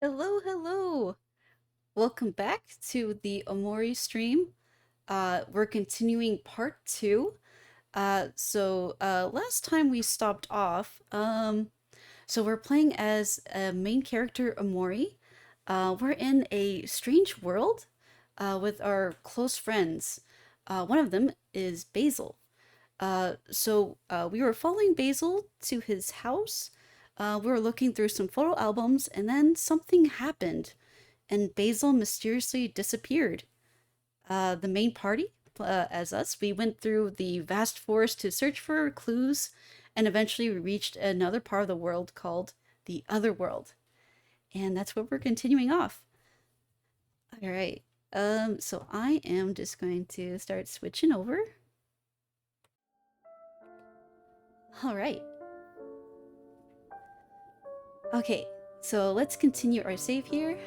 Hello, hello! Welcome back to the Omori stream. We're continuing part two. Last time we stopped off, so we're playing as a main character Omori. We're in a strange world, with our close friends. One of them is Basil. We were following Basil to his house. We were looking through some photo albums, and then something happened, and Basil mysteriously disappeared. The main party, as us, we went through the vast forest to search for clues, and eventually we reached another part of the world called the Otherworld. And that's where we're continuing off. All right. So I am just going to start switching over. All right. Okay, so let's continue our save here.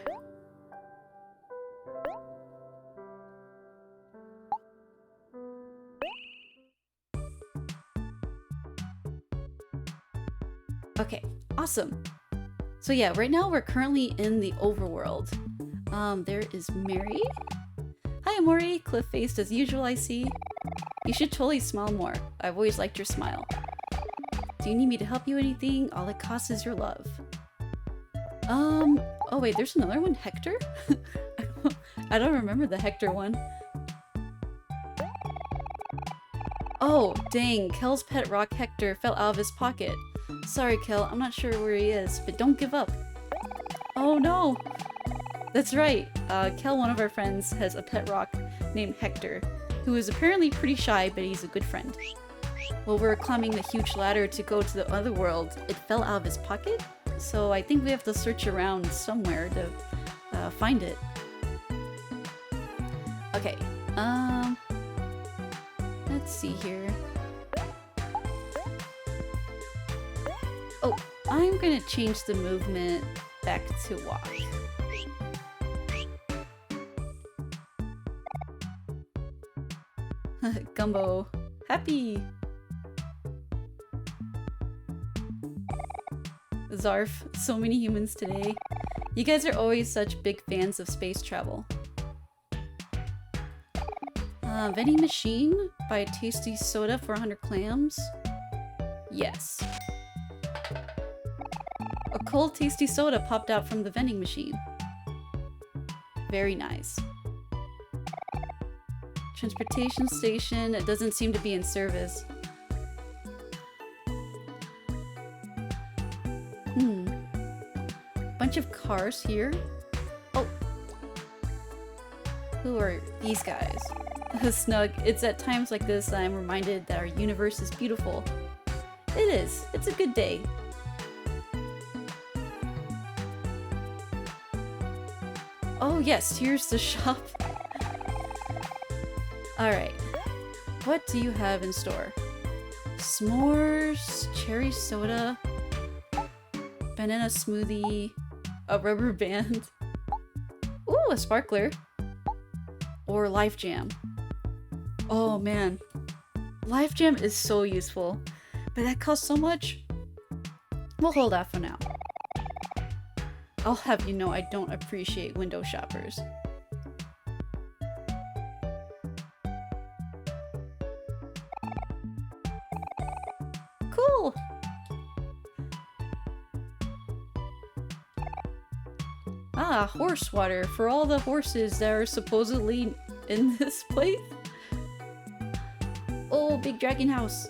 Okay, awesome. So yeah, right now we're currently in the overworld. There is Mary. Hi, Omori. Cliff-faced as usual, I see. You should totally smile more. I've always liked your smile. Do you need me to help you anything? All it costs is your love. Oh wait, there's another one? Hector? I don't remember the Hector one. Oh, dang, Kel's pet rock Hector fell out of his pocket. Sorry, Kel, I'm not sure where he is, but don't give up. Oh no! That's right, Kel, one of our friends, has a pet rock named Hector, who is apparently pretty shy, but he's a good friend. While we're climbing the huge ladder to go to the other world, it fell out of his pocket? So I think we have to search around somewhere to find it. Okay, let's see here. Oh, I'm gonna change the movement back to walk. Gumbo. Happy! Zarf, so many humans today. You guys are always such big fans of space travel. Vending machine? Buy a tasty soda for 100 clams? Yes. A cold tasty soda popped out from the vending machine. Very nice. Transportation station, it doesn't seem to be in service. Bunch of cars here. Oh. Who are these guys? Snug. It's at times like this that I'm reminded that our universe is beautiful. It is. It's a good day. Oh yes, here's the shop. Alright. What do you have in store? S'mores, cherry soda, banana smoothie, a rubber band. Ooh, a sparkler. Or Life Jam. Oh man. Life Jam is so useful. But that costs so much. We'll hold off for now. I'll have you know I don't appreciate window shoppers. Cool! Ah, horse water for all the horses that are supposedly in this place. Oh, big dragon house.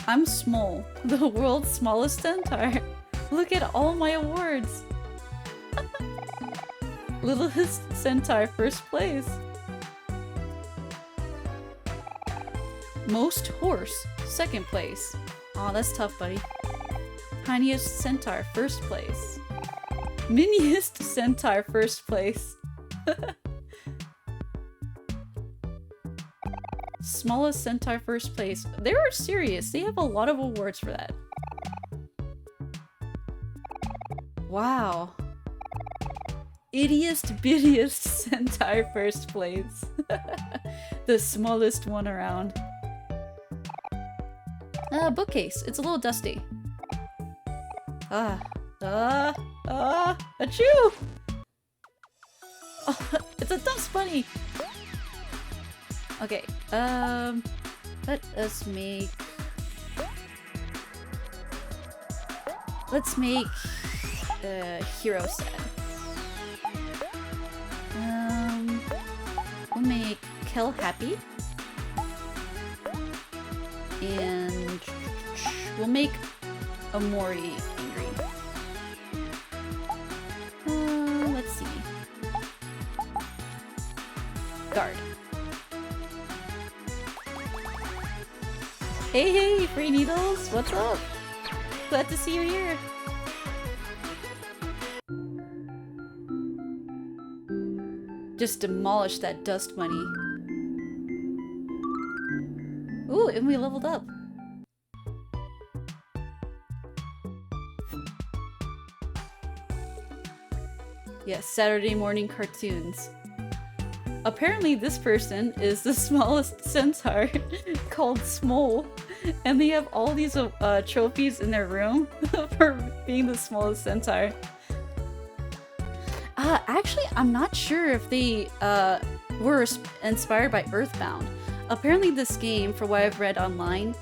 I'm small. The world's smallest centaur. Look at all my awards. Littlest centaur, first place. Most horse, second place. Aw, that's tough, buddy. Tiniest centaur, first place. Miniest centaur, first place. Smallest centaur, first place. They are serious. They have a lot of awards for that. Wow. Ittiest bittiest centaur, first place. The smallest one around. Bookcase. It's a little dusty. Achoo! Oh, it's a dust bunny! Okay, let us make... Let's make a hero set. We'll make Kel happy. And we'll make Omori angry. Let's see. Guard. Hey, Free Needles! What's up? Glad to see you here. Just demolish that dust bunny. Ooh, and we leveled up. Yes, Saturday morning cartoons. Apparently this person is the smallest centaur called Smole, and they have all these trophies in their room for being the smallest centaur. Actually, I'm not sure if they were inspired by Earthbound. Apparently this game, for what I've read online,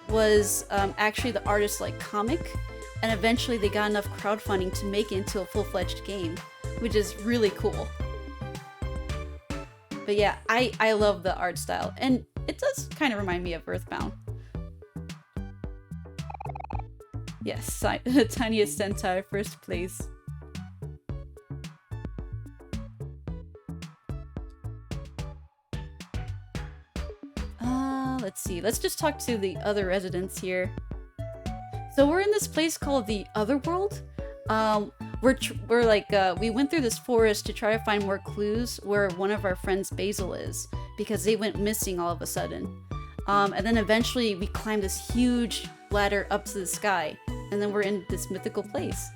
was actually the artist's like comic, and eventually they got enough crowdfunding to make it into a full-fledged game, which is really cool. But yeah, I love the art style, and it does kind of remind me of Earthbound. Yes, the tiniest centaur, first place. Let's see. Let's just talk to the other residents here. So we're in this place called the Otherworld. We're like, we went through this forest to try to find more clues where one of our friends Basil is, because they went missing all of a sudden. And then eventually we climbed this huge ladder up to the sky, and then we're in this mythical place.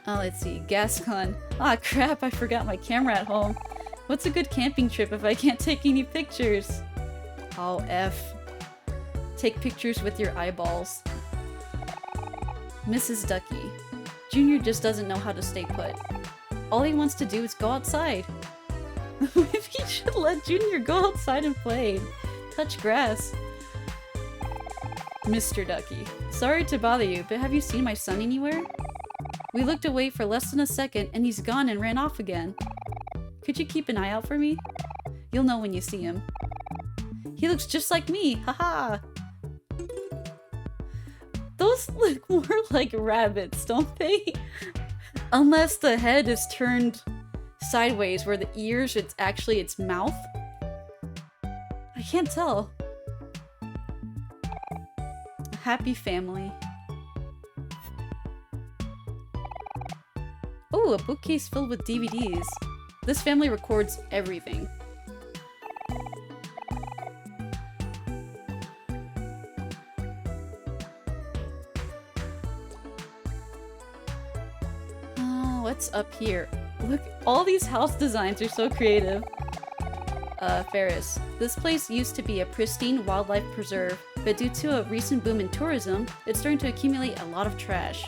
Let's see, Gascon. Ah, crap, I forgot my camera at home. What's a good camping trip if I can't take any pictures? Oh, F. Take pictures with your eyeballs. Mrs. Ducky. Junior just doesn't know how to stay put. All he wants to do is go outside. Maybe you should let Junior go outside and play. Touch grass. Mr. Ducky. Sorry to bother you, but have you seen my son anywhere? We looked away for less than a second and he's gone and ran off again. Could you keep an eye out for me? You'll know when you see him. He looks just like me, haha! Those look more like rabbits, don't they? Unless the head is turned sideways where the ears, it's actually its mouth. I can't tell. A happy family. Oh, a bookcase filled with DVDs. This family records everything. What's up here? Look, all these house designs are so creative. Ferris. This place used to be a pristine wildlife preserve, but due to a recent boom in tourism, it's starting to accumulate a lot of trash.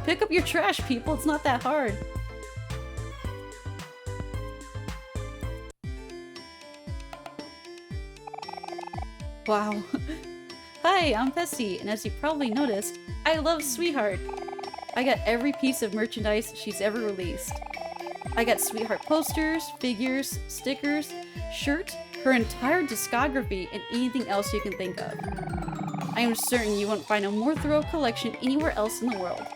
Pick up your trash, people! It's not that hard! Wow. Hi, I'm Bessie, and as you probably noticed, I love Sweetheart! I got every piece of merchandise she's ever released. I got Sweetheart posters, figures, stickers, shirt, her entire discography, and anything else you can think of. I am certain you won't find a more thorough collection anywhere else in the world.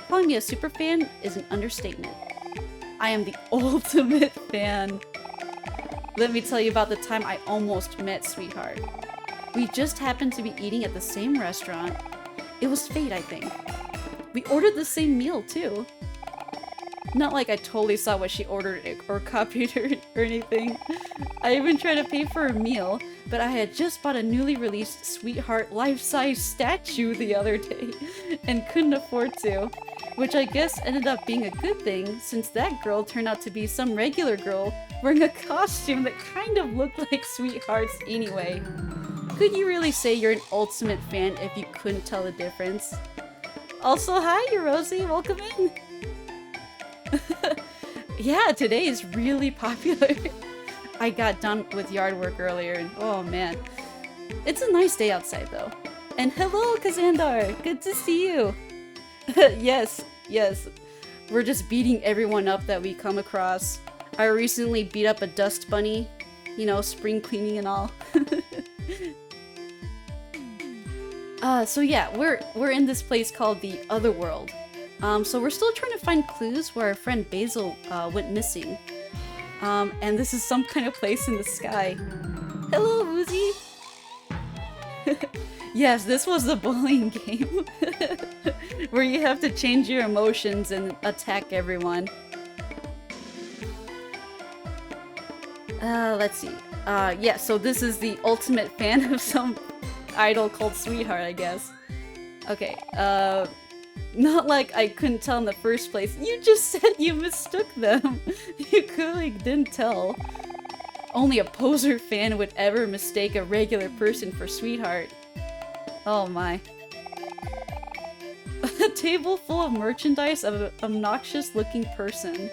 Calling me a superfan is an understatement. I am the ultimate fan. Let me tell you about the time I almost met Sweetheart. We just happened to be eating at the same restaurant. It was fate, I think. We ordered the same meal, too. Not like I totally saw what she ordered or copied her or anything. I even tried to pay for her meal, but I had just bought a newly released Sweetheart life-size statue the other day and couldn't afford to, which I guess ended up being a good thing since that girl turned out to be some regular girl wearing a costume that kind of looked like Sweetheart's anyway. Could you really say you're an ultimate fan if you couldn't tell the difference? Also, hi, Rosie. Welcome in. Yeah, today is really popular. I got done with yard work earlier, and oh man. It's a nice day outside, though. And hello, Kazandar! Good to see you! Yes, yes. We're just beating everyone up that we come across. I recently beat up a dust bunny. You know, spring cleaning and all. So yeah, we're in this place called the Otherworld. So we're still trying to find clues where our friend Basil went missing. And this is some kind of place in the sky. Hello, Woozy! Yes, this was the bullying game. Where you have to change your emotions and attack everyone. Let's see. Yeah, so this is the ultimate fan of some idol called Sweetheart, I guess. Okay, not like I couldn't tell in the first place. You just said you mistook them. You clearly didn't tell. Only a poser fan would ever mistake a regular person for Sweetheart. Oh my. A table full of merchandise of an obnoxious looking person.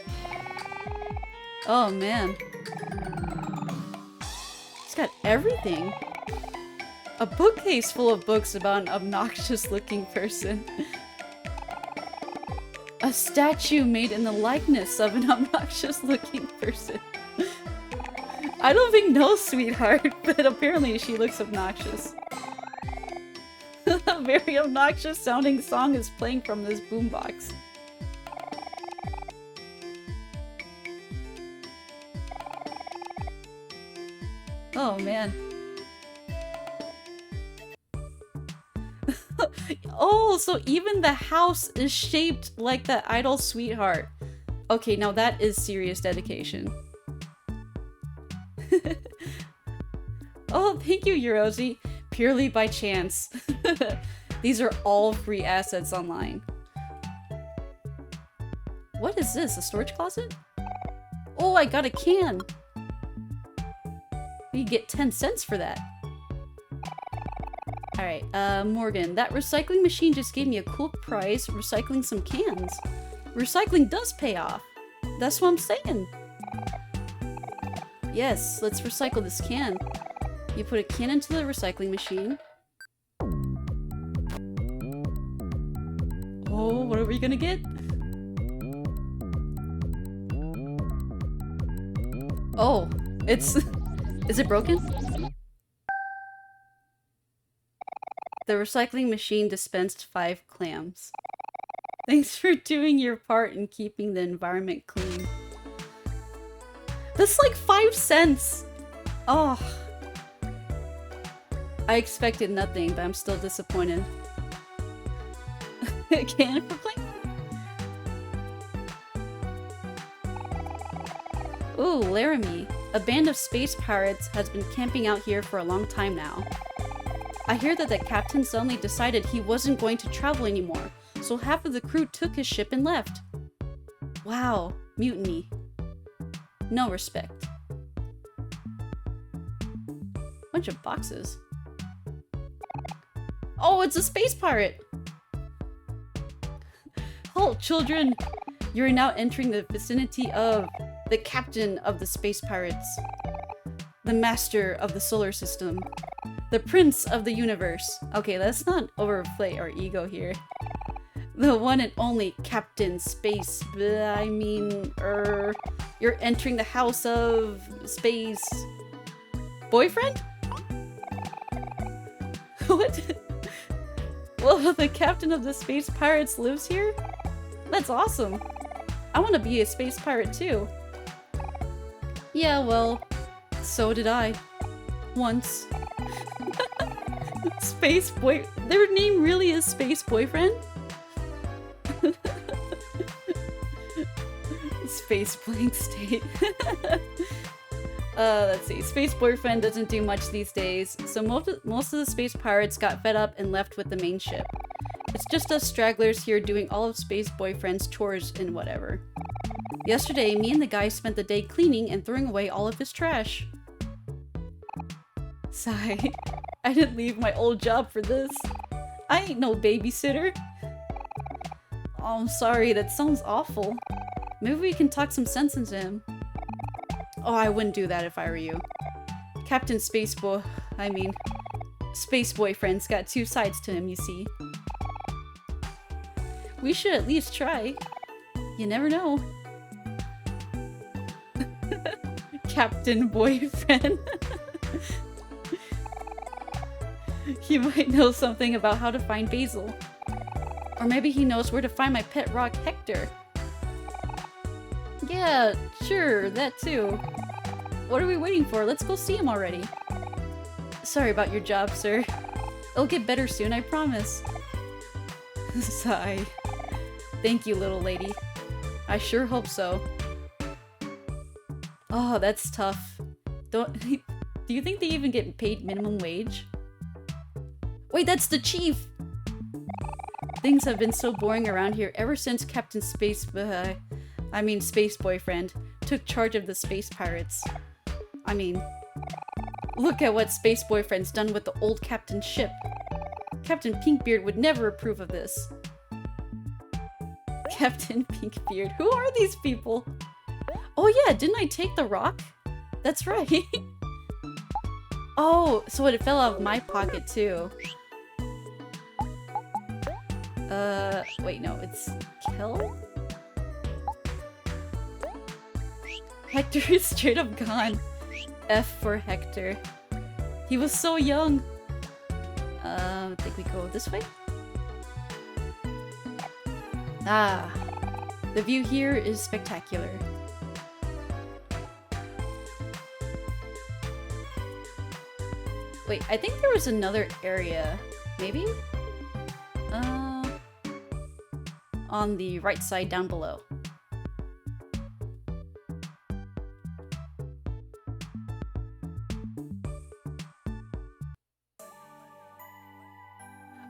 Oh man. It's got everything. A bookcase full of books about an obnoxious looking person. A statue made in the likeness of an obnoxious looking person. I don't think no Sweetheart, but apparently she looks obnoxious. A very obnoxious sounding song is playing from this boombox. Oh man. Oh, so even the house is shaped like the idol Sweetheart. Okay, now that is serious dedication. Oh, thank you, Eurosi. Purely by chance. These are all free assets online. What is this? A storage closet? Oh, I got a can! We get 10 cents for that. Alright, Morgan, that recycling machine just gave me a cool prize recycling some cans. Recycling does pay off. That's what I'm saying. Yes, let's recycle this can. You put a can into the recycling machine. Oh, what are we gonna get? Oh, it's... Is it broken? The recycling machine dispensed 5 clams. Thanks for doing your part in keeping the environment clean. That's like 5 cents! Oh. I expected nothing, but I'm still disappointed. Can for play? Ooh, Laramie. A band of space pirates has been camping out here for a long time now. I hear that the captain suddenly decided he wasn't going to travel anymore, so half of the crew took his ship and left. Wow, mutiny. No respect. Bunch of boxes. Oh, it's a space pirate! Halt, children! You are now entering the vicinity of the captain of the space pirates. The master of the solar system. The prince of the universe. Okay, let's not overplay our ego here. The one and only Captain Space. I mean, you're entering the house of space. Boyfriend? What? Well, the captain of the space pirates lives here? That's awesome. I want to be a space pirate too. Yeah, well, so did I. Once. Space boy. Their name really is Space Boyfriend? Space blank state. Let's see. Space Boyfriend doesn't do much these days, so most of the space pirates got fed up and left with the main ship. It's just us stragglers here doing all of Space Boyfriend's chores and whatever. Yesterday, me and the guy spent the day cleaning and throwing away all of his trash. Sigh. I didn't leave my old job for this. I ain't no babysitter. Oh, I'm sorry, that sounds awful. Maybe we can talk some sense into him. Oh, I wouldn't do that if I were you. Captain Space Boyfriend's got two sides to him, you see. We should at least try. You never know. Captain Boyfriend. He might know something about how to find Basil. Or maybe he knows where to find my pet rock, Hector. Yeah, sure, that too. What are we waiting for? Let's go see him already. Sorry about your job, sir. It'll get better soon, I promise. Sigh. Thank you, little lady. I sure hope so. Oh, that's tough. Do you think they even get paid minimum wage? Wait, that's the chief! Things have been so boring around here ever since Captain Space Boyfriend took charge of the space pirates. I mean, look at what Space Boyfriend's done with the old captain's ship. Captain Pinkbeard would never approve of this. Captain Pinkbeard. Who are these people? Oh yeah, didn't I take the rock? That's right. Oh, so it fell out of my pocket too. Wait, no, it's Kel? Hector is straight up gone. F for Hector. He was so young. I think we go this way? Ah, the view here is spectacular. Wait, I think there was another area. Maybe? On the right side down below.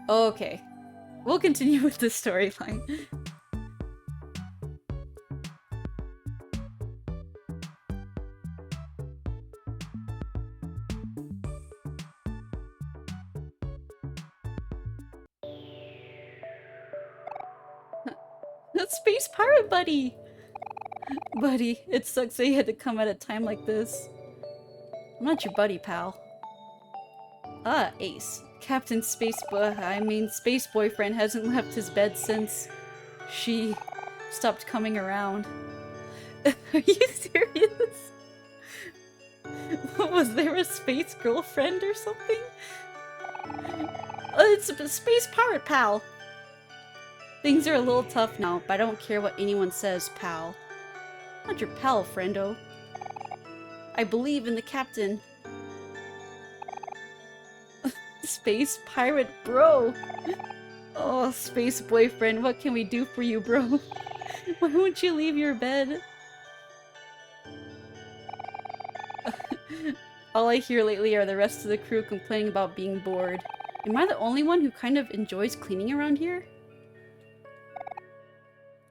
Okay. We'll continue with the storyline. That space pirate buddy! Buddy, it sucks that you had to come at a time like this. I'm not your buddy, pal. Ah, Ace. Captain Space Boyfriend hasn't left his bed since she stopped coming around. Are you serious? Was there a space girlfriend or something? It's a space pirate pal! Things are a little tough now, but I don't care what anyone says, pal. I'm not your pal, friendo. I believe in the captain. Space pirate bro! Oh, Space Boyfriend, what can we do for you, bro? Why won't you leave your bed? All I hear lately are the rest of the crew complaining about being bored. Am I the only one who kind of enjoys cleaning around here?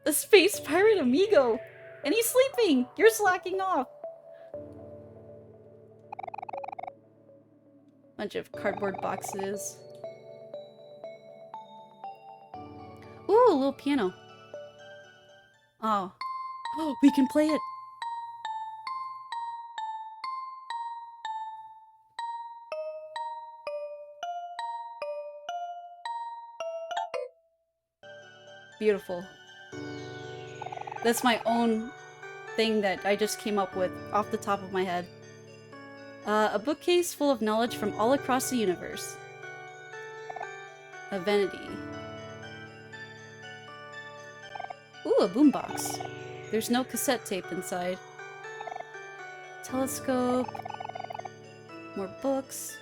A space pirate amigo! And he's sleeping! You're slacking off! Bunch of cardboard boxes. Ooh, a little piano. Oh. Oh, we can play it! Beautiful. That's my own thing that I just came up with off the top of my head. A bookcase full of knowledge from all across the universe. A vanity. Ooh, a boombox. There's no cassette tape inside. Telescope. More books.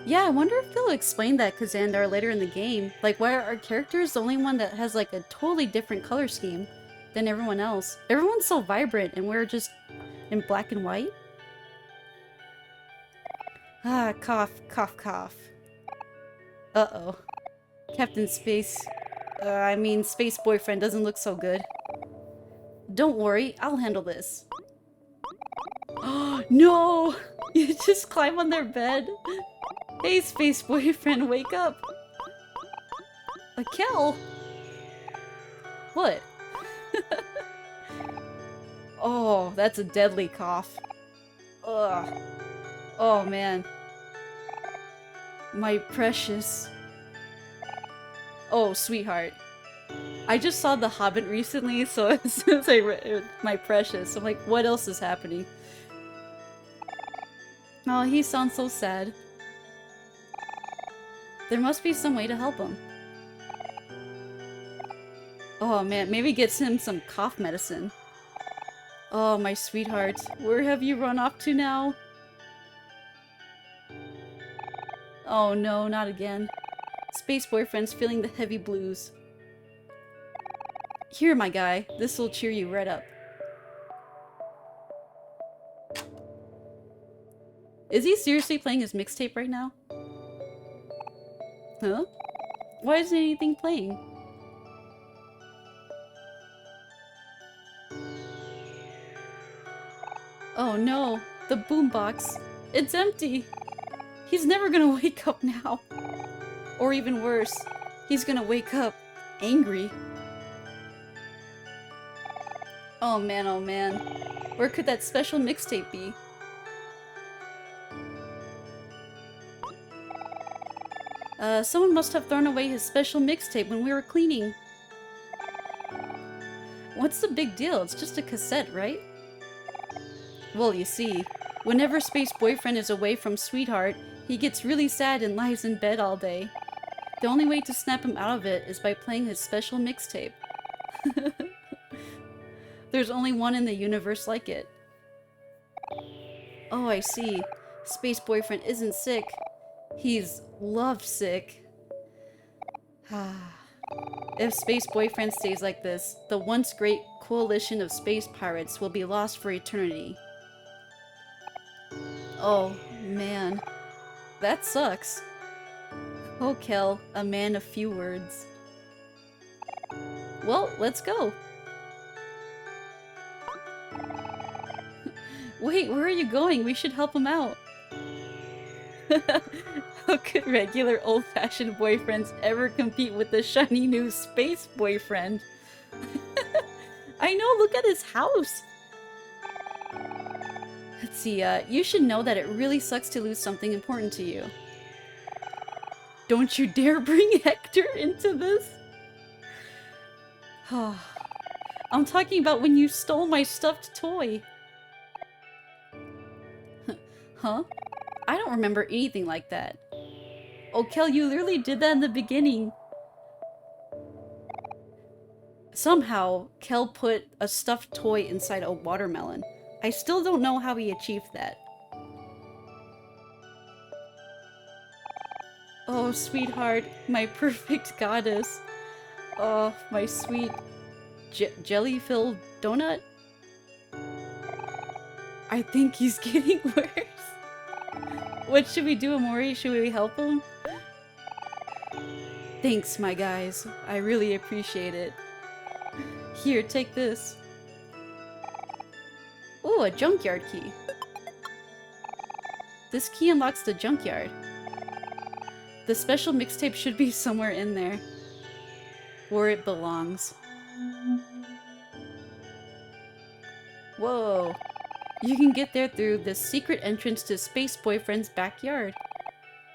Yeah, I wonder if they'll explain that Kazandar later in the game. Like, why are our characters the only one that has like a totally different color scheme than everyone else? Everyone's so vibrant and we're just in black and white? Ah, cough, cough, cough. Uh-oh. Captain Space Boyfriend doesn't look so good. Don't worry, I'll handle this. Oh, no! You just climb on their bed? Hey, space boyfriend, wake up! A Kel! What? Oh, that's a deadly cough. Ugh. Oh, man. My precious. Oh, sweetheart. I just saw The Hobbit recently, so as soon as I read my precious, I'm like, what else is happening? Oh, he sounds so sad. There must be some way to help him. Oh man, maybe get him some cough medicine. Oh, my sweetheart. Where have you run off to now? Oh no, not again. Space boyfriend's feeling the heavy blues. Here, my guy. This'll cheer you right up. Is he seriously playing his mixtape right now? Huh? Why isn't anything playing? Oh no, the boombox. It's empty. He's never gonna wake up now. Or even worse, he's gonna wake up angry. Oh man, oh man. Where could that special mixtape be? Someone must have thrown away his special mixtape when we were cleaning. What's the big deal? It's just a cassette, right? Well, you see, whenever Space Boyfriend is away from Sweetheart, he gets really sad and lies in bed all day. The only way to snap him out of it is by playing his special mixtape. There's only one in the universe like it. Oh, I see. Space Boyfriend isn't sick. He's lovesick. If Space Boyfriend stays like this, the once great coalition of space pirates will be lost for eternity. Oh, man. That sucks. Oh, Kel, a man of few words. Well, let's go. Wait, where are you going? We should help him out. How could regular old-fashioned boyfriends ever compete with the shiny new space boyfriend? I know, look at his house! Let's see, you should know that it really sucks to lose something important to you. Don't you dare bring Hector into this! I'm talking about when you stole my stuffed toy. Huh? I don't remember anything like that. Oh, Kel, you literally did that in the beginning. Somehow, Kel put a stuffed toy inside a watermelon. I still don't know how he achieved that. Oh, sweetheart, my perfect goddess. Oh, my sweet jelly-filled donut? I think he's getting worse. What should we do, Omori? Should we help him? Thanks, my guys. I really appreciate it. Here, take this. Ooh, a junkyard key. This key unlocks the junkyard. The special mixtape should be somewhere in there. Where it belongs. Whoa. You can get there through the secret entrance to Space Boyfriend's backyard.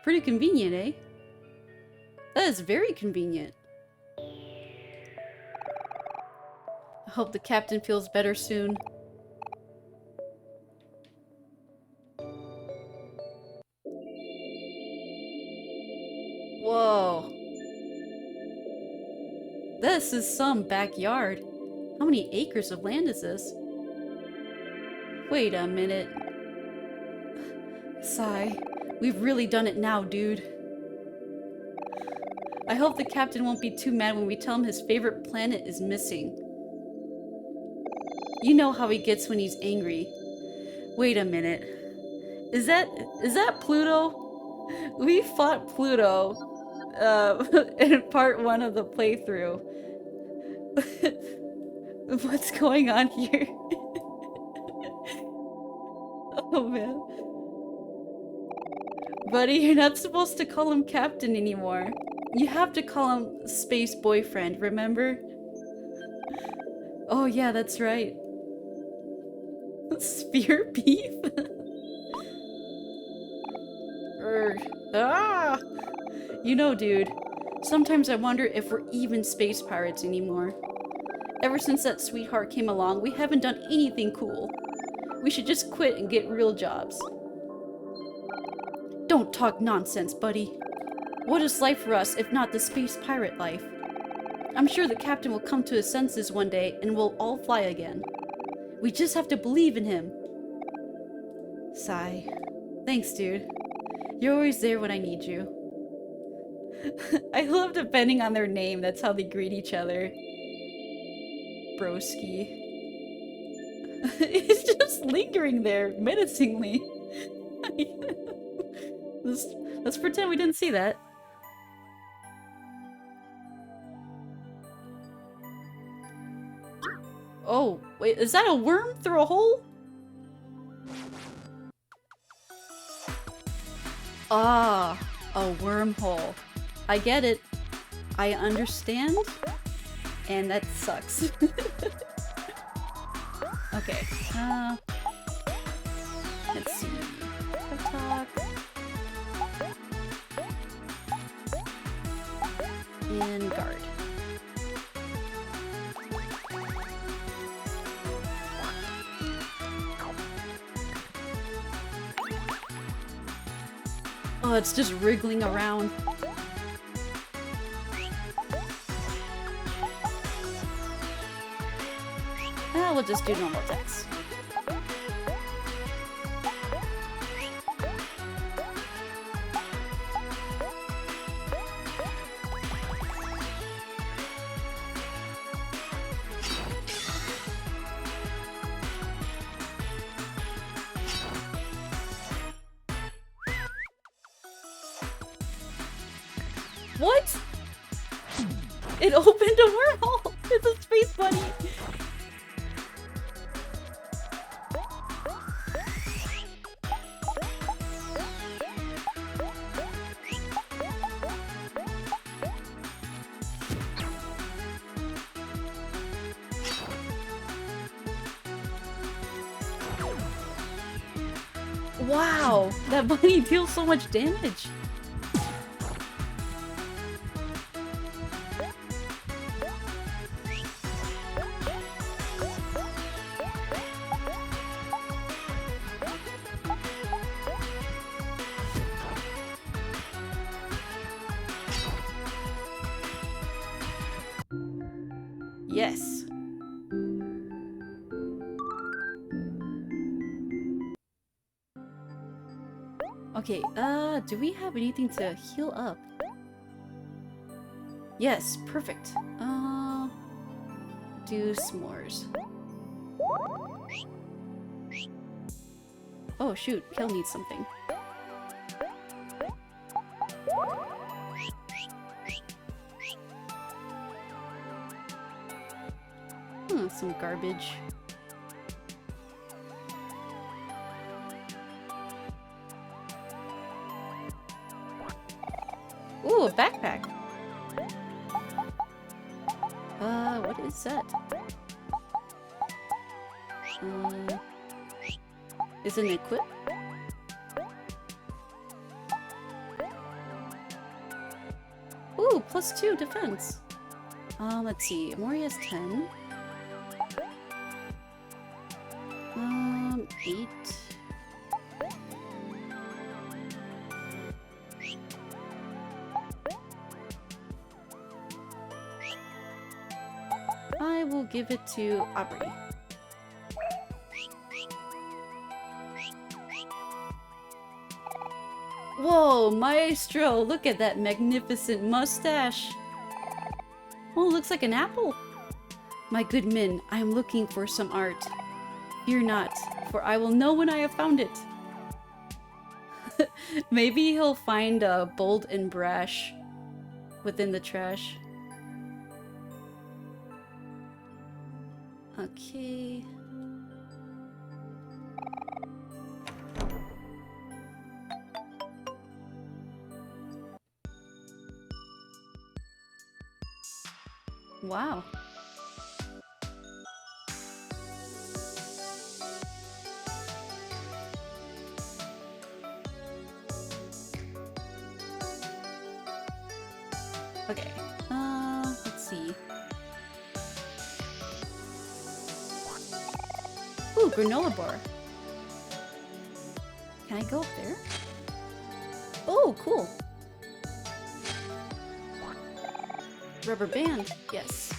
Pretty convenient, eh? That is very convenient. I hope the captain feels better soon. Whoa. This is some backyard. How many acres of land is this? Wait a minute. Sigh. We've really done it now, dude. I hope the captain won't be too mad when we tell him his favorite planet is missing. You know how he gets when he's angry. Wait a minute. Is that Pluto? We fought Pluto in part 1 of the playthrough. What's going on here? Oh man. Buddy, you're not supposed to call him Captain anymore. You have to call him Space Boyfriend, remember? Oh yeah, that's right. Spear beef? Ah! You know, dude, sometimes I wonder if we're even space pirates anymore. Ever since that sweetheart came along, we haven't done anything cool. We should just quit and get real jobs. Don't talk nonsense, buddy. What is life for us if not the space pirate life? I'm sure the captain will come to his senses one day and we'll all fly again. We just have to believe in him. Sigh. Thanks, dude. You're always there when I need you. I love depending on their name, that's how they greet each other. Broski. He's just lingering there, menacingly. Let's pretend we didn't see that. Oh, wait, is that a worm through a hole? Ah, a wormhole. I get it. I understand. And that sucks. Okay, let's see. Talk. And guard. Oh, it's just wriggling around. We'll just do normal attacks. What? It opened a wormhole! It's a space bunny! Wow! That bunny deals so much damage! Yes. Okay, do we have anything to heal up? Yes, perfect. Do s'mores. Oh shoot, Kel needs something. Some garbage. Ooh, a backpack. What is that? Is it an equip? Ooh, +2 defense. Let's see. Omori has 10. 8. I will give it to Aubrey. Whoa, Maestro! Look at that magnificent mustache! Oh, looks like an apple! My good men, I am looking for some art. Fear not, for I will know when I have found it. Maybe he'll find bold and brash within the trash. Okay. Wow. Okay. Let's see. Ooh, granola bar. Can I go up there? Oh, cool. Rubber band. Yes.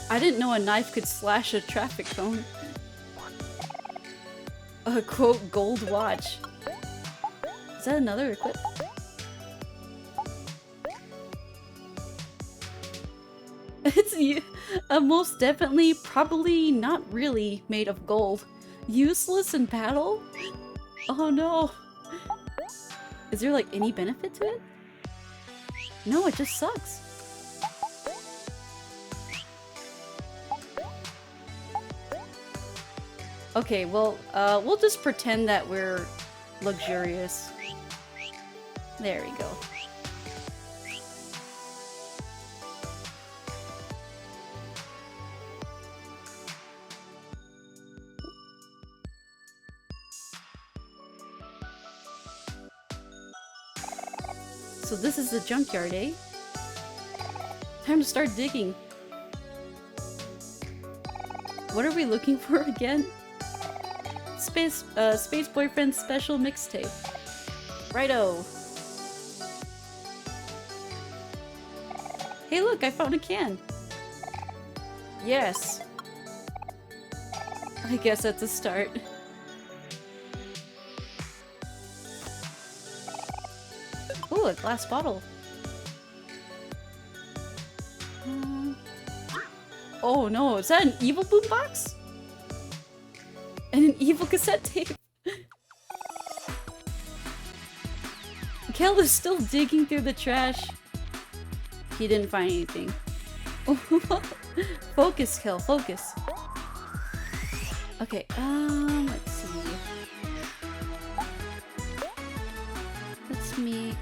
I didn't know a knife could slash a traffic cone. A quote gold watch. Is that another equip? It's most definitely, probably not really made of gold. Useless in battle? Oh no. Is there like any benefit to it? No, it just sucks. Okay, well, we'll just pretend that we're luxurious. There we go. So this is the junkyard, eh? Time to start digging. What are we looking for again? Space Boyfriend's special mixtape. Righto. Hey look, I found a can. Yes. I guess that's a start. Ooh, a glass bottle. Oh no, is that an evil boombox? And an evil cassette tape. Kel is still digging through the trash. He didn't find anything. Focus, Kel, focus. Okay, let's see. Let's make...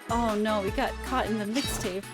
Oh no, we got caught in the mixtape.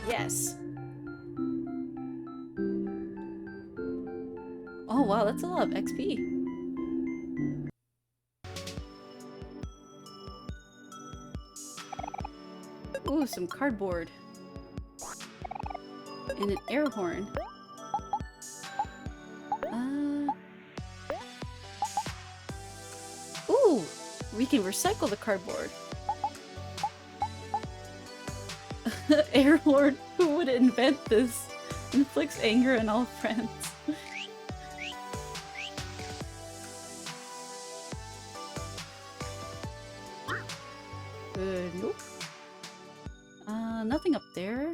Yes. Oh wow, that's a lot of XP. Ooh, Ooh, some cardboard. And an air horn. Ooh! We can recycle the cardboard. Air horn? Who would invent this? Inflicts anger on all friends. Nope. Nothing up there.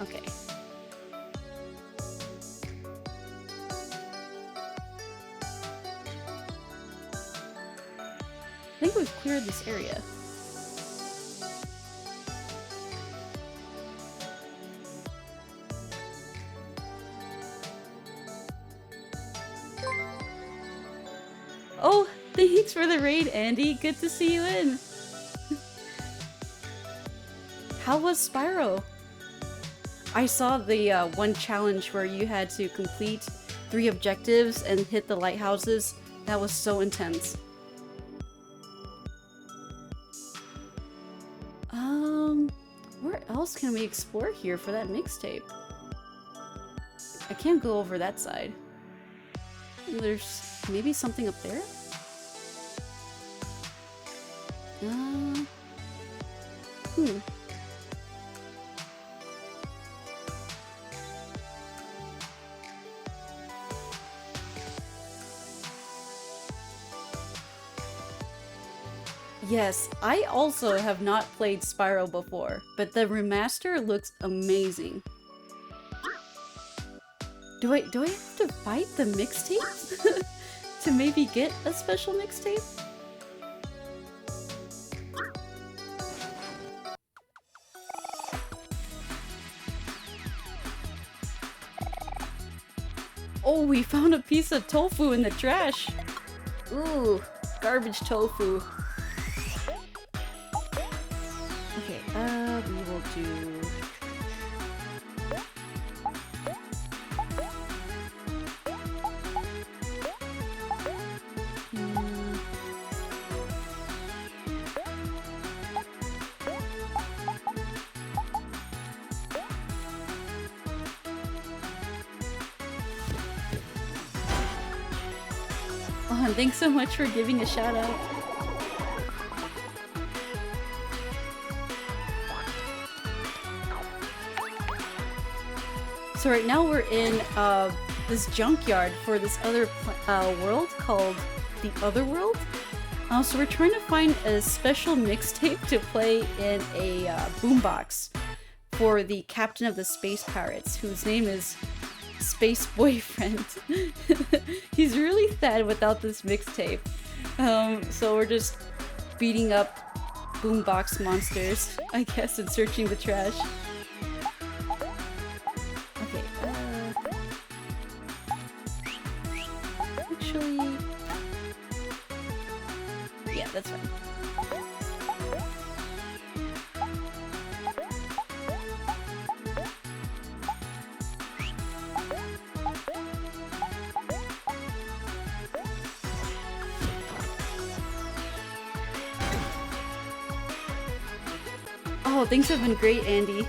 Okay. I think we've cleared this area. Oh, thanks for the raid, Andy. Good to see you in. How was Spyro? I saw the one challenge where you had to complete 3 objectives and hit the lighthouses. That was so intense. Where else can we explore here for that mixtape? I can't go over that side. There's maybe something up there? Yes, I also have not played Spyro before, but the remaster looks amazing. Do I have to fight the mixtape to maybe get a special mixtape? Oh, we found a piece of tofu in the trash. Ooh, garbage tofu. Okay, we will do... Oh, and thanks so much for giving a shout out. So right now we're in this junkyard for this other world called the Otherworld. So we're trying to find a special mixtape to play in a boombox for the captain of the space pirates, whose name is Space Boyfriend. He's really sad without this mixtape. So we're just beating up boombox monsters, I guess, and searching the trash. Okay, actually... yeah, that's fine. Oh, things have been great, Andy.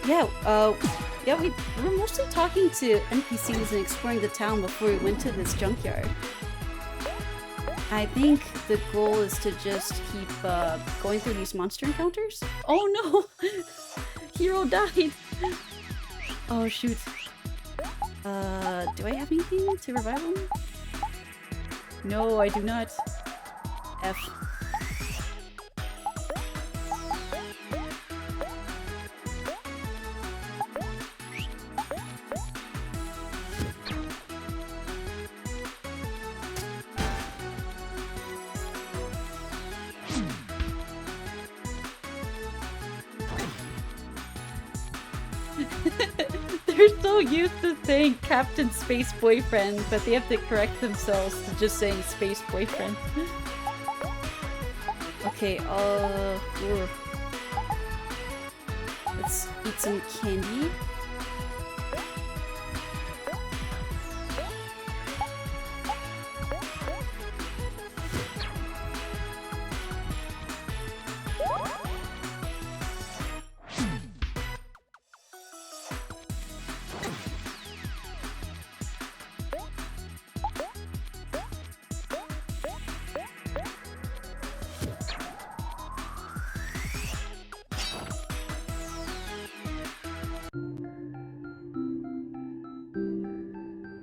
Yeah, yeah, we were mostly talking to NPCs and exploring the town before we went to this junkyard. I think the goal is to just keep going through these monster encounters. Oh no! Hero died! Oh shoot. Do I have anything to revive him? No, I do not. F. They're so used to saying Captain Space Boyfriend, but they have to correct themselves to just saying Space Boyfriend. Okay, let's eat some candy.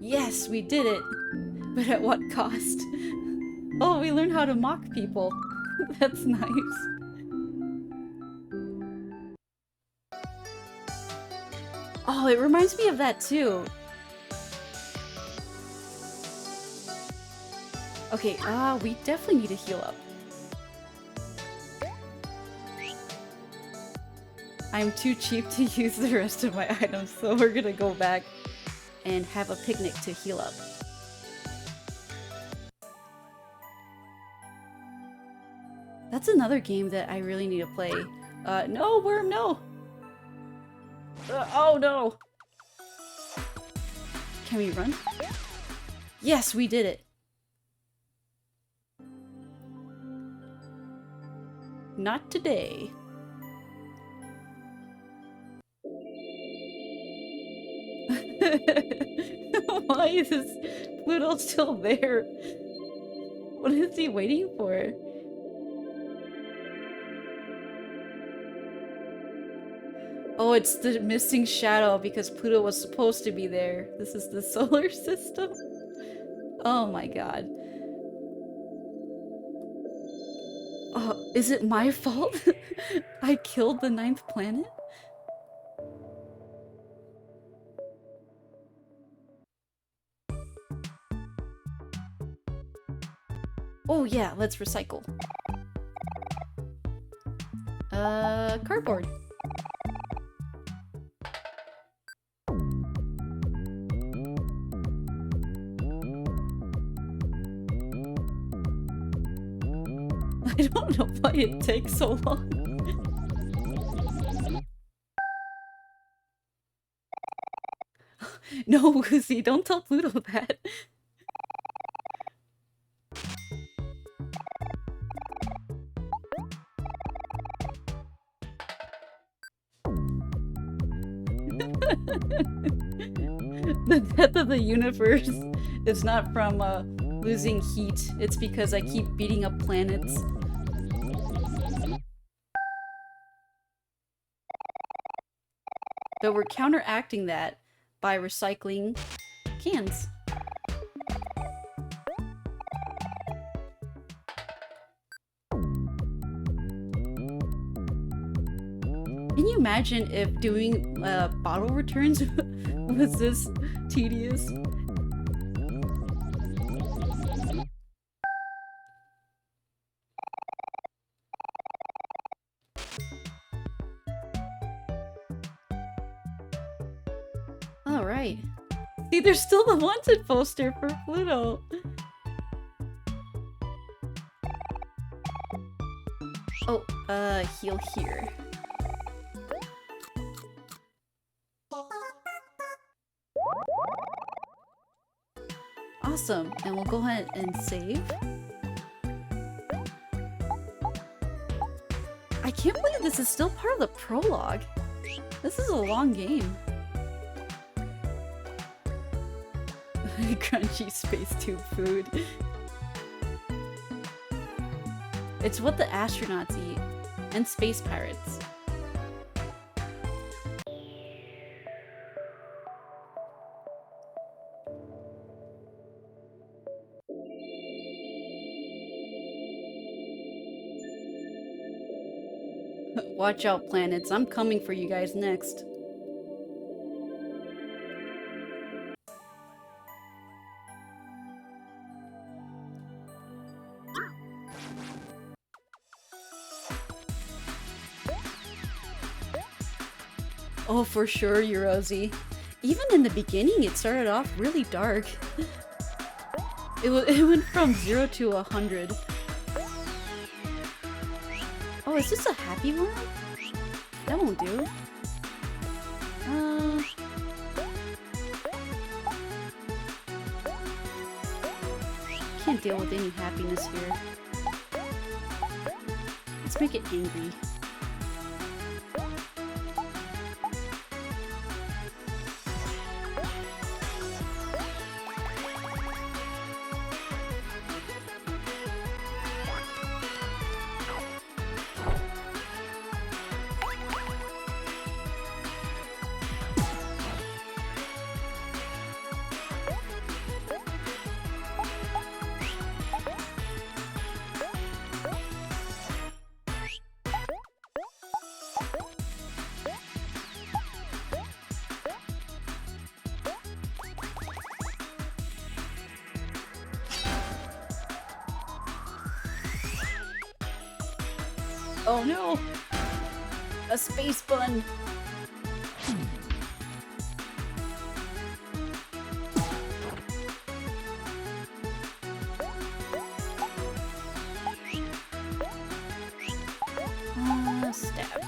Yes, we did it! But at what cost? Oh, we learned how to mock people. That's nice. Oh, it reminds me of that too. Okay, we definitely need to heal up. I'm too cheap to use the rest of my items, so we're gonna go back and have a picnic to heal up. That's another game that I really need to play. No, worm, no! Oh no! Can we run? Yes, we did it! Not today. Why is Pluto still there? What is he waiting for? Oh, it's the missing shadow because Pluto was supposed to be there. This is the solar system? Oh my god. Oh, is it my fault? I killed the 9th planet? Oh yeah, let's recycle. Cardboard. I don't know why it takes so long. No, Woozy, don't tell Pluto that. The death of the universe is not from losing heat, it's because I keep beating up planets. But we're counteracting that by recycling cans. Can you imagine if doing bottle returns was this tedious? Alright. See, there's still the wanted poster for Pluto. Oh, heal here. Awesome, and we'll go ahead and save. I can't believe this is still part of the prologue. This is a long game. Crunchy space tube food. It's what the astronauts eat, and space pirates. Watch out, planets. I'm coming for you guys next. Oh, for sure, Eurozy. Even in the beginning, it started off really dark. It went from 0 to 100. Oh, is this a happy one? That won't do. Can't deal with any happiness here. Let's make it angry. Oh no! A space bun! Stab.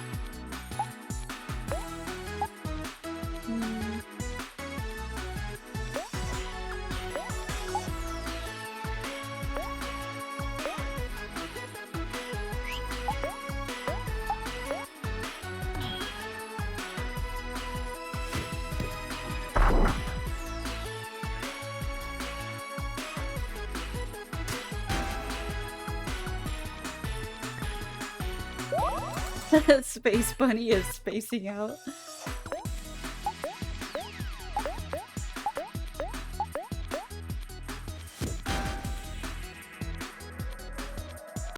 Space Bunny is spacing out.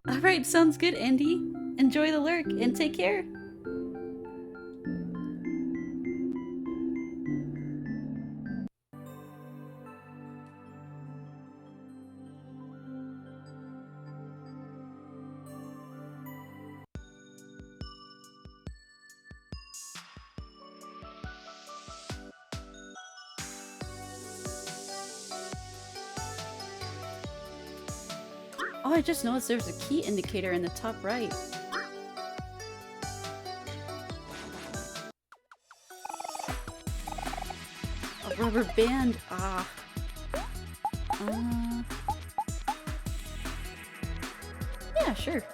Alright, sounds good, Andy. Enjoy the lurk and take care. Oh, I just noticed there's a key indicator in the top right. A rubber band. Ah. Yeah, sure.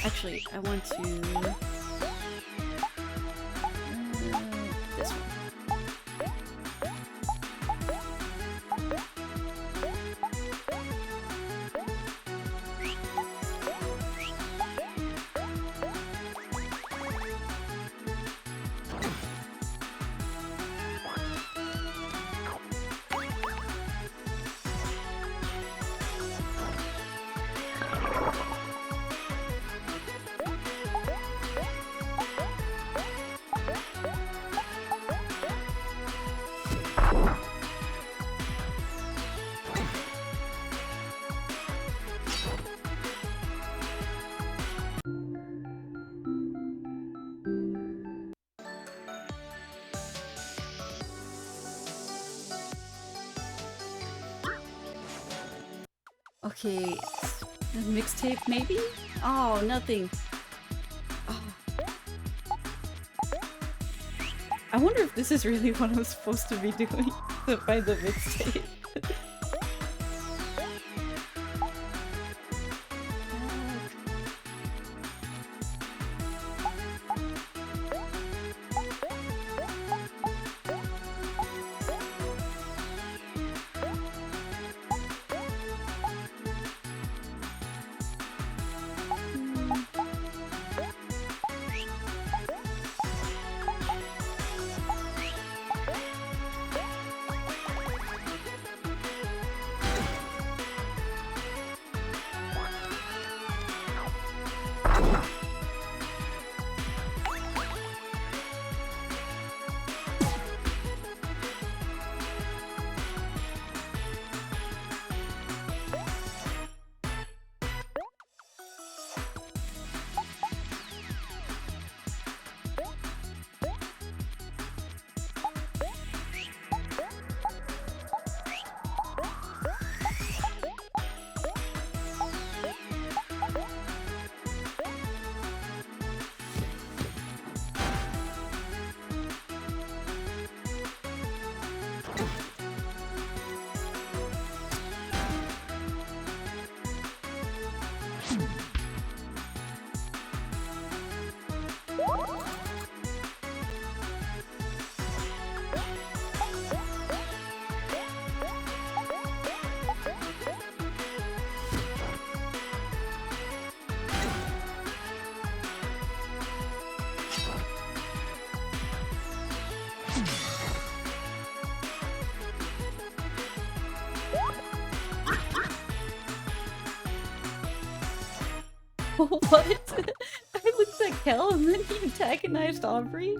Actually, I want to... this one. Okay, a mixtape maybe? Oh, nothing. Oh. I wonder if this is really what I'm supposed to be doing to find the mixtape. What? I looked at Kel and then he antagonized Aubrey?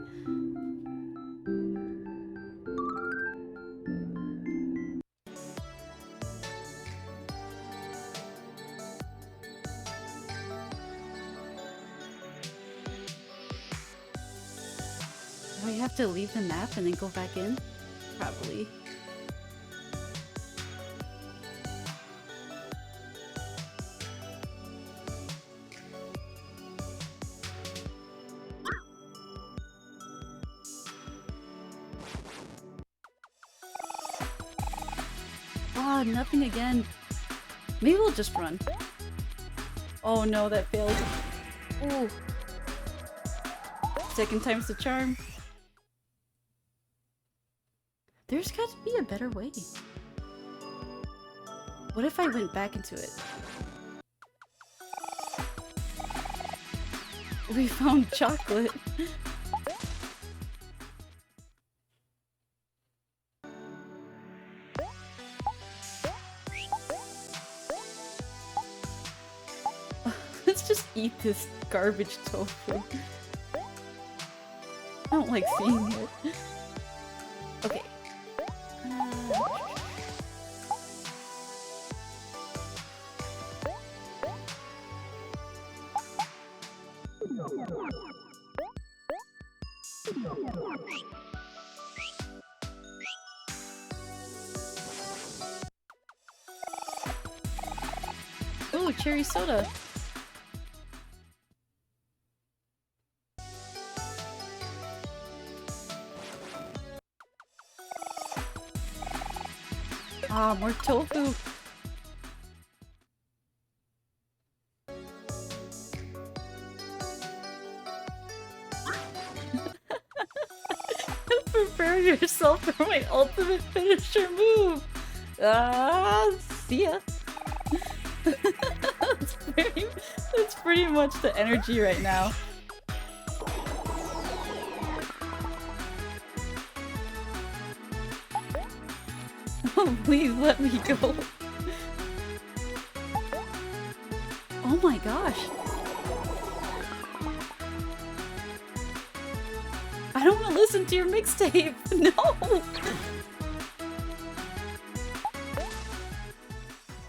have to leave the map and then go back in? Probably. Oh, nothing again. Maybe we'll just run. Oh no, that failed. Ooh. Second time's the charm. There's got to be a better way. What if I went back into it? We found chocolate. Let's just eat this garbage tofu. I don't like seeing it. Okay. Ooh, cherry soda. Ah, more tofu. Prepare yourself for my ultimate finisher move. Ah, see ya. That's pretty much the energy right now. Oh, please let me go. Oh my gosh. I don't want to listen to your mixtape. No.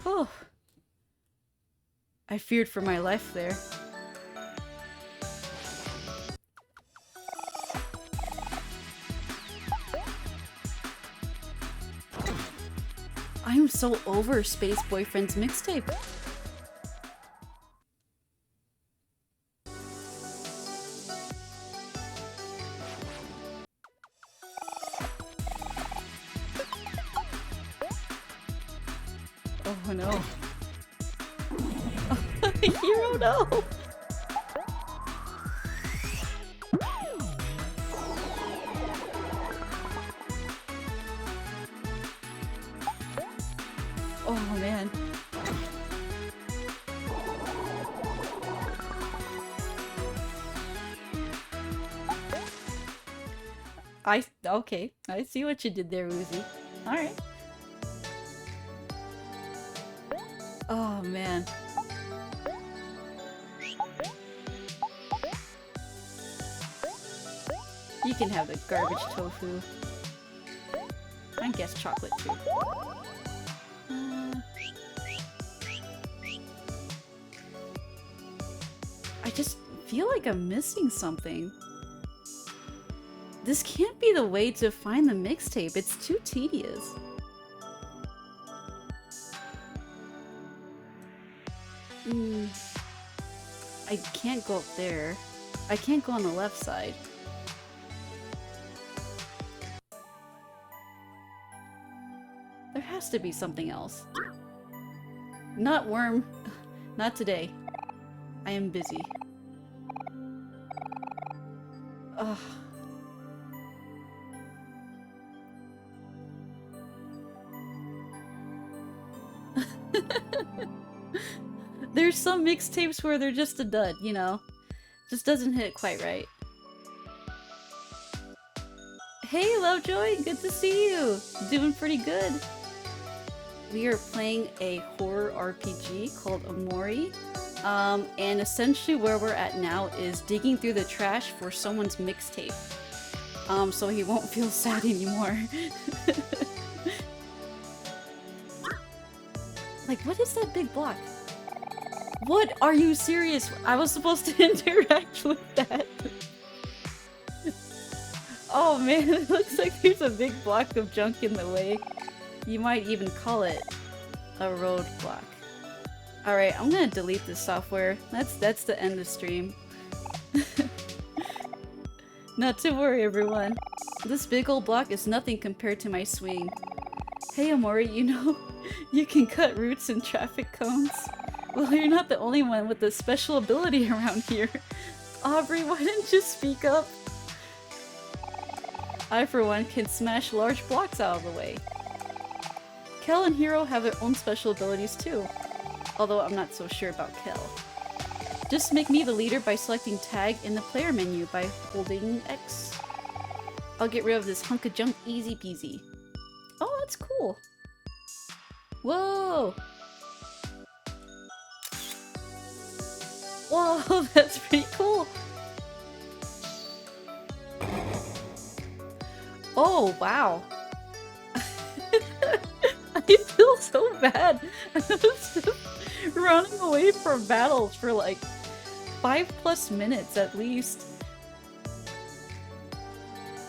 Oh. I feared for my life there. I'm so over Space Boyfriend's mixtape. Oh no. Hero, no! Oh man. Okay. I see what you did there, Woozy. Alright. Oh man. You can have the garbage tofu. I guess chocolate too. I just feel like I'm missing something. This can't be the way to find the mixtape. It's too tedious. I can't go up there. I can't go on the left side. There has to be something else. Not worm. Not today. I am busy. Ugh. There's some mixtapes where they're just a dud, you know? Just doesn't hit quite right. Hey Lovejoy, good to see you! Doing pretty good. We are playing a horror RPG called Omori. And essentially where we're at now is digging through the trash for someone's mixtape. So he won't feel sad anymore. Like, what is that big block? What? Are you serious? I was supposed to interact with that. Oh man, it looks like there's a big block of junk in the way. You might even call it a roadblock. Alright, I'm gonna delete this software. That's the end of stream. Not to worry, everyone. This big old block is nothing compared to my swing. Hey Omori, you know, you can cut routes in traffic cones. Well, you're not the only one with a special ability around here. Aubrey, why didn't you speak up? I, for one, can smash large blocks out of the way. Kel and Hiro have their own special abilities too, although I'm not so sure about Kel. Just make me the leader by selecting tag in the player menu by holding X. I'll get rid of this hunk of junk easy peasy. Oh, that's cool. Whoa! Whoa, that's pretty cool. Oh, wow. I feel so bad. I was just running away from battles for like 5+ minutes at least.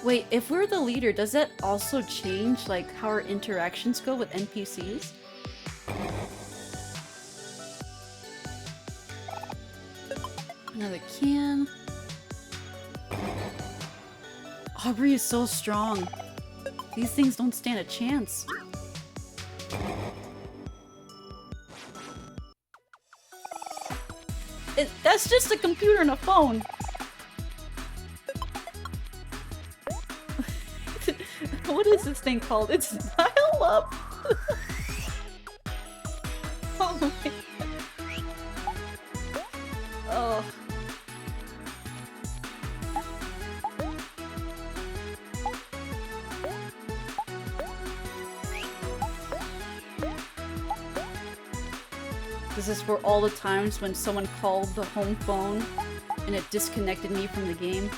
Wait, if we're the leader, does that also change like how our interactions go with NPCs? Another can. Aubrey is so strong. These things don't stand a chance. That's just a computer and a phone. What is this thing called? It's dial-up. Oh my god. Oh. This is for all the times when someone called the home phone and it disconnected me from the game.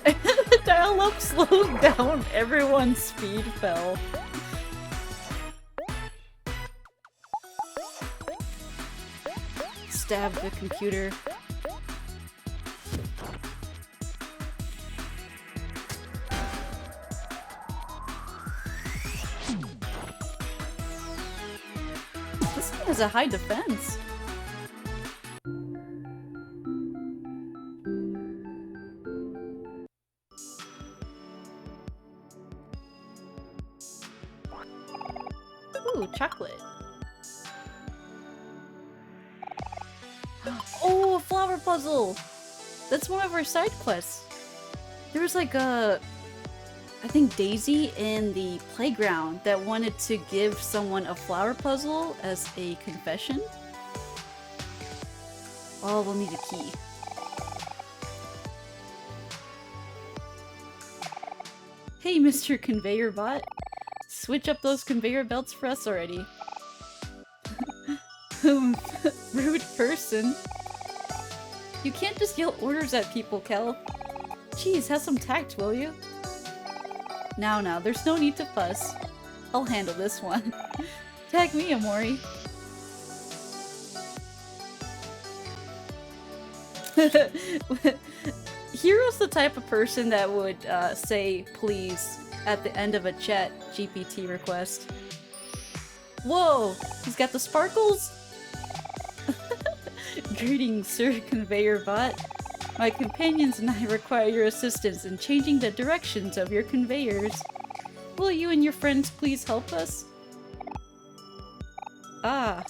The dial-up slowed down, everyone's speed fell. Stab the computer. This one has a high defense. Ooh, chocolate. Oh, a flower puzzle! That's one of our side quests. There was like I think Daisy in the playground that wanted to give someone a flower puzzle as a confession. Oh, we'll need a key. Hey, Mr. Conveyor Bot. Switch up those conveyor belts for us already. Rude person. You can't just yell orders at people, Kel. Jeez, have some tact, will you? Now, there's no need to fuss. I'll handle this one. Tag me, Omori. Hiro's the type of person that would say please at the end of a chat GPT request. Whoa! He's got the sparkles? Greetings, Sir Conveyor Bot. My companions and I require your assistance in changing the directions of your conveyors. Will you and your friends please help us? Ah,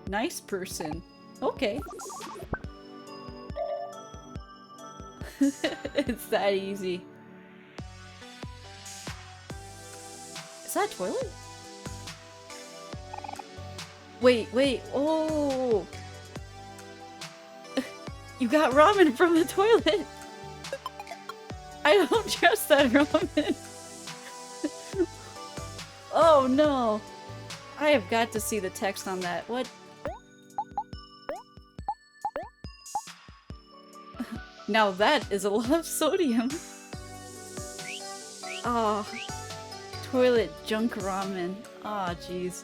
nice person. Okay. It's that easy. Is that a toilet? Wait, oh! You got ramen from the toilet! I don't trust that ramen! Oh no! I have got to see the text on that. What? Now that is a lot of sodium. Oh, toilet junk ramen. Oh, jeez.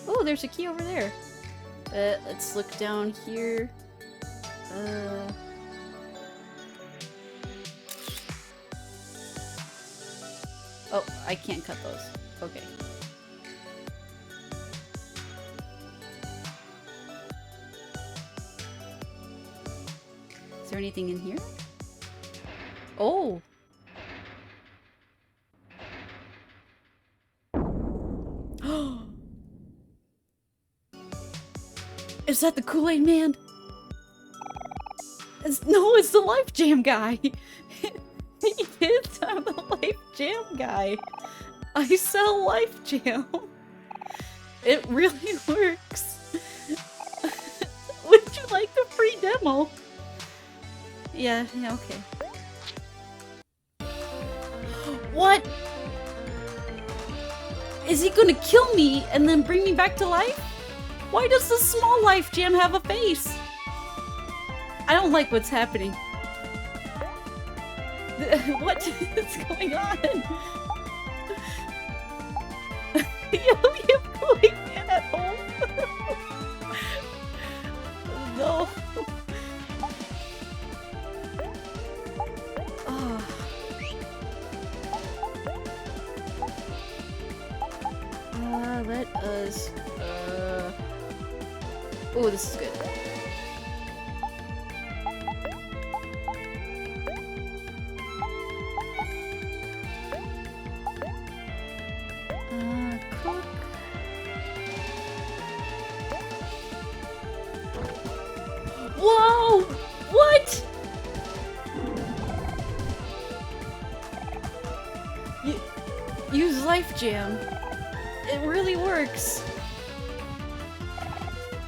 Oh, there's a key over there. Let's look down here. Oh, I can't cut those. Okay. Is there anything in here? Oh! Is that the Kool-Aid Man? No, it's the Life Jam guy! I'm the Life Jam guy! I sell Life Jam! It really works! Would you like the free demo? Yeah, okay. What? Is he gonna kill me and then bring me back to life? Why does the small Life Jam have a face? I don't like what's happening. What is going on? You have Kool-Aid Man at home? No. Oh. Let us... Oh, this is good. Cook. Whoa! What? Use Life Jam. It really works.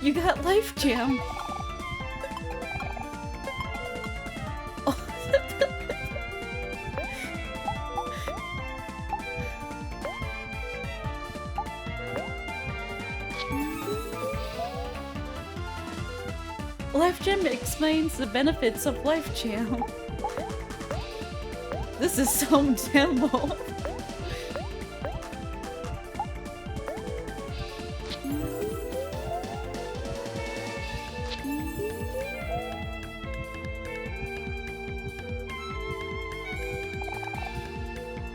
You got Life Jam. Oh. Life Jam explains the benefits of Life Jam. This is some demo.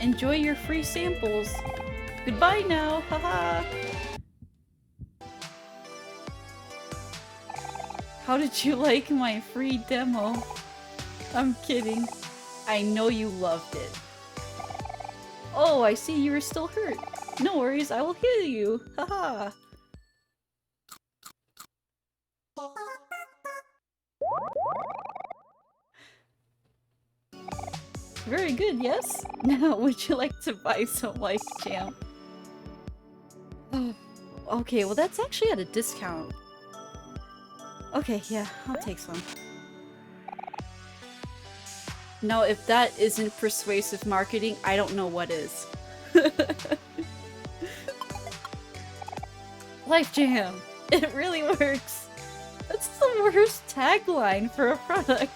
Enjoy your free samples. Goodbye now, haha. How did you like my free demo? I'm kidding. I know you loved it. Oh, I see you were still hurt. No worries, I will heal you. Haha. Very good, yes? Now, would you like to buy some Life Jam? Oh, okay, well that's actually at a discount. Okay, yeah, I'll take some. No, if that isn't persuasive marketing, I don't know what is. Life Jam! It really works! That's the worst tagline for a product.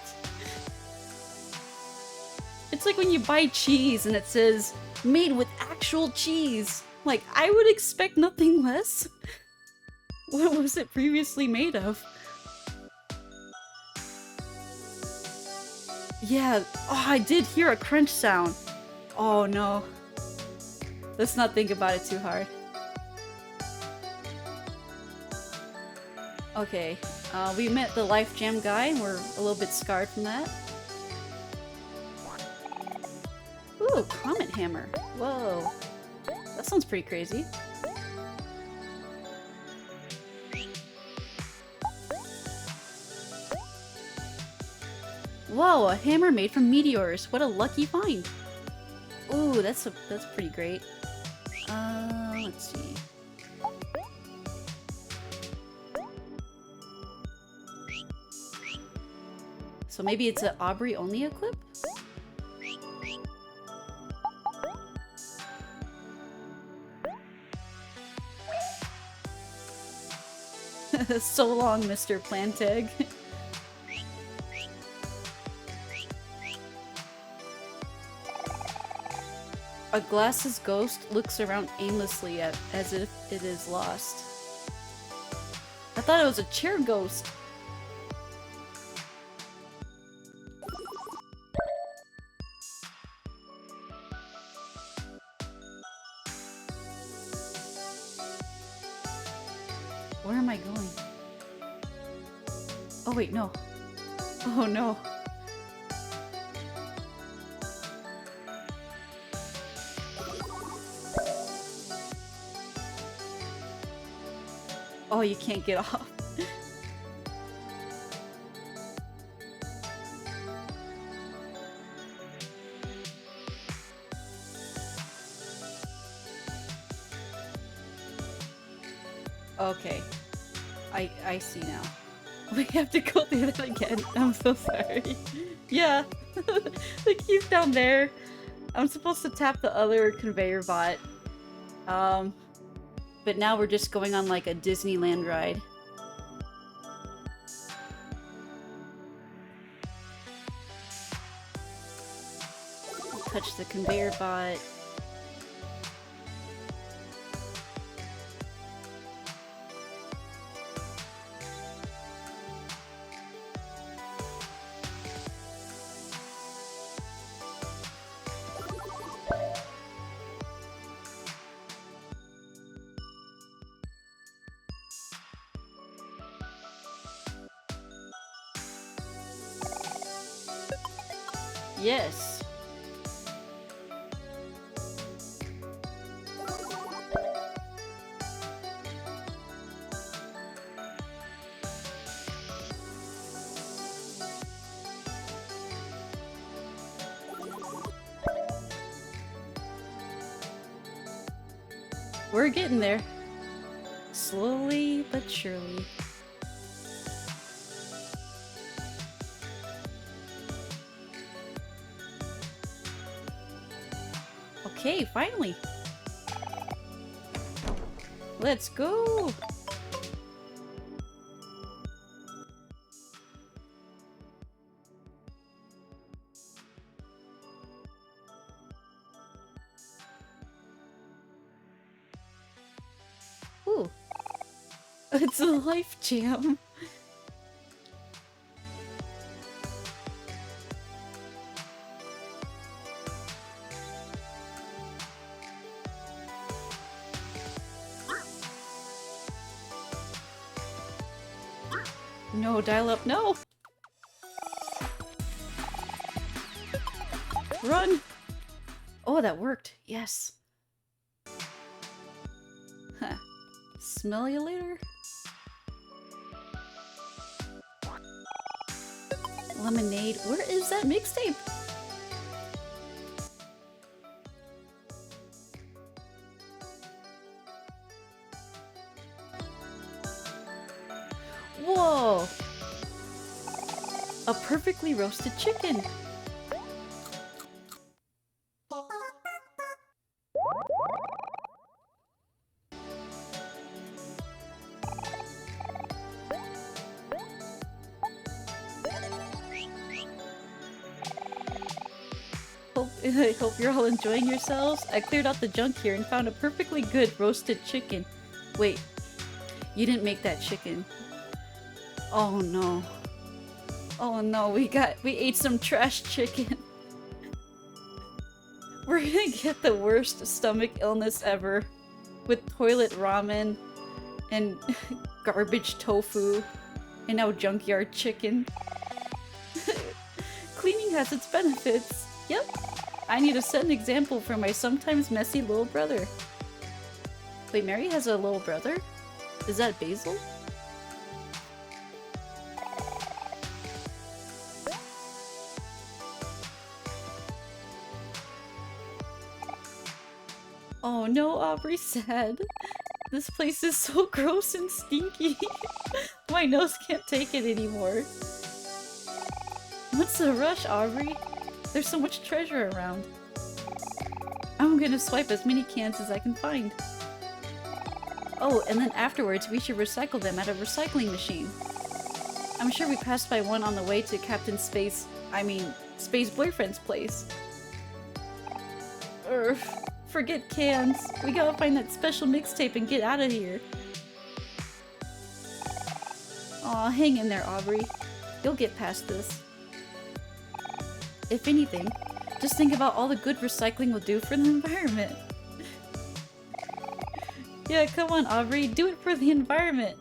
It's like when you buy cheese and it says, made with actual cheese. Like, I would expect nothing less. What was it previously made of? Yeah, oh, I did hear a crunch sound. Oh no. Let's not think about it too hard. Okay, we met the Life Jam guy and we're a little bit scarred from that. Ooh, Comet Hammer. Whoa. That sounds pretty crazy. Whoa, a hammer made from meteors. What a lucky find. Ooh, that's pretty great. Let's see. So maybe it's an Aubrey only equip? So long, Mr. Plantag. A glasses ghost looks around aimlessly as if it is lost. I thought it was a chair ghost. Where am I going? Oh wait, no. Oh no. Oh, you can't get off. Okay. I see now. We have to go through that again. I'm so sorry. Yeah. The key's down there. I'm supposed to tap the other conveyor bot. But now we're just going on like a Disneyland ride. Touch the conveyor bot. Yes. We're getting there. Slowly but surely. Okay, finally. Let's go. Ooh. It's a life jam. No, dial up, no! Run! Oh, that worked. Yes. Huh. Smell you later? Lemonade. Where is that mixtape? Whoa! A perfectly roasted chicken! I hope you're all enjoying yourselves. I cleared out the junk here and found a perfectly good roasted chicken. Wait, you didn't make that chicken. Oh no. Oh no, we ate some trash chicken. We're gonna get the worst stomach illness ever. With toilet ramen and garbage tofu and now junkyard chicken. Cleaning has its benefits. Yep. I need to set an example for my sometimes messy little brother. Wait, Mary has a little brother? Is that Basil? Oh no, Aubrey's sad. This place is so gross and stinky. My nose can't take it anymore. What's the rush, Aubrey? There's so much treasure around. I'm gonna swipe as many cans as I can find. Oh, and then afterwards we should recycle them at a recycling machine. I'm sure we passed by one on the way to Captain Space, Space Boyfriend's place. Urgh, forget cans. We gotta find that special mixtape and get out of here. Aw, hang in there, Aubrey. You'll get past this. If anything, just think about all the good recycling will do for the environment. Yeah, come on, Aubrey, do it for the environment.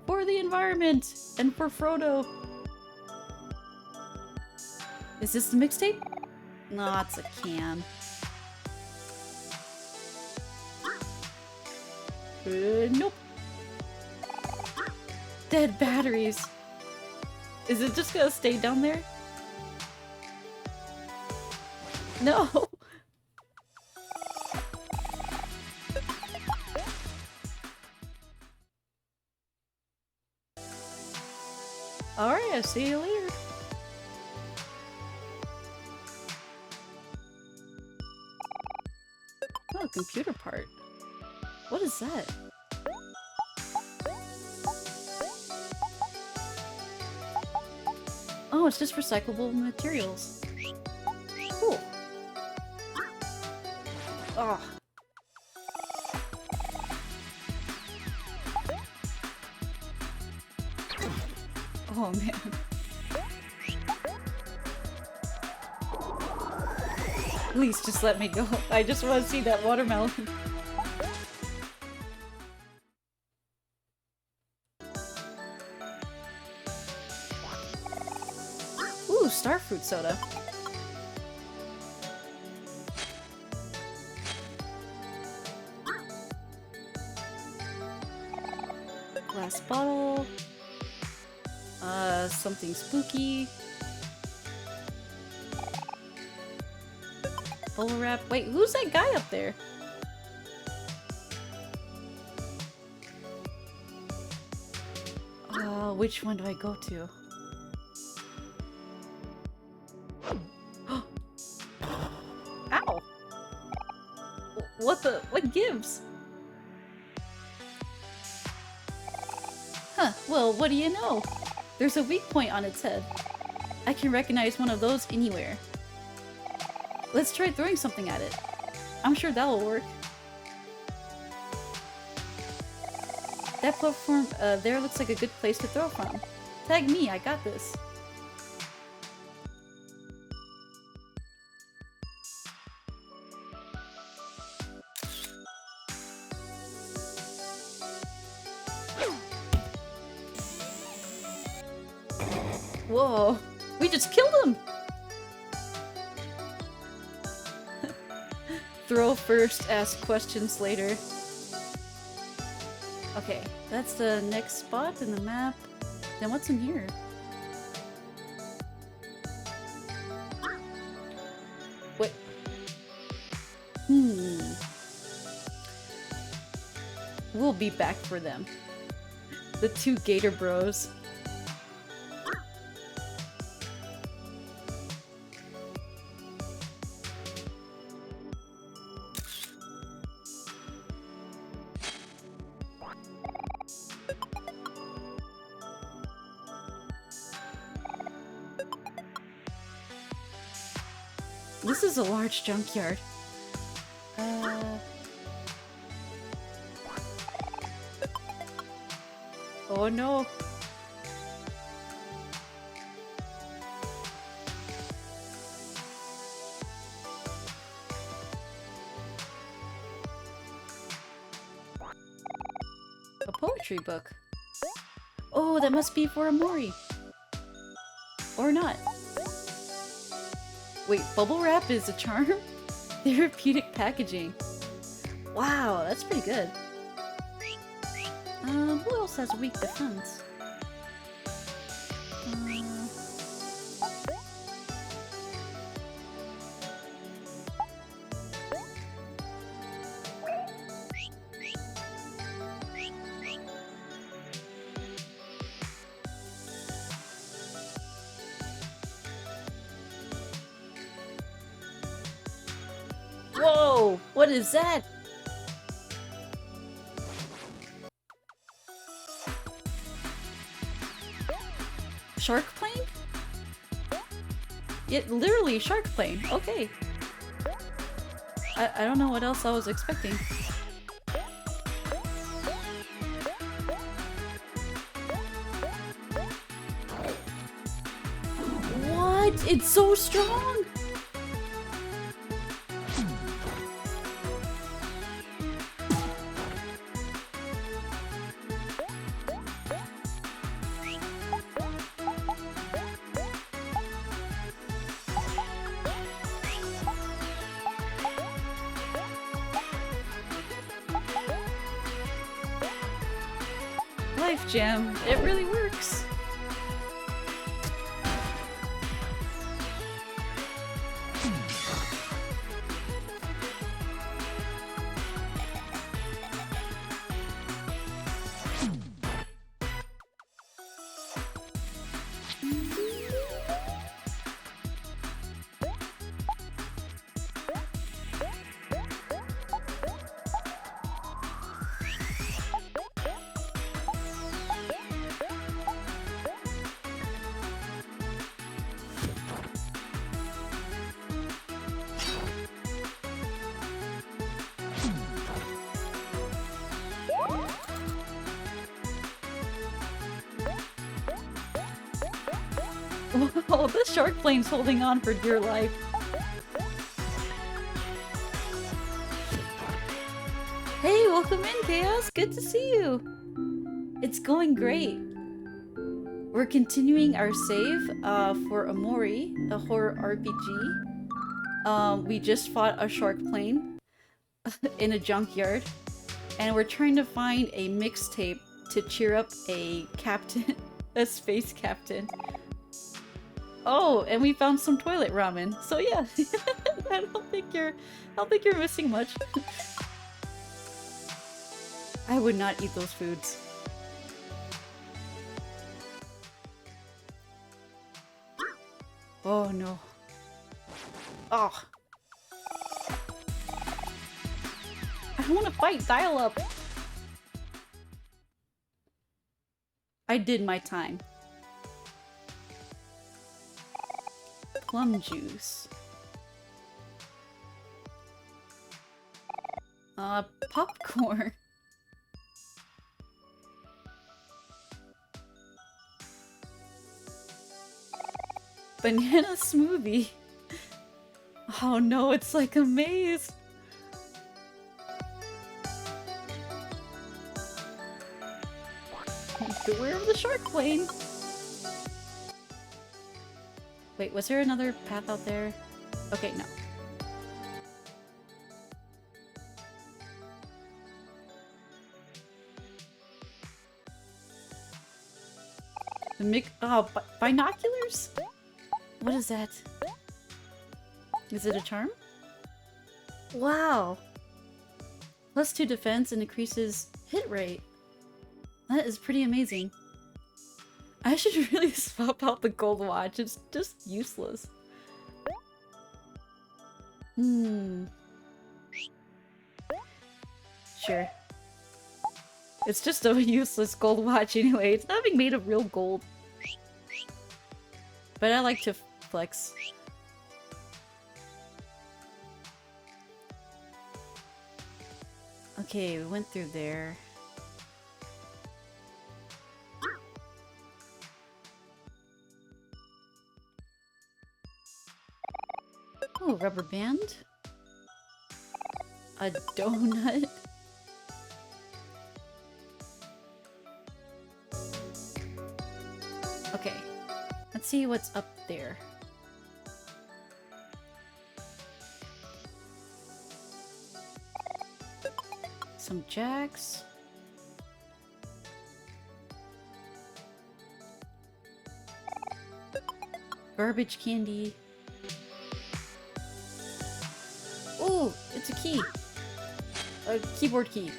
For the environment and for Frodo. Is this the mixtape? No, it's a can. Nope. Dead batteries. Is it just gonna stay down there? No. Alright, I'll see you later. Oh, computer part. What is that? Oh, it's just recyclable materials. Cool. Oh. Oh man. Please just let me go. I just want to see that watermelon. Ooh, starfruit soda. Glass bottle. Something spooky. Bubble wrap. Wait, who's that guy up there? Which one do I go to? Ow! What gives? Huh, well, what do you know? There's a weak point on its head. I can recognize one of those anywhere. Let's try throwing something at it. I'm sure that'll work. That platform there looks like a good place to throw from. Tag me, I got this. Whoa, we just killed him! Throw first, ask questions later. Okay, that's the next spot in the map. Then what's in here? Wait. We'll be back for them. The two gator bros. This is a large junkyard. Oh no. A poetry book. Oh, that must be for Omori. Or not. Wait, bubble wrap is a charm? Therapeutic packaging. Wow, that's pretty good. Who else has weak defense? Whoa! Whoa! What is that? Shark plane? It literally shark plane. Okay. I don't know what else I was expecting. What? It's so strong! Life Jam. It really works. Whoa, the shark plane's holding on for dear life. Hey, welcome in, Chaos! Good to see you! It's going great. We're continuing our save for Omori, a horror RPG. We just fought a shark plane in a junkyard, and we're trying to find a mixtape to cheer up a captain, a space captain. Oh, and we found some toilet ramen. So yeah, I don't think you're missing much. I would not eat those foods. Oh no. Oh. I don't want to fight dial up. I did my time. Plum juice. Popcorn. Banana smoothie. Oh no, it's like a maze. Beware of the shark plane. Wait, was there another path out there? Okay, no. Binoculars? What is that? Is it a charm? Wow! +2 defense and increases hit rate. That is pretty amazing. I should really swap out the gold watch, it's just useless. Sure. It's just a useless gold watch anyway, it's not being made of real gold. But I like to flex. Okay, we went through there. Oh, rubber band. A donut. Okay, let's see what's up there. Some jacks. Garbage candy. Oh, it's a key. A keyboard key.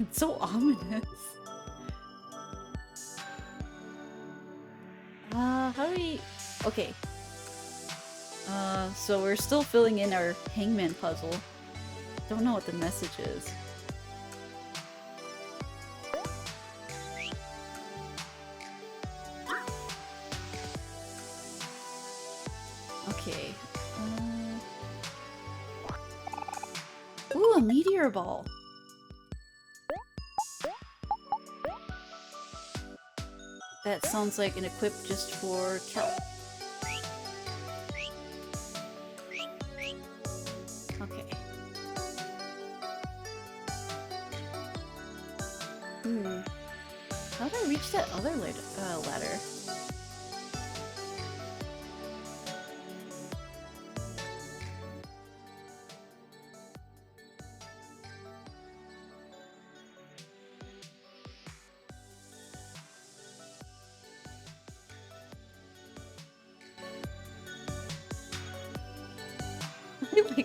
It's so ominous. How do we... Okay. So we're still filling in our hangman puzzle. Don't know what the message is. Okay. Ooh, a meteor ball. That sounds like an equip just for kelp. Okay. How do I reach that other ladder?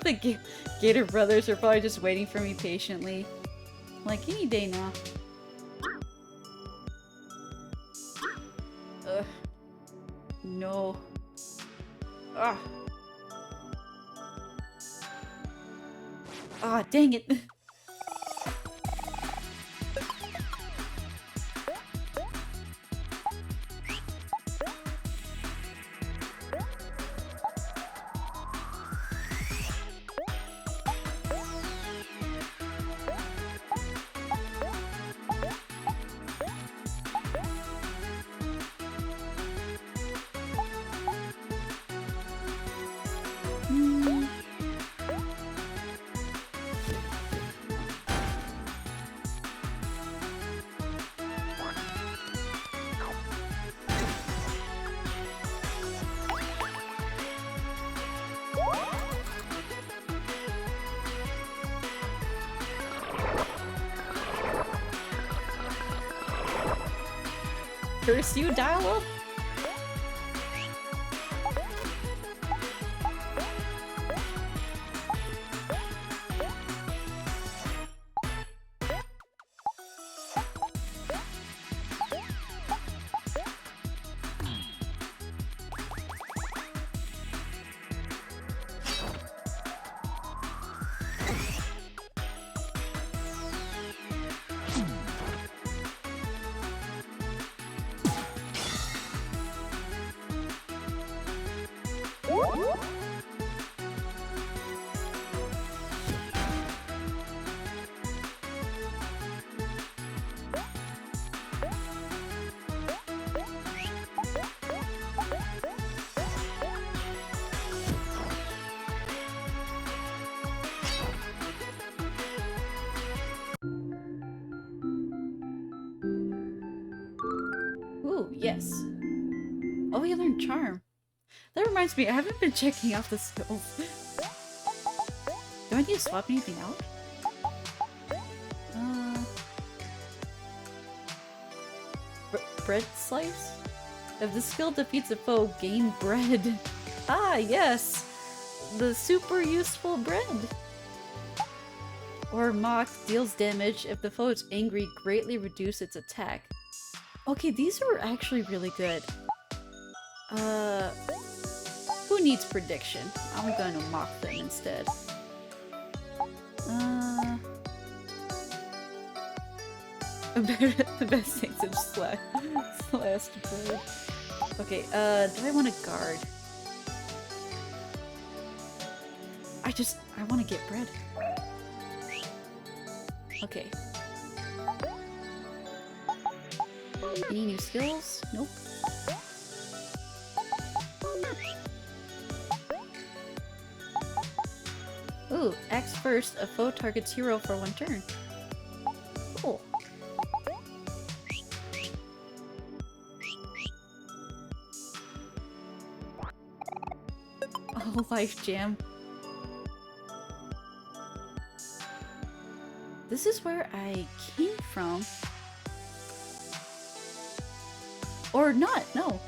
Like the Gator brothers are probably just waiting for me patiently. Like, any day now. Ugh. No. Ah. Ah, dang it. Curse you, dial-up? Ooh, yes. Oh, we learned Charm. That reminds me, I haven't been checking out the skills. Do I need to swap anything out? Bread slice? If the skill defeats a foe, gain bread. Ah, yes! The super useful bread! Or Mock deals damage if the foe is angry, greatly reduce its attack. Okay, these are actually really good. Who needs prediction? I'm gonna mock them instead. The best things have slashed bird. Okay, do I want to guard? I want to get bread. Okay. Any new skills? Nope. Ooh, axe first, a foe targets hero for 1 turn. Cool. Oh, life jam. This is where I came from. Or not, no.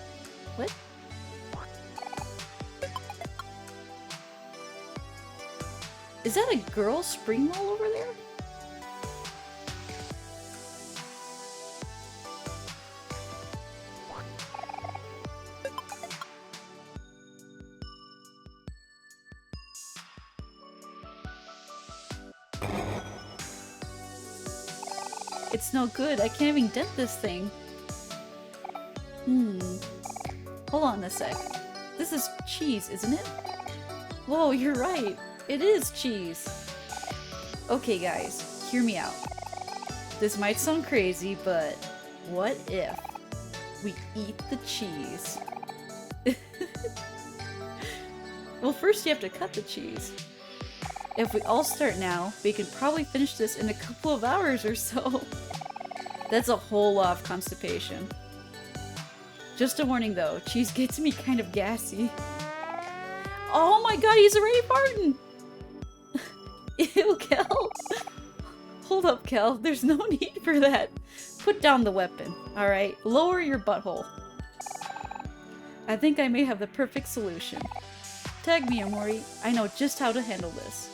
What? Is that a girl spring roll over there? It's no good. I can't even dent this thing. Hold on a sec. This is cheese, isn't it? Whoa, you're right. It is cheese. Okay, guys, hear me out. This might sound crazy, but what if we eat the cheese? Well, first you have to cut the cheese. If we all start now, we can probably finish this in a couple of hours or so. That's a whole lot of constipation. Just a warning though, cheese gets me kind of gassy. Oh my god, he's already farting! Ew, Kel! Hold up, Kel, there's no need for that. Put down the weapon, alright? Lower your butthole. I think I may have the perfect solution. Tag me, Omori. I know just how to handle this.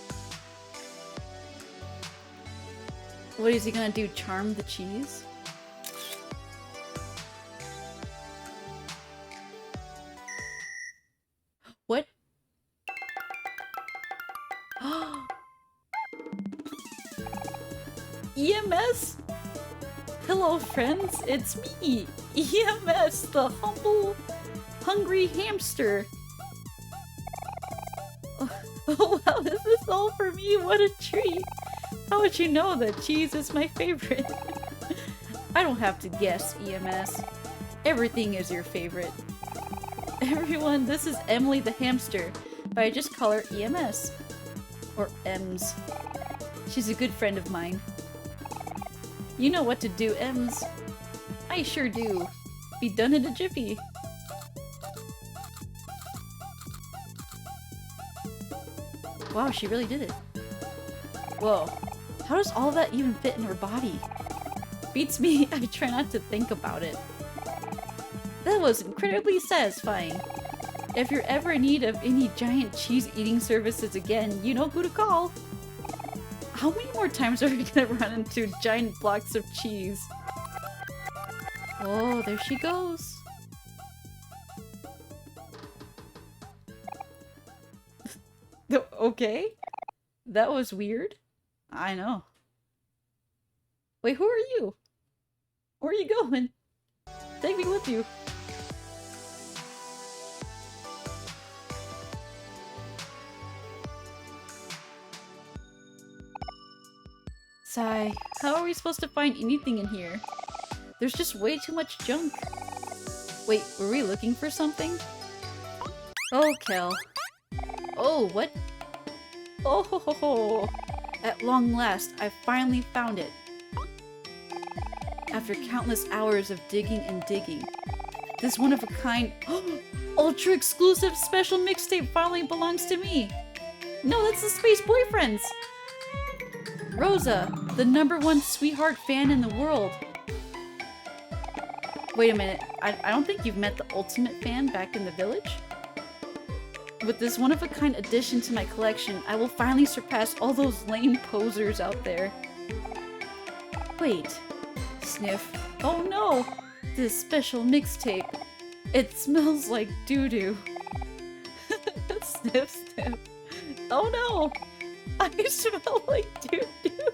What is he gonna do? Charm the cheese? What? EMS? Hello, friends. It's me, EMS, the humble, hungry hamster. Oh wow, this is all for me. What a treat. How would you know that cheese is my favorite? I don't have to guess, EMS. Everything is your favorite. Everyone, this is Emily the hamster, but I just call her EMS. Or Ems. She's a good friend of mine. You know what to do, Ems. I sure do. Be done in a jiffy. Wow, she really did it. Whoa. How does all that even fit in her body? Beats me, I try not to think about it. That was incredibly satisfying. If you're ever in need of any giant cheese eating services again, you know who to call. How many more times are we gonna run into giant blocks of cheese? Oh, there she goes. Okay. That was weird. I know. Wait, who are you? Where are you going? Take me with you. Sigh. How are we supposed to find anything in here? There's just way too much junk. Wait, were we looking for something? Oh, Kel. Oh, what? Oh ho ho ho! At long last, I finally found it. After countless hours of digging and digging, this one-of-a-kind, ultra-exclusive special mixtape finally belongs to me! No, that's the Space Boyfriends! Rosa, the #1 sweetheart fan in the world. Wait a minute, I don't think you've met the ultimate fan back in the village? With this one-of-a-kind addition to my collection, I will finally surpass all those lame posers out there. Wait. Sniff. Oh no! This special mixtape. It smells like doo-doo. Sniff, sniff. Oh no! I smell like doo-doo.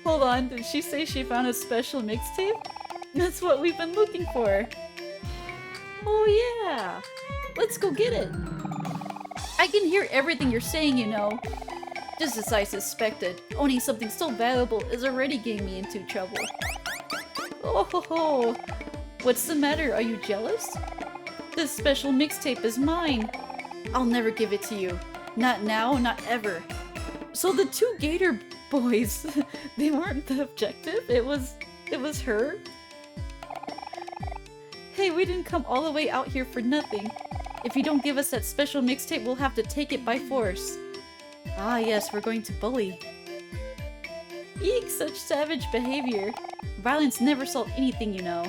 Hold on, did she say she found a special mixtape? That's what we've been looking for. Oh yeah! Let's go get it! I can hear everything you're saying, you know. Just as I suspected, owning something so valuable is already getting me into trouble. Oh ho ho! What's the matter? Are you jealous? This special mixtape is mine! I'll never give it to you. Not now, not ever. So the two Gator boys, they weren't the objective? It was her? Hey, we didn't come all the way out here for nothing. If you don't give us that special mixtape, we'll have to take it by force. Ah yes, we're going to bully. Eek, such savage behavior. Violence never solved anything, you know.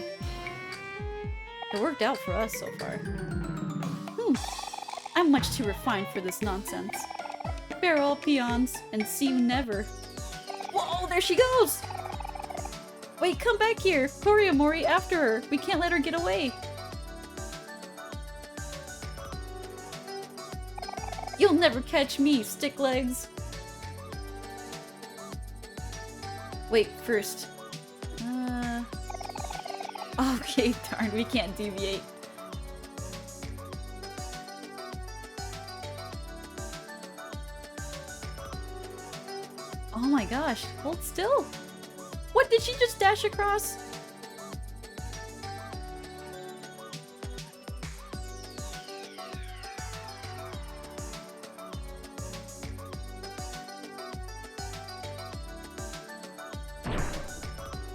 It worked out for us so far. I'm much too refined for this nonsense. Farewell, peons, and see you never. Whoa, there she goes! Wait, come back here! Hurry, Omori, after her! We can't let her get away! You'll never catch me, stick legs! Wait, first. Okay, darn, we can't deviate. Oh my gosh, hold still. What did she just dash across?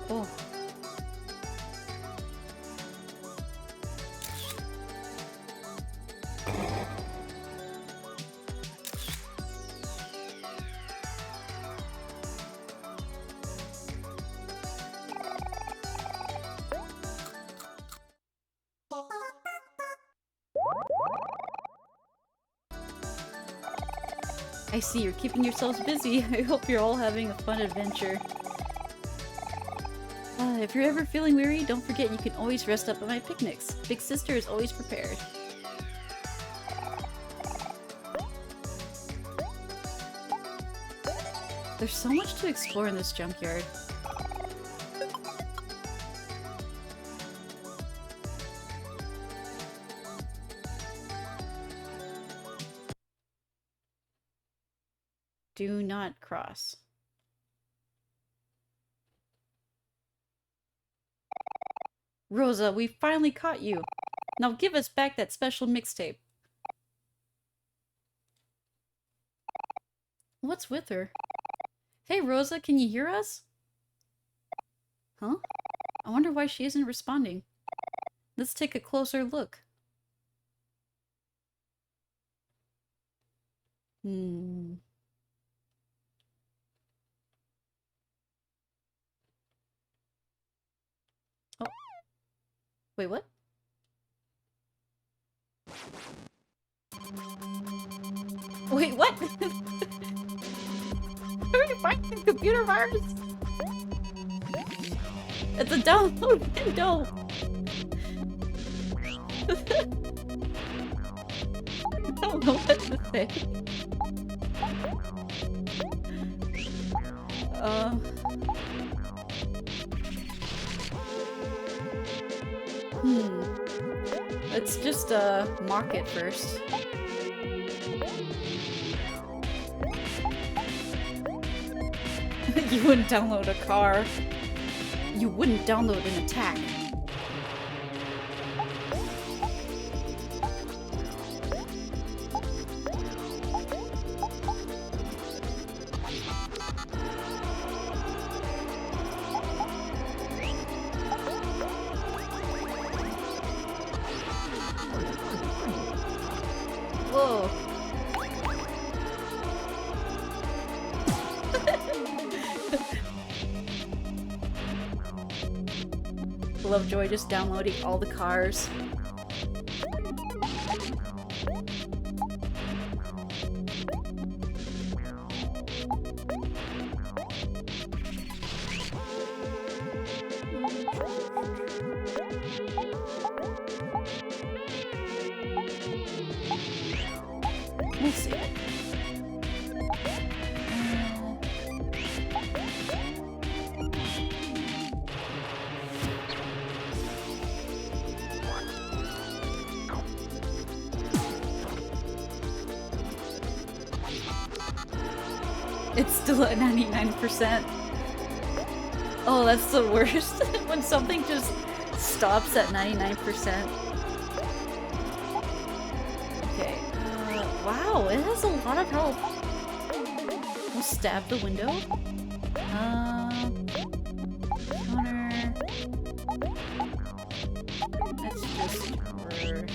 Oh. I see you're keeping yourselves busy. I hope you're all having a fun adventure. If you're ever feeling weary, don't forget you can always rest up at my picnics. Big Sister is always prepared. There's so much to explore in this junkyard. Do not cross. Rosa, we finally caught you. Now give us back that special mixtape. What's with her? Hey Rosa, can you hear us? Huh? I wonder why she isn't responding. Let's take a closer look. Oh. Wait, what? Wait, what? How are you finding a computer virus? It's a download window! I don't know what to say. Let's just, mock it first. You wouldn't download a car. You wouldn't download an attack. Whoa. Lovejoy just downloading all the cars. We'll see. It's still at 99%. Oh, that's the worst. When something just stops at 99%. Okay. Wow, it has a lot of health. We'll stab the window. Counter. That's just for...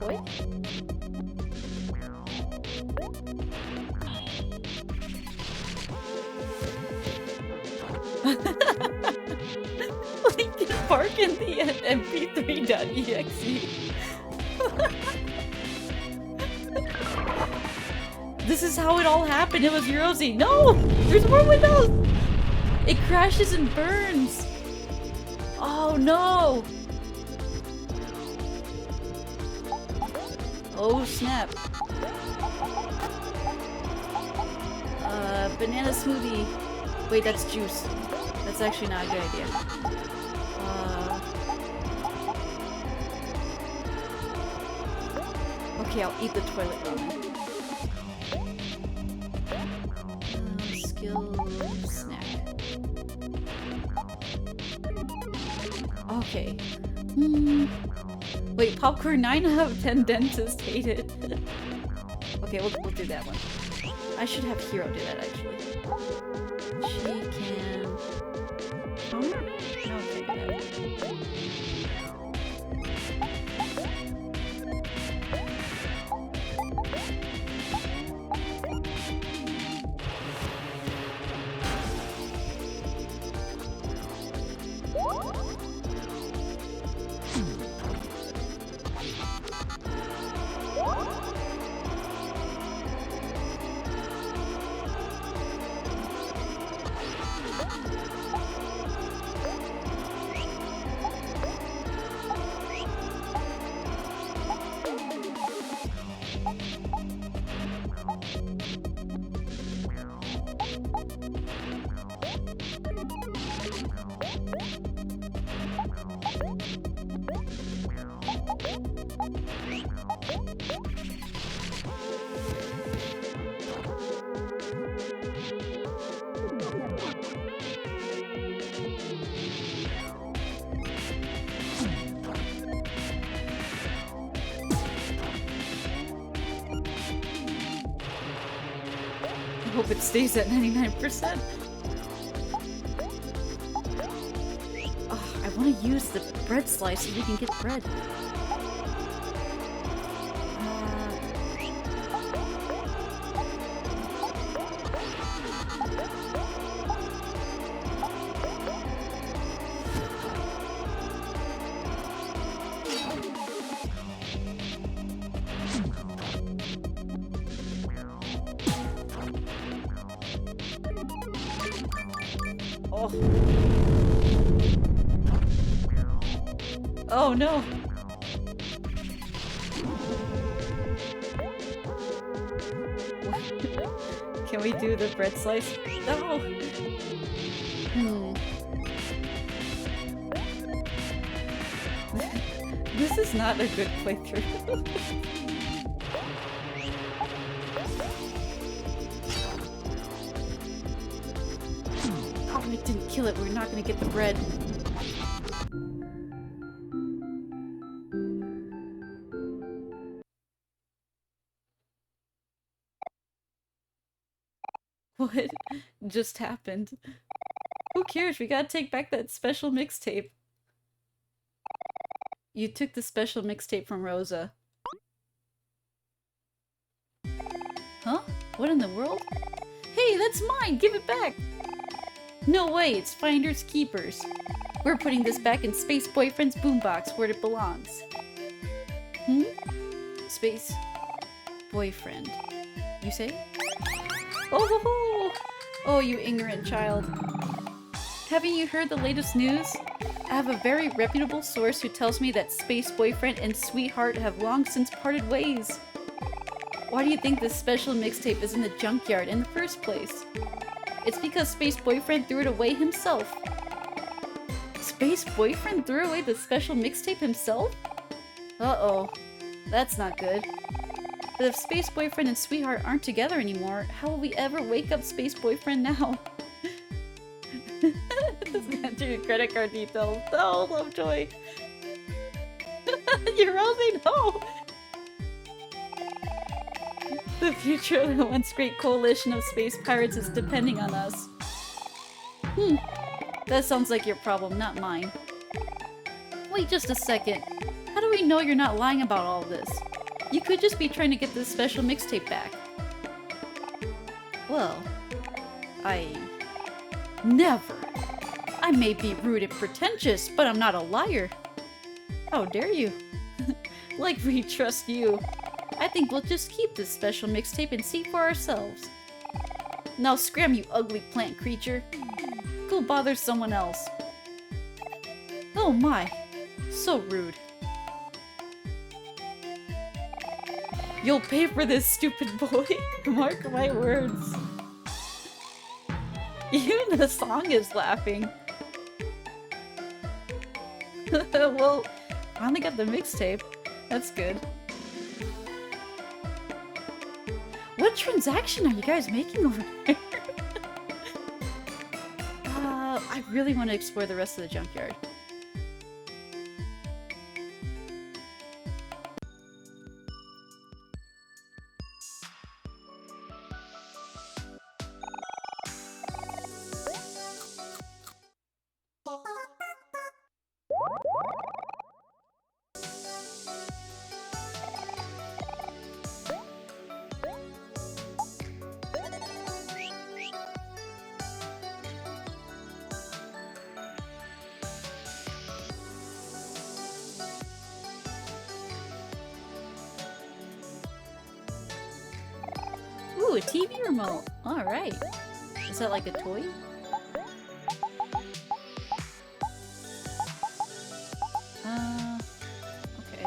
What? Linkin Park in the mp3.exe. This is how it all happened. It was Rosie. No! There's more windows! It crashes and burns. Oh no! Oh snap. Banana smoothie. Wait, that's juice. That's actually not a good idea. Okay, I'll eat the toilet ramen. Skill snack. Okay. Wait, popcorn 9 out of 10 dentists hate it. Okay, we'll do that one. I should have Hero do that actually. She can... Oh, no, okay, do that. I hope it stays at 99%. Oh, I want to use the bread slice so we can get bread. Oh no! Can we do the bread slice? No! This is not a good playthrough. Oh, we didn't kill it. We're not gonna get the bread. What just happened? Who cares? We gotta take back that special mixtape. You took the special mixtape from Rosa. Huh? What in the world? Hey, that's mine! Give it back! No way, it's Finders Keepers. We're putting this back in Space Boyfriend's boombox where it belongs. Space Boyfriend. You say? Oh ho ho! Oh, you ignorant child. Haven't you heard the latest news? I have a very reputable source who tells me that Space Boyfriend and Sweetheart have long since parted ways. Why do you think this special mixtape is in the junkyard in the first place? It's because Space Boyfriend threw it away himself. Space Boyfriend threw away the special mixtape himself? Uh-oh. That's not good. But if Space Boyfriend and Sweetheart aren't together anymore, how will we ever wake up Space Boyfriend now? Doesn't enter your credit card details. Oh, Lovejoy! You're Rosie, no! The future of the once great coalition of space pirates is depending on us. That sounds like your problem, not mine. Wait just a second. How do we know you're not lying about all this? You could just be trying to get this special mixtape back. Well, never. I may be rude and pretentious, but I'm not a liar. How dare you? Like we trust you. I think we'll just keep this special mixtape and see for ourselves. Now scram, you ugly plant creature. Go bother someone else. Oh my. So rude. You'll pay for this, stupid boy. Mark my words. Even the song is laughing. Well, finally got the mixtape. That's good. What transaction are you guys making over there? I really want to explore the rest of the junkyard. Ooh, a TV remote. Alright. Is that like a toy? Okay.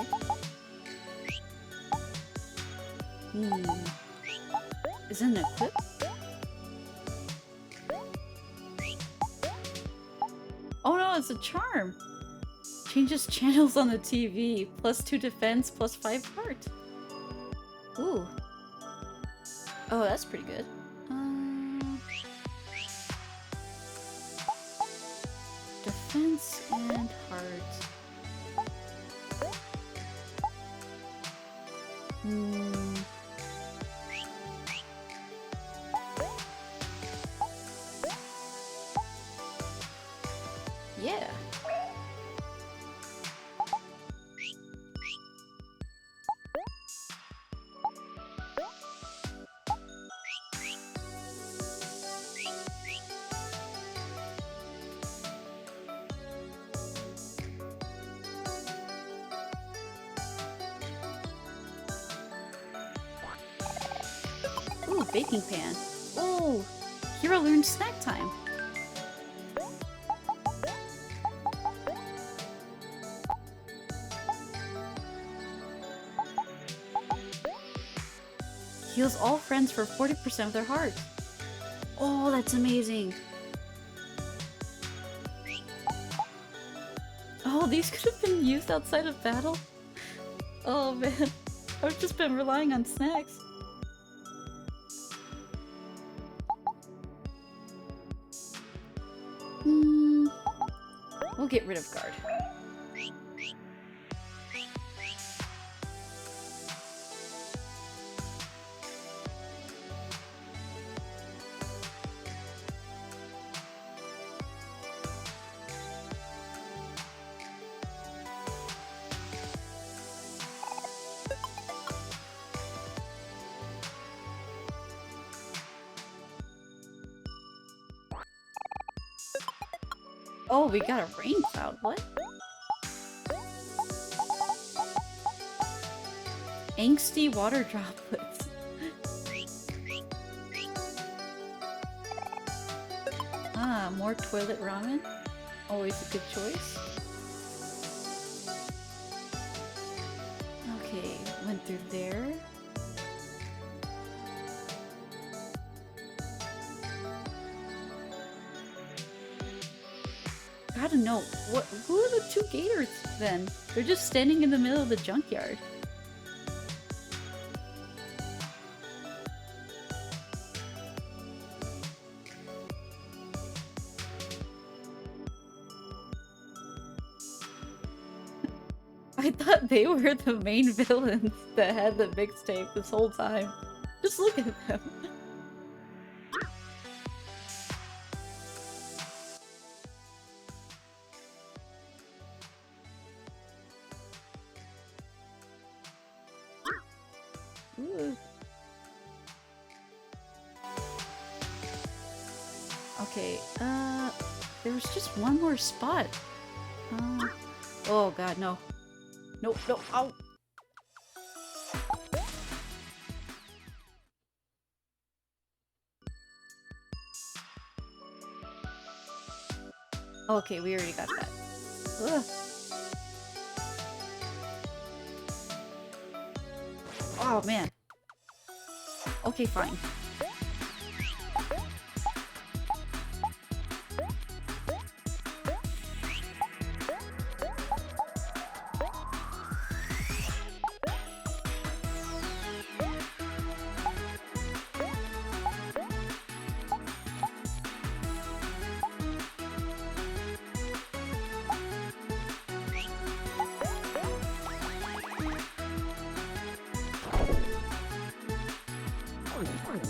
Is it an equip? Oh no, it's a charm! Changes channels on the TV. +2 defense, +5 heart. Ooh. Oh, that's pretty good. Defense and heart. Yeah. Ooh, baking pan. Ooh, Hero learned snack time. Heals all friends for 40% of their heart. Oh, that's amazing. Oh, these could have been used outside of battle. Oh man, I've just been relying on snacks. We'll get rid of guard. Oh, we got a rain cloud. What? Angsty water droplets. Ah, more toilet ramen. Always a good choice. Okay, went through there. Gotta know, who are the two gators then? They're just standing in the middle of the junkyard. I thought they were the main villains that had the mixtape this whole time. Just look at them. Ooh. Okay, there was just one more spot. Oh god, no. Nope, no, ow! Okay, we already got that. Ugh. Oh man. Okay, fine. Ooh.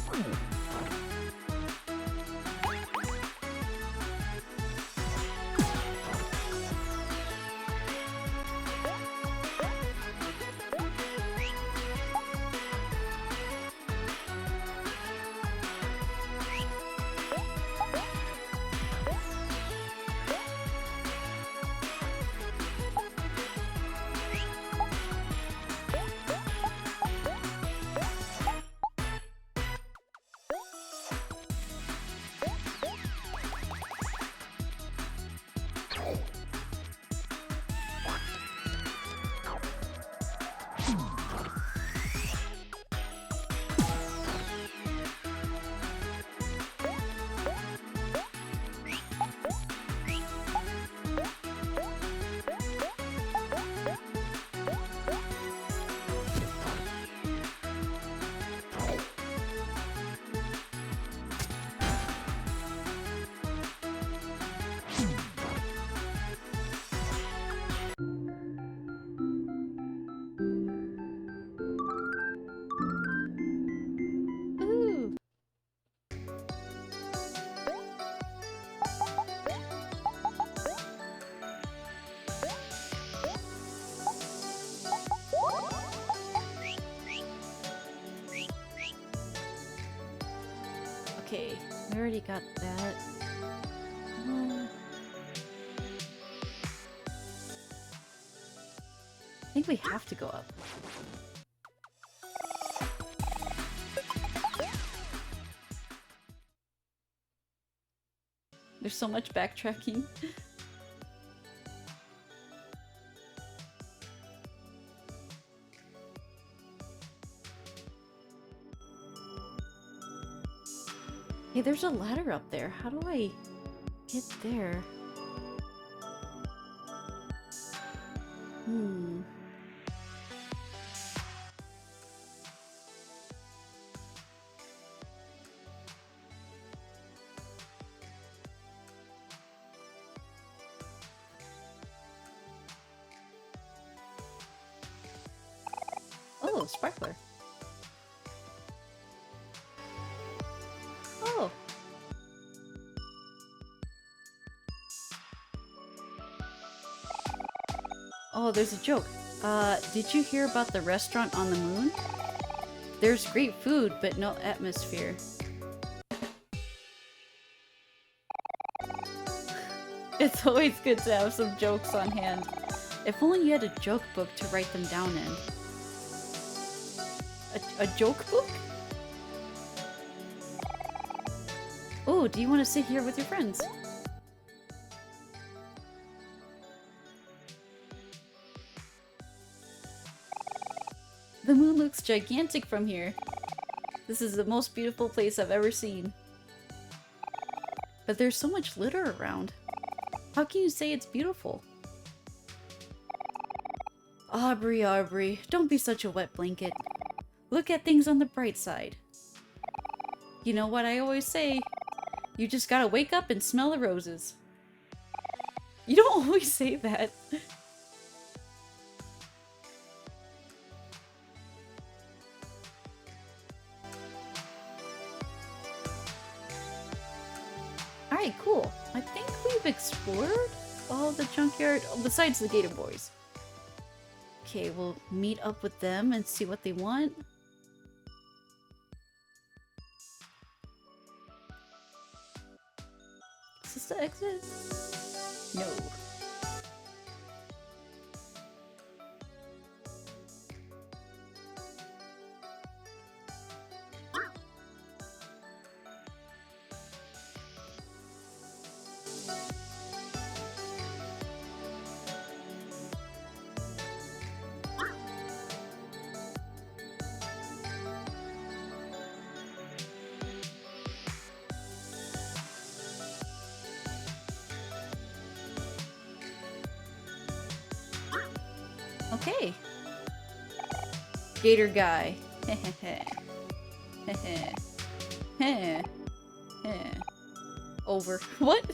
Okay, we already got that. I think we have to go up. There's so much backtracking. Hey, there's a ladder up there. How do I get there? Oh, sparkler. Oh. Oh, there's a joke. Did you hear about the restaurant on the moon? There's great food, but no atmosphere. It's always good to have some jokes on hand. If only you had a joke book to write them down in. A joke book? Oh, do you want to sit here with your friends? The moon looks gigantic from here. This is the most beautiful place I've ever seen. But there's so much litter around. How can you say it's beautiful? Aubrey, don't be such a wet blanket. Look at things on the bright side. You know what I always say? You just gotta wake up and smell the roses. You don't always say that. Alright, cool. I think we've explored all the junkyard, besides the Gator Boys. Okay, we'll meet up with them and see what they want. Is this the exit? No. Okay. Gator guy. Over. What?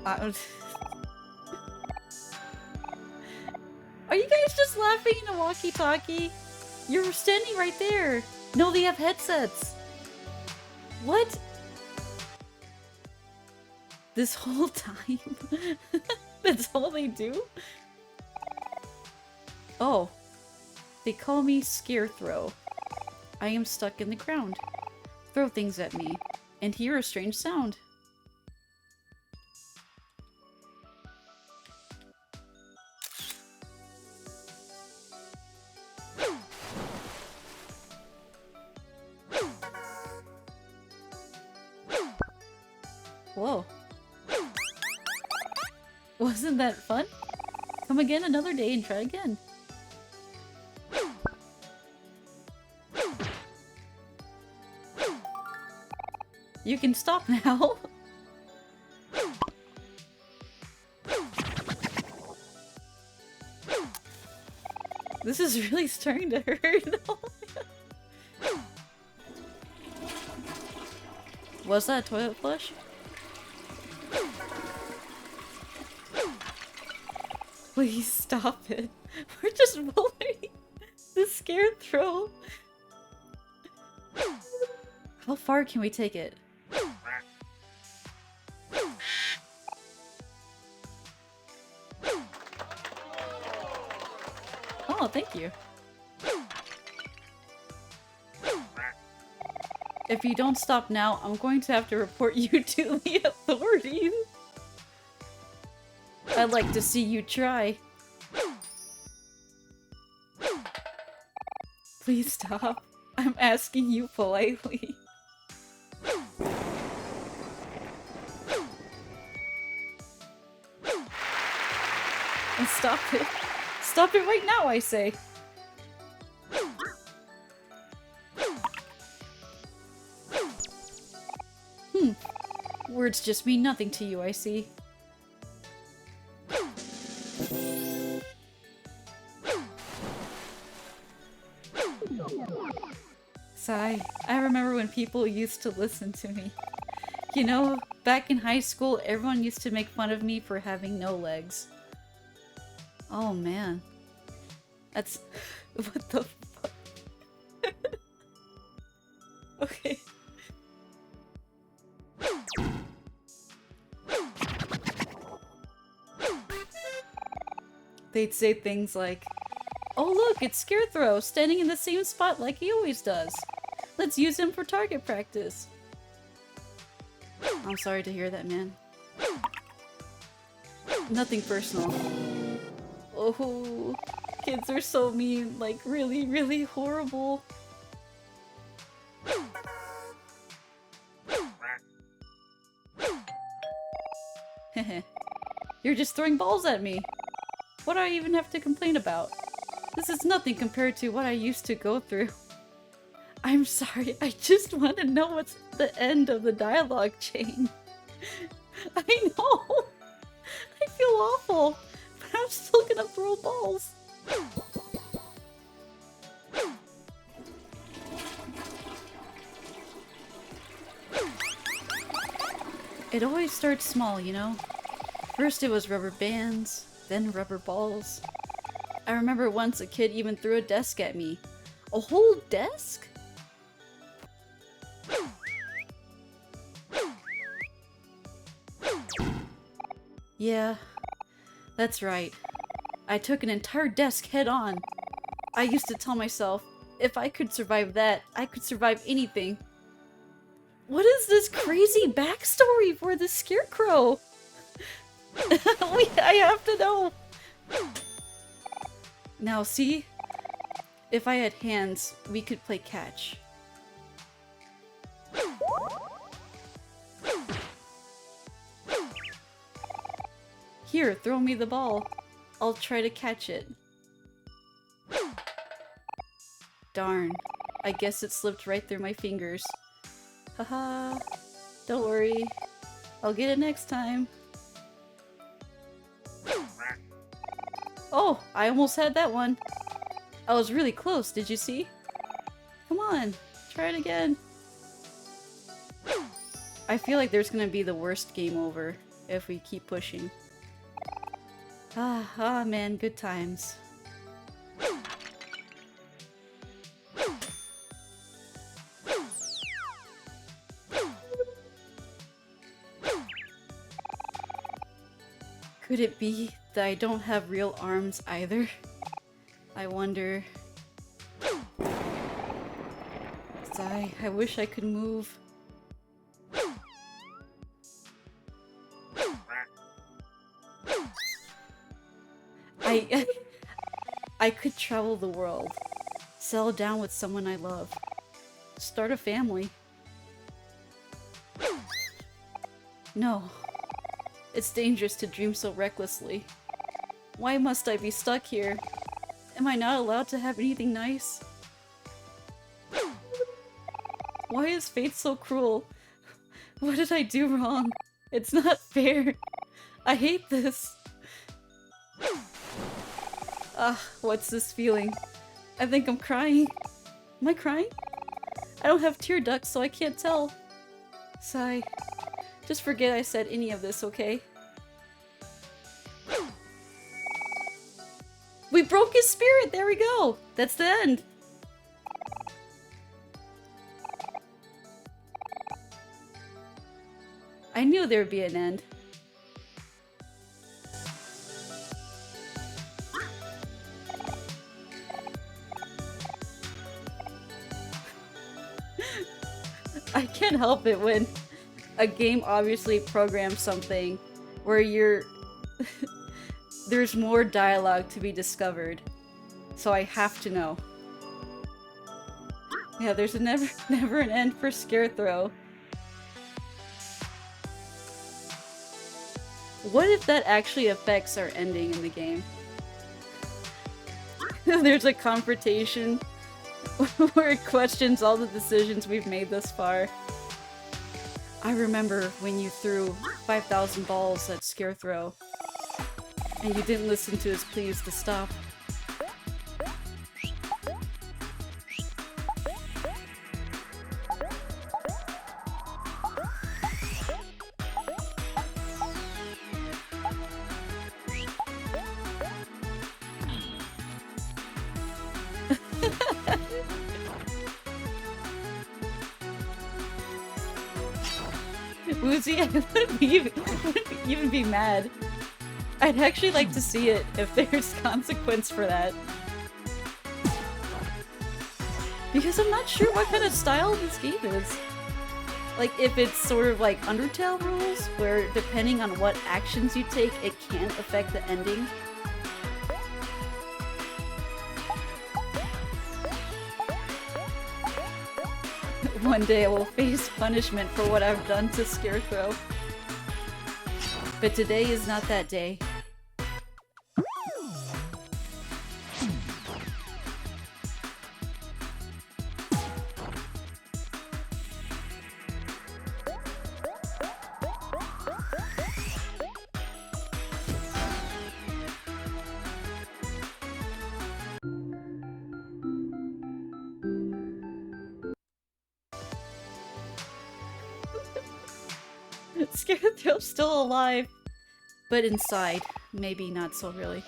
Are you guys just laughing in a walkie-talkie? You're standing right there! No, they have headsets! What? This whole time? That's all they do? Oh. They call me Scarethrow. I am stuck in the ground. Throw things at me, and hear a strange sound. Whoa. Wasn't that fun? Come again another day and try again. You can stop now. This is really starting to hurt. Was that a toilet flush? Please stop it. We're just rolling the Scarethrow. How far can we take it? Oh, thank you. If you don't stop now, I'm going to have to report you to the authorities. I'd like to see you try. Please stop. I'm asking you politely. And stop it. Stop it right now, I say. Words just mean nothing to you, I see. Sigh. I remember when people used to listen to me. You know, back in high school, everyone used to make fun of me for having no legs. Oh man. That's... what the fuck? Okay. They'd say things like, "Oh look, it's Scarethrow, standing in the same spot like he always does. Let's use him for target practice." I'm sorry to hear that, man. Nothing personal. Oh, kids are so mean, like really, really horrible. Heh. You're just throwing balls at me. What do I even have to complain about? This is nothing compared to what I used to go through. I'm sorry, I just want to know what's the end of the dialogue chain. I know! I feel awful, but I'm still gonna throw balls. It always starts small, you know? First it was rubber bands, then rubber balls. I remember once a kid even threw a desk at me. A whole desk? Yeah, that's right. I took an entire desk head on. I used to tell myself, if I could survive that, I could survive anything. What is this crazy backstory for this Scarecrow? I have to know. Now see? If I had hands, we could play catch. Here, throw me the ball. I'll try to catch it. Darn. I guess it slipped right through my fingers. Haha. Don't worry. I'll get it next time. Oh, I almost had that one. I was really close, did you see? Come on, try it again. I feel like there's gonna be the worst game over if we keep pushing. Ah man, good times. Could it be that I don't have real arms either? I wonder. I wish I could move. I could travel the world, settle down with someone I love, start a family. No, it's dangerous to dream so recklessly. Why must I be stuck here? Am I not allowed to have anything nice? Why is fate so cruel? What did I do wrong? It's not fair. I hate this. What's this feeling? I think I'm crying. Am I crying? I don't have tear ducts, so I can't tell. Sigh. Just forget I said any of this, okay? We broke his spirit! There we go! That's the end! I knew there would be an end. I can't help it when a game obviously programs something where you're... there's more dialogue to be discovered. So I have to know. Yeah, there's a never an end for Scarethrow. What if that actually affects our ending in the game? There's a confrontation where it questions all the decisions we've made thus far. I remember when you threw 5,000 balls at Scarethrow, and you didn't listen to his pleas to stop. Woozy, I wouldn't even be mad. I'd actually like to see it if there's consequence for that. Because I'm not sure what kind of style this game is. Like, if it's sort of like Undertale rules, where depending on what actions you take, it can affect the ending. One day I will face punishment for what I've done to Scarethrow. But today is not that day. Scarethrow's still alive, but inside, maybe not so really.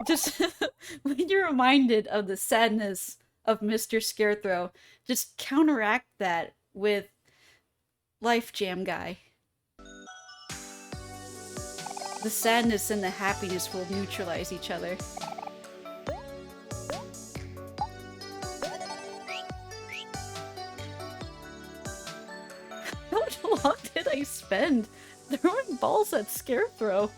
Just when you're reminded of the sadness of Mr. Scarethrow, just counteract that with Life Jam Guy. The sadness and the happiness will neutralize each other. How long did I spend throwing balls at Scarethrow?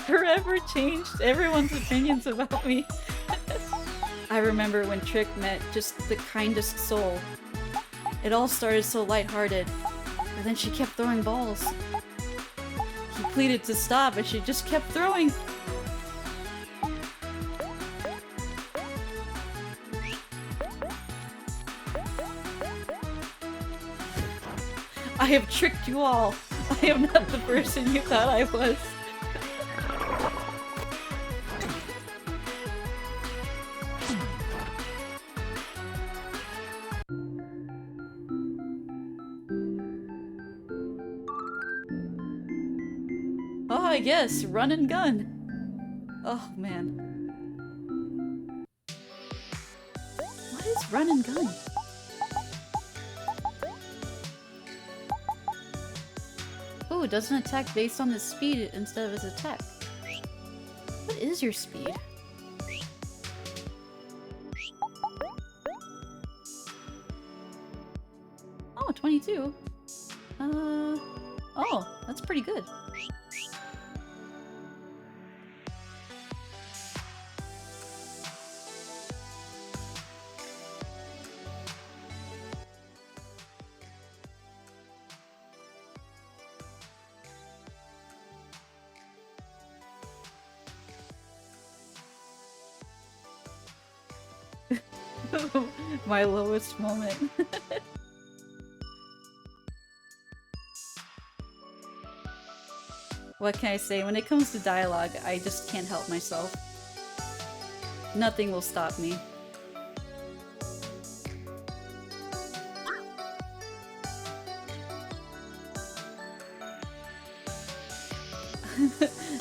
Forever changed everyone's opinions about me. I remember when Trick met just the kindest soul. It all started so lighthearted, but then she kept throwing balls. He pleaded to stop, but she just kept throwing. I have tricked you all. I am not the person you thought I was. Oh, yes, run and gun. Oh, man. What is run and gun? Ooh, it doesn't attack based on his speed instead of his attack. What is your speed? Oh, 22. Oh, that's pretty good. My lowest moment. What can I say? When it comes to dialogue, I just can't help myself. Nothing will stop me.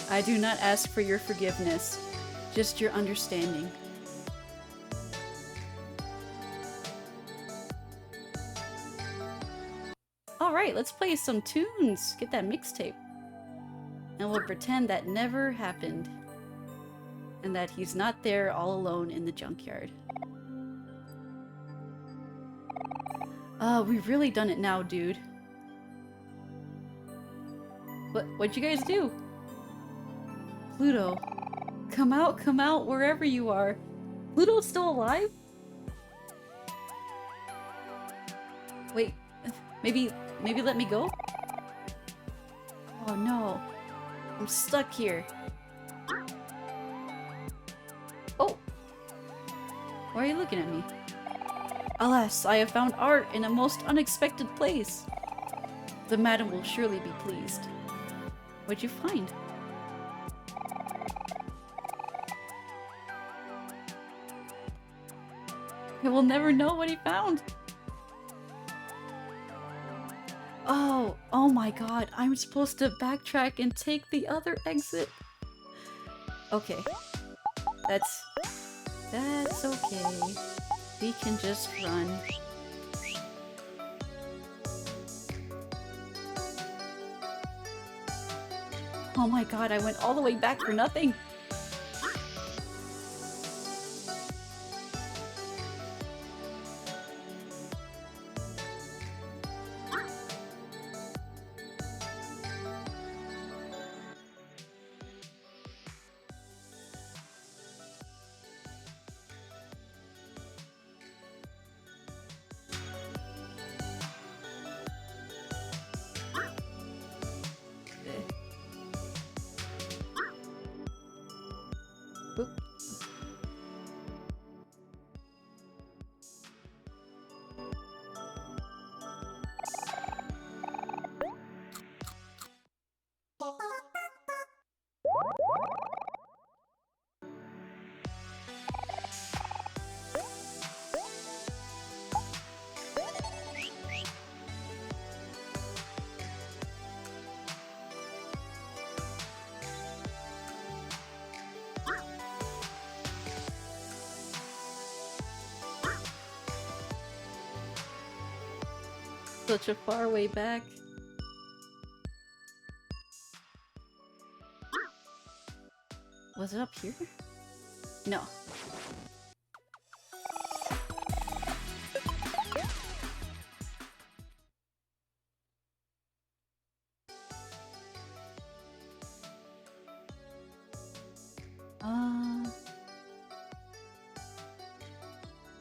I do not ask for your forgiveness, just your understanding. Alright, let's play some tunes! Get that mixtape. And we'll pretend that never happened. And that he's not there all alone in the junkyard. We've really done it now, dude. What'd you guys do? Pluto. Come out, wherever you are. Pluto's still alive? Wait, maybe let me go? Oh no. I'm stuck here. Oh! Why are you looking at me? Alas, I have found art in a most unexpected place. The madam will surely be pleased. What'd you find? I will never know what he found. Oh my god, I'm supposed to backtrack and take the other exit. Okay. That's okay. We can just run. Oh my god, I went all the way back for nothing. Oop. Such a far way back. Was it up here? No.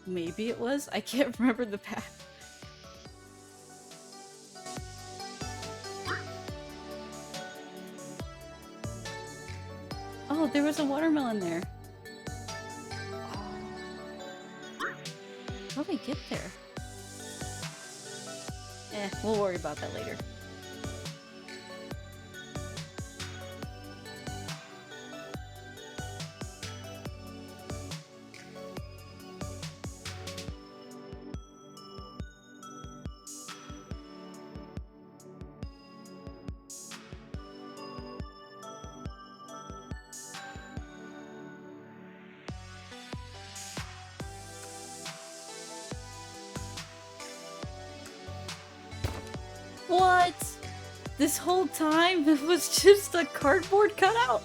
Maybe it was? I can't remember the path. Oh, there was a watermelon there. How did I get there? We'll worry about that later. What? This whole time it was just a cardboard cutout?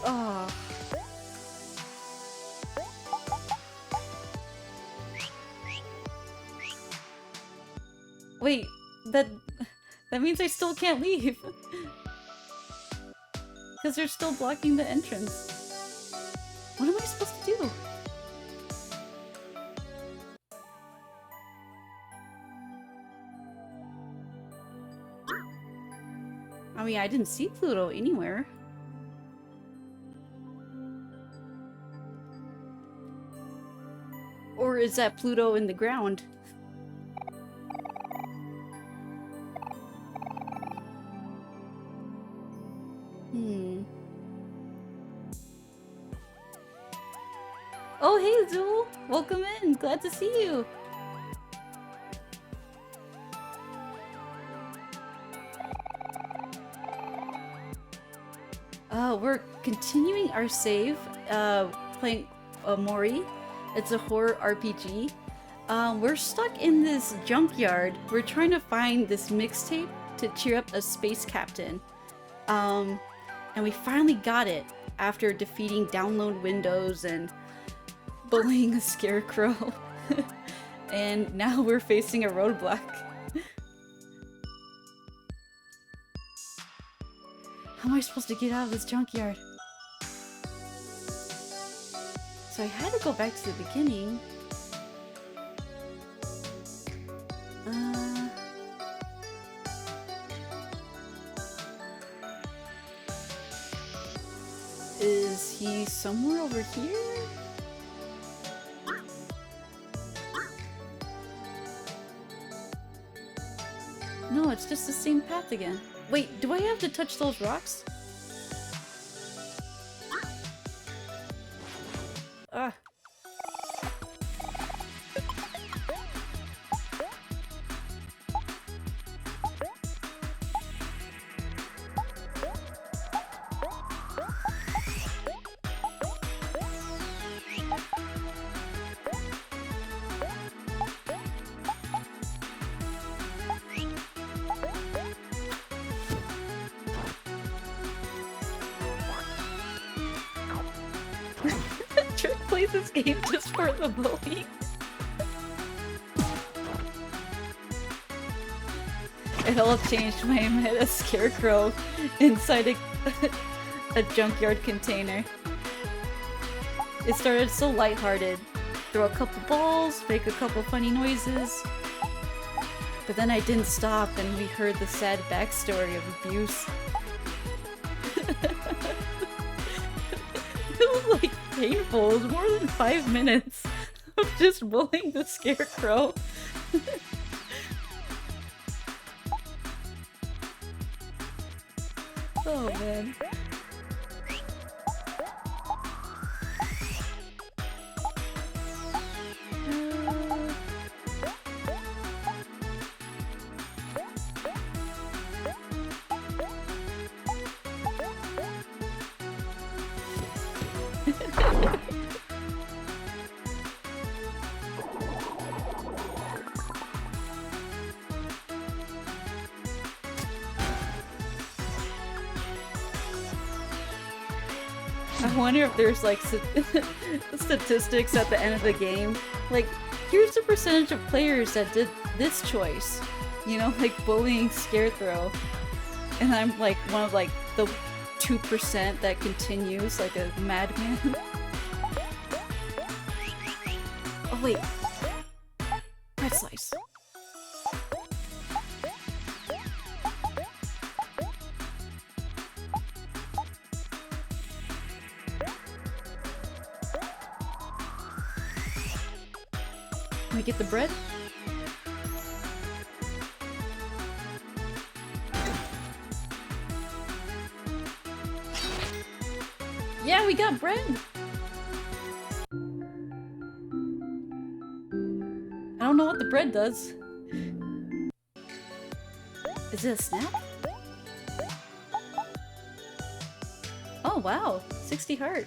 Oh. Wait, that means I still can't leave. Because they're still blocking the entrance. What am I supposed to do? I mean, I didn't see Pluto anywhere. Or is that Pluto in the ground? Oh, hey, Zool! Welcome in! Glad to see you! We're continuing our save, playing Omori. It's a horror RPG. We're stuck in this junkyard. We're trying to find this mixtape to cheer up a space captain. And we finally got it after defeating download windows and bullying a scarecrow. And now we're facing a roadblock. How am I supposed to get out of this junkyard? So I had to go back to the beginning. Is he somewhere over here? No, it's just the same path again. Wait, do I have to touch those rocks? Ah. Trick plays this game just for the bullying. It all changed when I met a scarecrow inside a junkyard container. It started so lighthearted. Throw a couple balls, make a couple funny noises. But then I didn't stop and we heard the sad backstory of abuse. It was like painful. It was more than 5 minutes of just bullying the scarecrow. Oh man. I wonder if there's like statistics at the end of the game. Like, here's the percentage of players that did this choice. You know, like bullying Scarecrow. And I'm like one of like the 2% that continues like a madman. Oh wait. Bread slice. Can we get the bread? Yeah, we got bread! I don't know what the bread does. Is it a snap? Oh wow, 60 heart.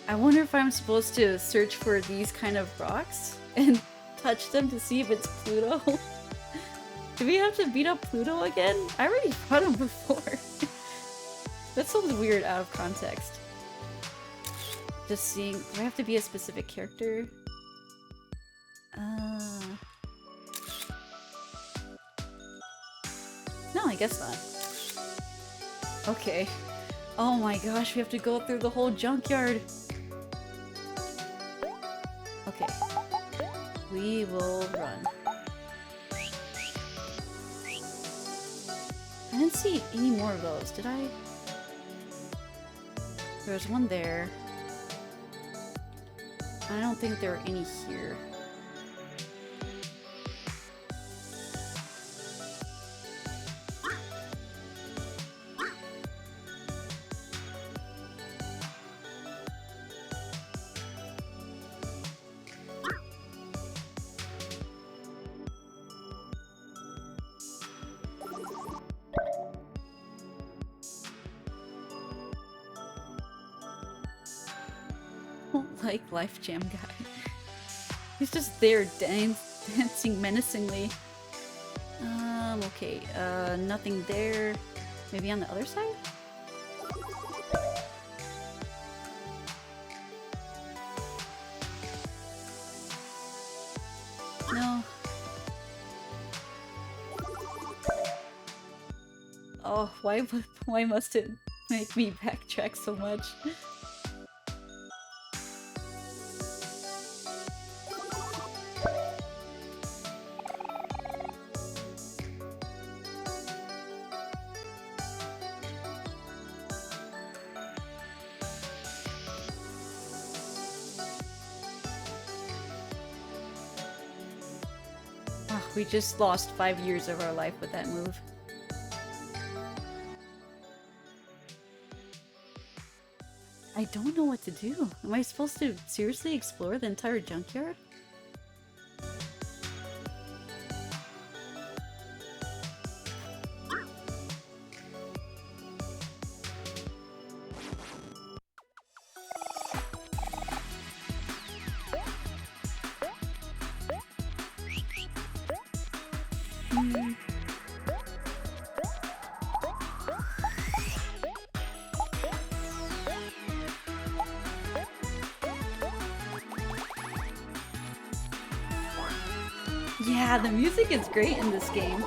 I wonder if I'm supposed to search for these kind of rocks and touch them to see if it's Pluto. Do we have to beat up Pluto again? I already fought him before. That sounds weird out of context. Just seeing, do I have to be a specific character? No, I guess not. Okay. Oh my gosh, we have to go through the whole junkyard. Okay. We will run. I didn't see any more of those, did I? There was one there. I don't think there are any here. Like Life Jam guy. He's just there dancing menacingly. Okay, nothing there. Maybe on the other side? No. Oh, why must it make me backtrack so much? We just lost 5 years of our life with that move. I don't know what to do. Am I supposed to seriously explore the entire junkyard? Yeah, the music is great in this game.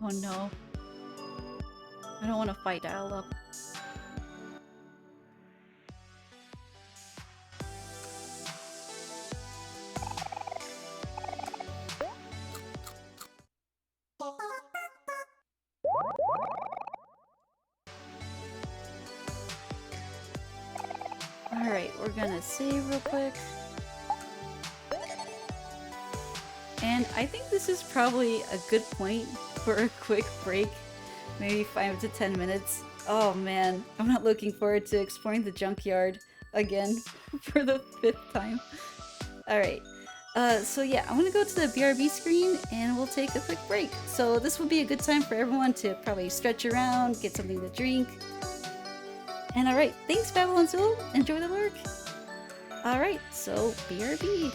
Oh no. I don't want to fight Dial Up. Alright, we're gonna save real quick. And I think this is probably a good point for a quick break. Maybe 5 to 10 minutes. Oh man, I'm not looking forward to exploring the junkyard again for the 5th time. Alright, so yeah, I'm gonna go to the BRB screen and we'll take a quick break. So this would be a good time for everyone to probably stretch around, get something to drink. And alright, thanks Babylon Soul, enjoy the work! Alright, so BRB.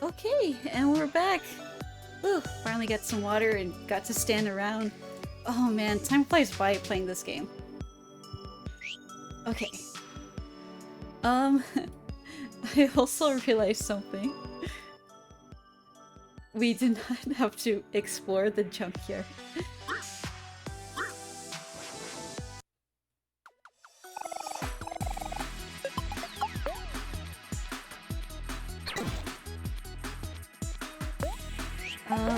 Okay, and we're back. Whew, finally got some water and got to stand around. Oh man, time flies by playing this game. Okay. I also realized something. We did not have to explore the junkyard.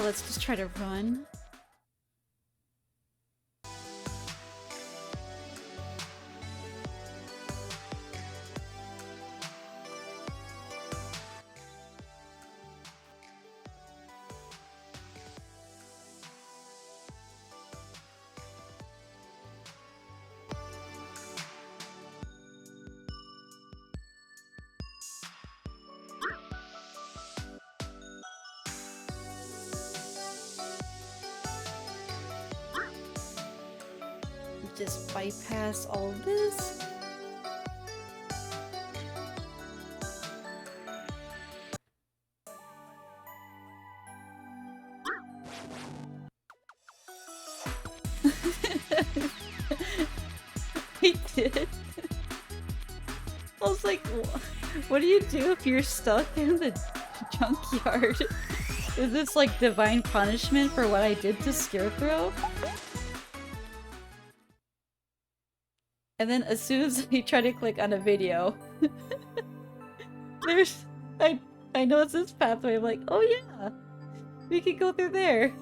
Let's just try to run. Just bypass all of this. I did. I was like, what do you do if you're stuck in the junkyard? Is this like divine punishment for what I did to Scarecrow? And then as soon as I try to click on a video, I know it's this pathway. I'm like, oh yeah, we could go through there.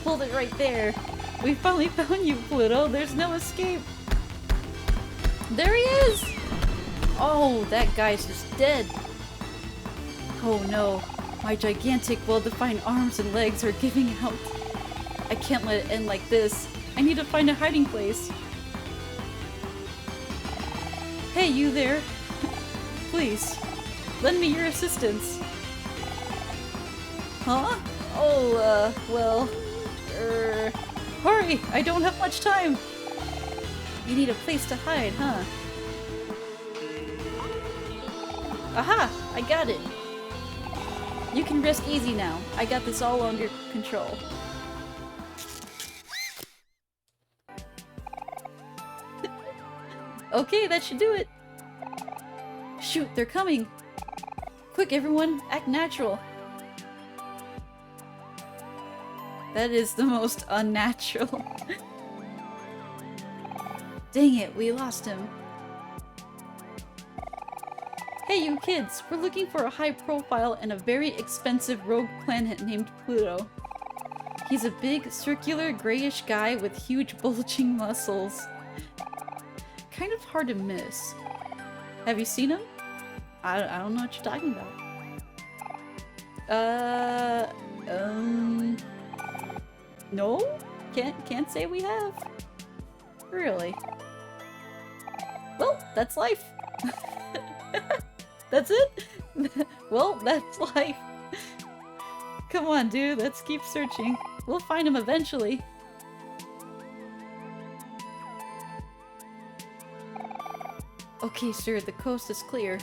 Hold it right there. We finally found you, Pluto. There's no escape. There he is! Oh, that guy's just dead. Oh no. My gigantic, well-defined arms and legs are giving out. I can't let it end like this. I need to find a hiding place. Hey, you there. Please, lend me your assistance. Huh? Oh, well... hurry! I don't have much time! You need a place to hide, huh? Aha! I got it! You can rest easy now. I got this all under control. Okay, that should do it! Shoot, they're coming! Quick, everyone! Act natural! That is the most unnatural. Dang it, we lost him. Hey you kids, we're looking for a high profile and a very expensive rogue planet named Pluto. He's a big, circular, grayish guy with huge bulging muscles. Kind of hard to miss. Have you seen him? I don't know what you're talking about. No? Can't say we have. Really? Well, that's life. That's it? Well, that's life. Come on, dude, let's keep searching. We'll find him eventually. Okay, sir, the coast is clear.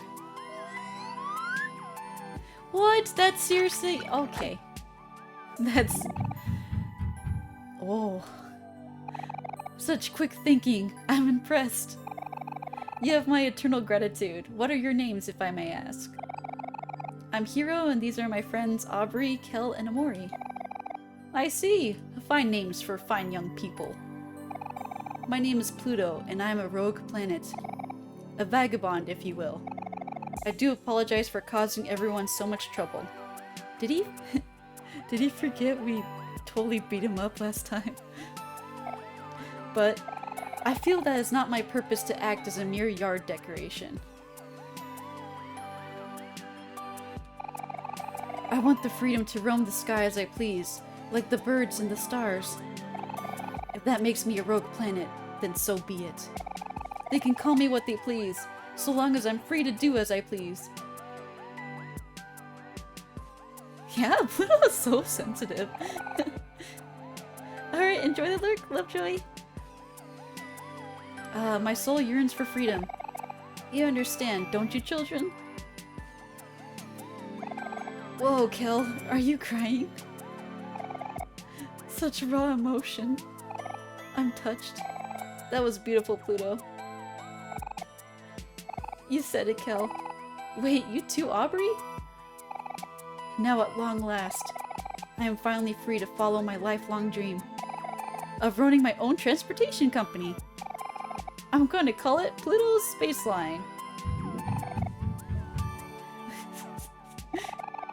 What? That's seriously? Okay. That's... Oh. Such quick thinking. I'm impressed. You have my eternal gratitude. What are your names, if I may ask? I'm Hiro, and these are my friends Aubrey, Kel, and Omori. I see. Fine names for fine young people. My name is Pluto, and I'm a rogue planet. A vagabond, if you will. I do apologize for causing everyone so much trouble. Did he? Did he forget we totally beat him up last time? But I feel that it's not my purpose to act as a mere yard decoration. I want the freedom to roam the sky as I please, like the birds and the stars. If that makes me a rogue planet, then so be it. They can call me what they please, so long as I'm free to do as I please. Yeah, Pluto is so sensitive. Alright, enjoy the lurk, Lovejoy. My soul yearns for freedom. You understand, don't you, children? Whoa, Kel, are you crying? Such raw emotion. I'm touched. That was beautiful, Pluto. You said it, Kel. Wait, you too, Aubrey? Now at long last, I am finally free to follow my lifelong dream of running my own transportation company. I'm going to call it Pluto's Space Line.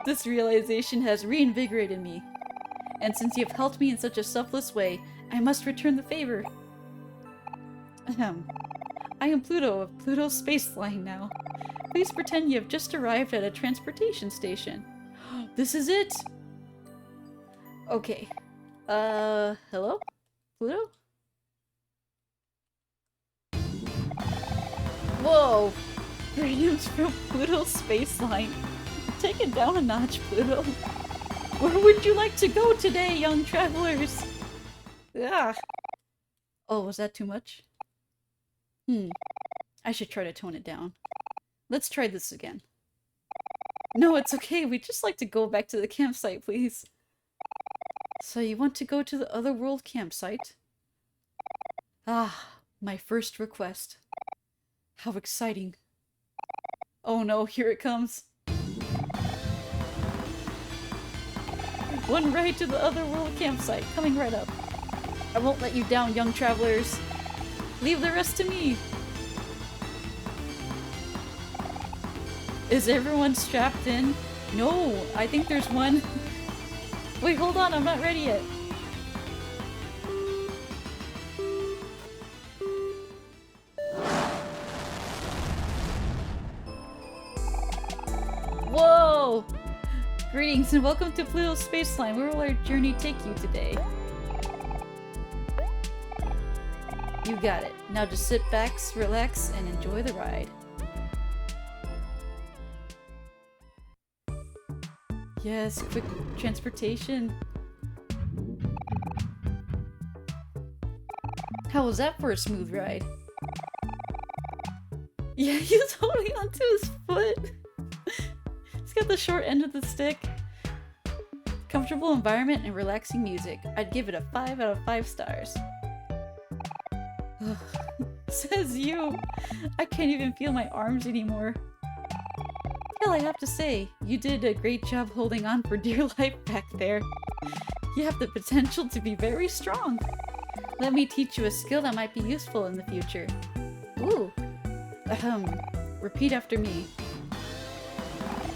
This realization has reinvigorated me, and since you have helped me in such a selfless way, I must return the favor. I am Pluto of Pluto's Space Line now. Please pretend you have just arrived at a transportation station. This is it! Okay. Hello? Pluto? Whoa! Greetings from Pluto's Space Line. Take it down a notch, Pluto. Where would you like to go today, young travelers? Ah. Oh, was that too much? I should try to tone it down. Let's try this again. No, it's okay. We'd just like to go back to the campsite, please. So you want to go to the Otherworld campsite? Ah, my first request. How exciting. Oh no, here it comes. One ride to the Otherworld campsite, coming right up. I won't let you down, young travelers. Leave the rest to me. Is everyone strapped in? No, I think there's one. Wait, hold on, I'm not ready yet. Whoa! Greetings and welcome to Pluto's Space Line. Where will our journey take you today? You got it. Now just sit back, relax, and enjoy the ride. Yes, quick transportation. How was that for a smooth ride? Yeah, he's holding onto his foot. He's got the short end of the stick. Comfortable environment and relaxing music. I'd give it a 5 out of 5 stars. Says you. I can't even feel my arms anymore. Well, I have to say, you did a great job holding on for dear life back there. You have the potential to be very strong. Let me teach you a skill that might be useful in the future. Ooh. Repeat after me.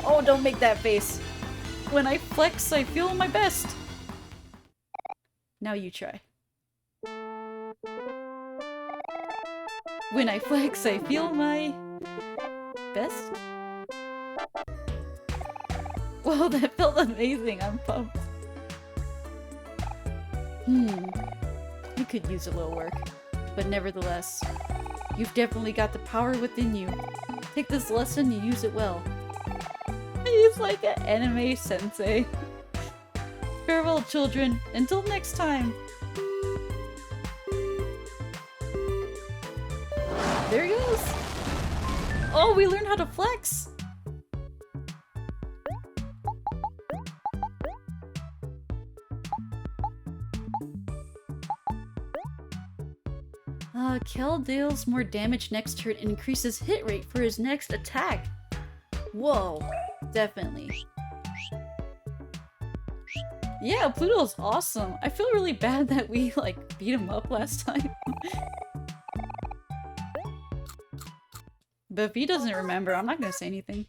Oh, don't make that face. When I flex, I feel my best. Now you try. When I flex, I feel my best? Whoa, that felt amazing. I'm pumped. You could use a little work. But nevertheless, you've definitely got the power within you. Take this lesson and use it well. He's like an anime sensei. Farewell, children. Until next time. There he goes. Oh, we learned how to flex. Kel deals more damage next turn and increases hit rate for his next attack. Whoa, definitely. Yeah, Pluto's awesome. I feel really bad that we, like, beat him up last time. But if he doesn't remember, I'm not gonna say anything.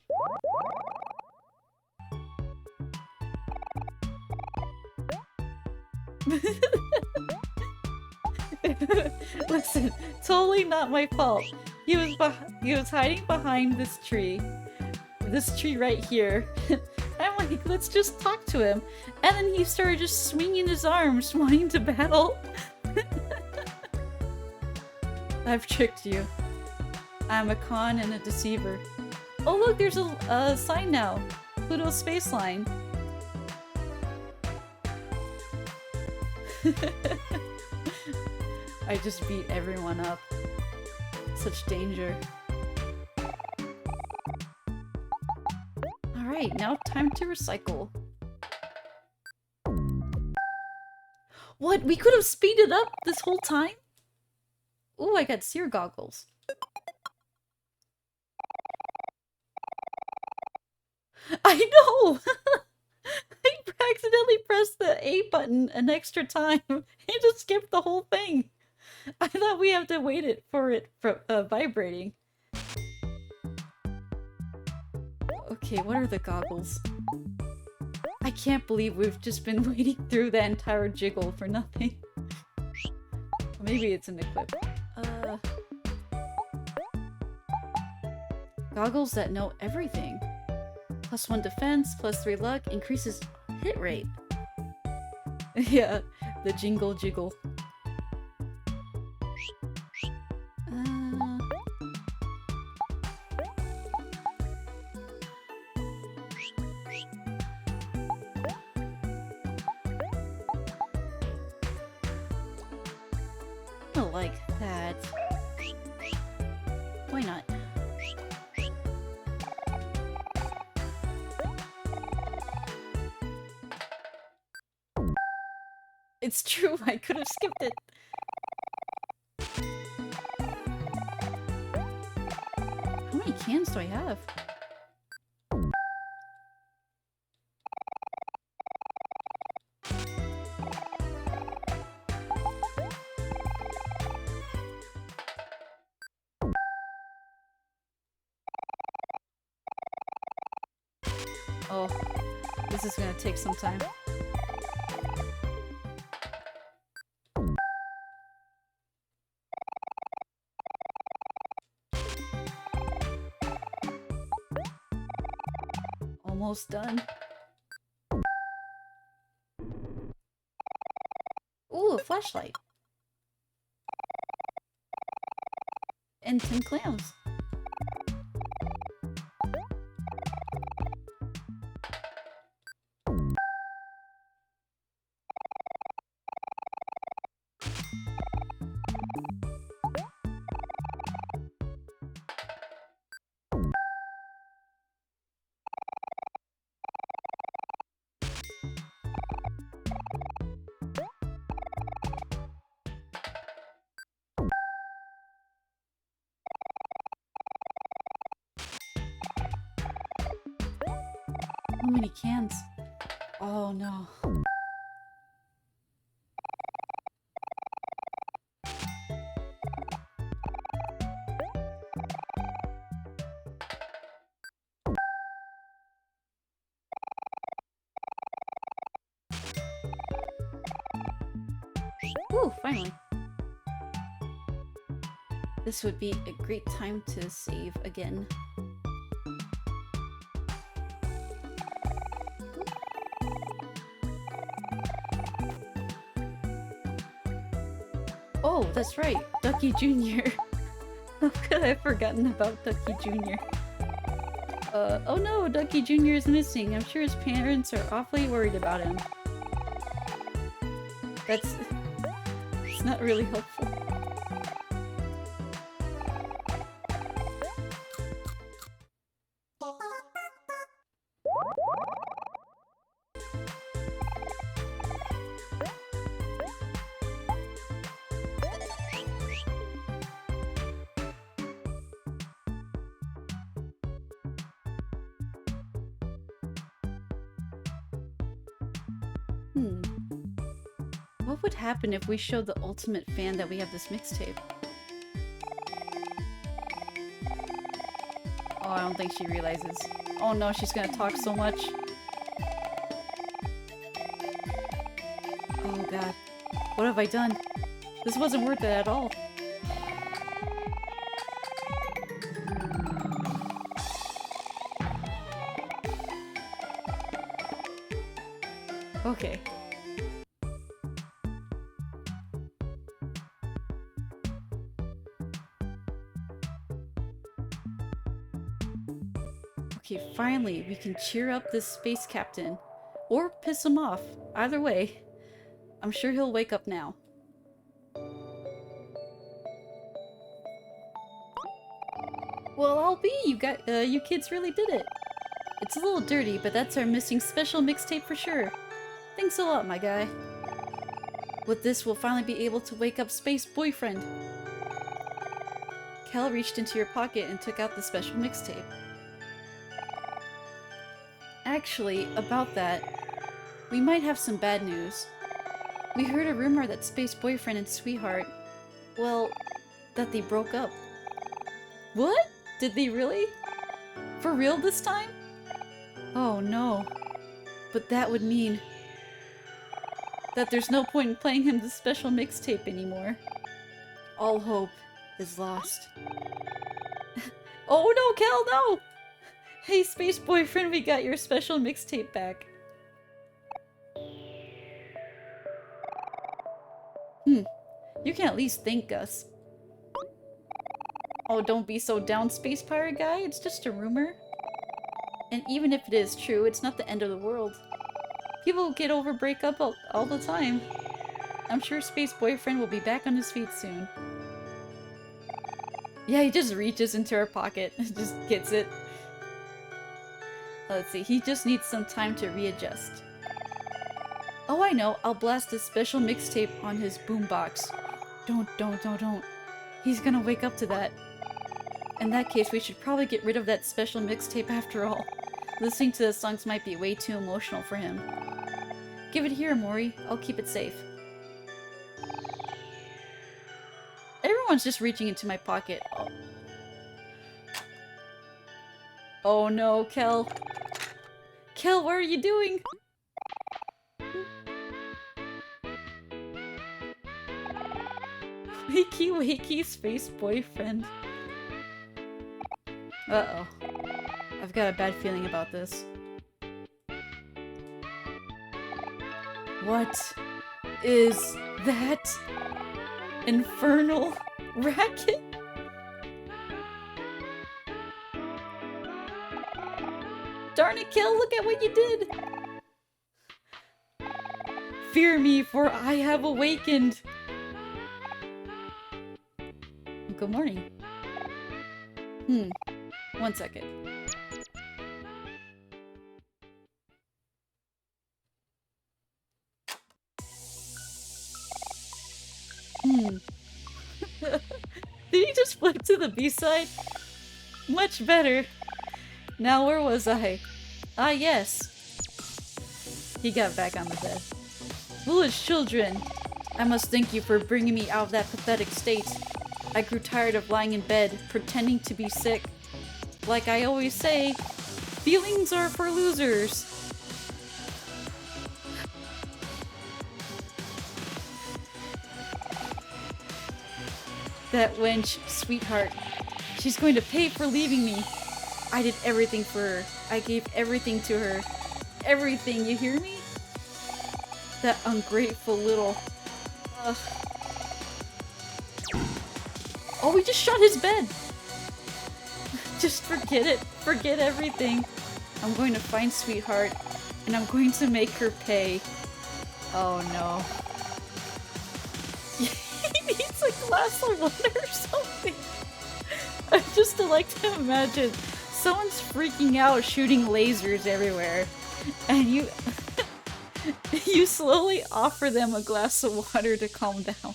Listen, totally not my fault. He was hiding behind this tree right here. I'm like, let's just talk to him. And then he started just swinging his arms, wanting to battle. I've tricked you. I'm a con and a deceiver. Oh look, there's a sign now. Pluto's space line. I just beat everyone up. Such danger. Alright, now time to recycle. What? We could have speeded up this whole time? Ooh, I got seer goggles. I know! I accidentally pressed the A button an extra time and just skipped the whole thing. I thought we have to wait it for it vibrating. Okay, what are the goggles? I can't believe we've just been waiting through that entire jiggle for nothing. Maybe it's an equip. Goggles that know everything. +1 defense, +3 luck, increases hit rate. Yeah, the jingle jiggle. I like that. Why not? It's true, I could have skipped it. How many cans do I have? Oh, this is gonna take some time. Almost done. Ooh, a flashlight. And 10 clams. How many cans? Oh no. Ooh, finally. This would be a great time to save again. Oh, that's right, Ducky Jr. How could I have forgotten about Ducky Jr.? Oh no, Ducky Jr. is missing. I'm sure his parents are awfully worried about him. It's not really helpful. What would happen if we showed the ultimate fan that we have this mixtape? Oh, I don't think she realizes. Oh no, she's gonna talk so much. Oh god. What have I done? This wasn't worth it at all. Okay. Okay, finally, we can cheer up this space captain. Or piss him off. Either way. I'm sure he'll wake up now. Well, I'll be! You kids really did it! It's a little dirty, but that's our missing special mixtape for sure. Thanks a lot, my guy. With this, we'll finally be able to wake up Space Boyfriend. Cal reached into your pocket and took out the special mixtape. Actually, about that, we might have some bad news. We heard a rumor that Space Boyfriend and Sweetheart, well, that they broke up. What? Did they really? For real this time? Oh no. But that would mean that there's no point in playing him the special mixtape anymore. All hope is lost. Oh no, Cal, no! Hey, Space Boyfriend, we got your special mixtape back. You can at least thank us. Oh, don't be so down, Space Pirate Guy. It's just a rumor. And even if it is true, it's not the end of the world. People get over breakup all the time. I'm sure Space Boyfriend will be back on his feet soon. Yeah, he just reaches into our pocket and just gets it. Let's see, he just needs some time to readjust. Oh, I know, I'll blast a special mixtape on his boombox. Don't. He's gonna wake up to that. In that case, we should probably get rid of that special mixtape after all. Listening to the songs might be way too emotional for him. Give it here, Omori. I'll keep it safe. Everyone's just reaching into my pocket. Oh, oh no, Kel. Kel, what are you doing? Wakey, Space Boyfriend. Uh-oh. I've got a bad feeling about this. What is that infernal racket? Darn it, Kel, look at what you did! Fear me, for I have awakened! Good morning. 1 second. Did he just flip to the B-side? Much better. Now where was I? Ah yes. He got back on the bed. Foolish children! I must thank you for bringing me out of that pathetic state. I grew tired of lying in bed, pretending to be sick. Like I always say, feelings are for losers. That wench, Sweetheart. She's going to pay for leaving me. I did everything for her. I gave everything to her. Everything, you hear me? That ungrateful little... Ugh. Oh, we just shot his bed! Just forget it. Forget everything. I'm going to find Sweetheart, and I'm going to make her pay. Oh no. He needs a glass of water or something. I just like to imagine someone's freaking out shooting lasers everywhere, and you you slowly offer them a glass of water to calm down.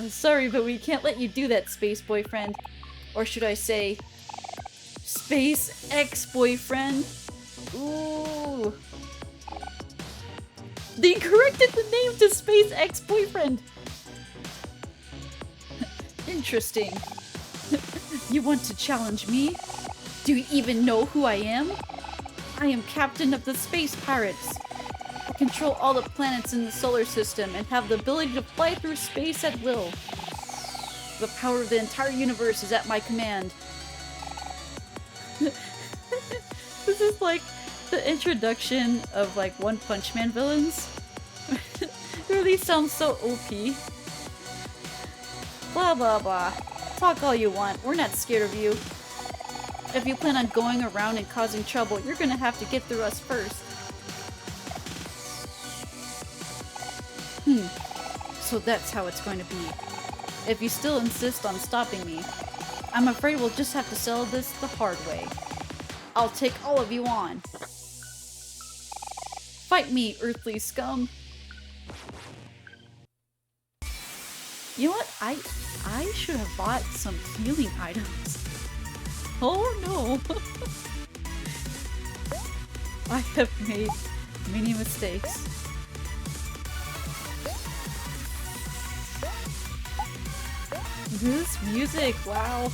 Sorry, but we can't let you do that, Space Boyfriend. Or should I say, Space Ex-Boyfriend? Ooh. They corrected the name to Space Ex-Boyfriend! Interesting. You want to challenge me? Do you even know who I am? I am Captain of the Space Pirates. I control all the planets in the solar system and have the ability to fly through space at will. The power of the entire universe is at my command. This is like the introduction of like One Punch Man villains. It really sounds so OP. Blah blah blah. Talk all you want. We're not scared of you. If you plan on going around and causing trouble, you're gonna have to get through us first. So that's how it's going to be. If you still insist on stopping me, I'm afraid we'll just have to settle this the hard way. I'll take all of you on. Fight me, earthly scum. You know what? I should have bought some healing items. Oh no! I have made many mistakes. This music, wow.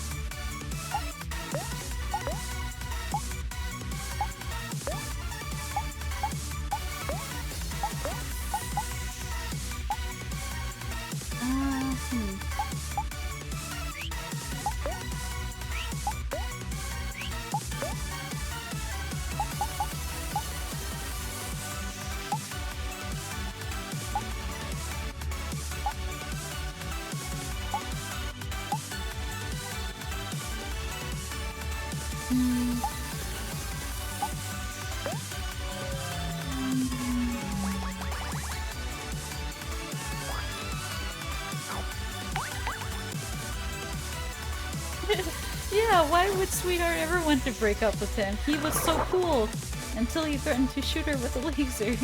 Yeah, why would Sweetheart ever want to break up with him? He was so cool until he threatened to shoot her with a laser.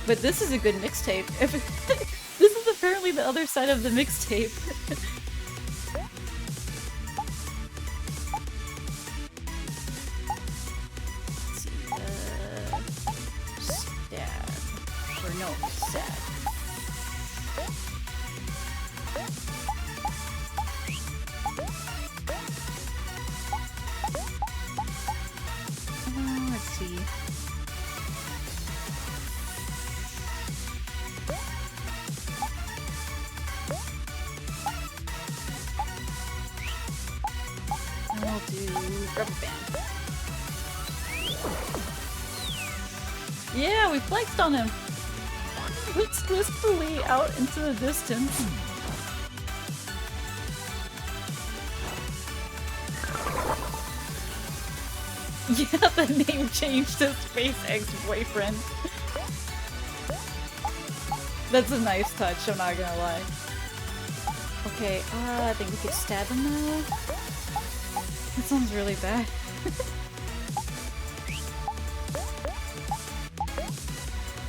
But this is a good mixtape. This is apparently the other side of the mixtape. Stab. Or no, sad. Let's see. I'll do rubber band. Yeah, we flexed on him. Looks wistfully out into the distance. Yeah, the name changed to Space Ex-Boyfriend. That's a nice touch, I'm not gonna lie. Okay, I think we could stab him now. That sounds really bad.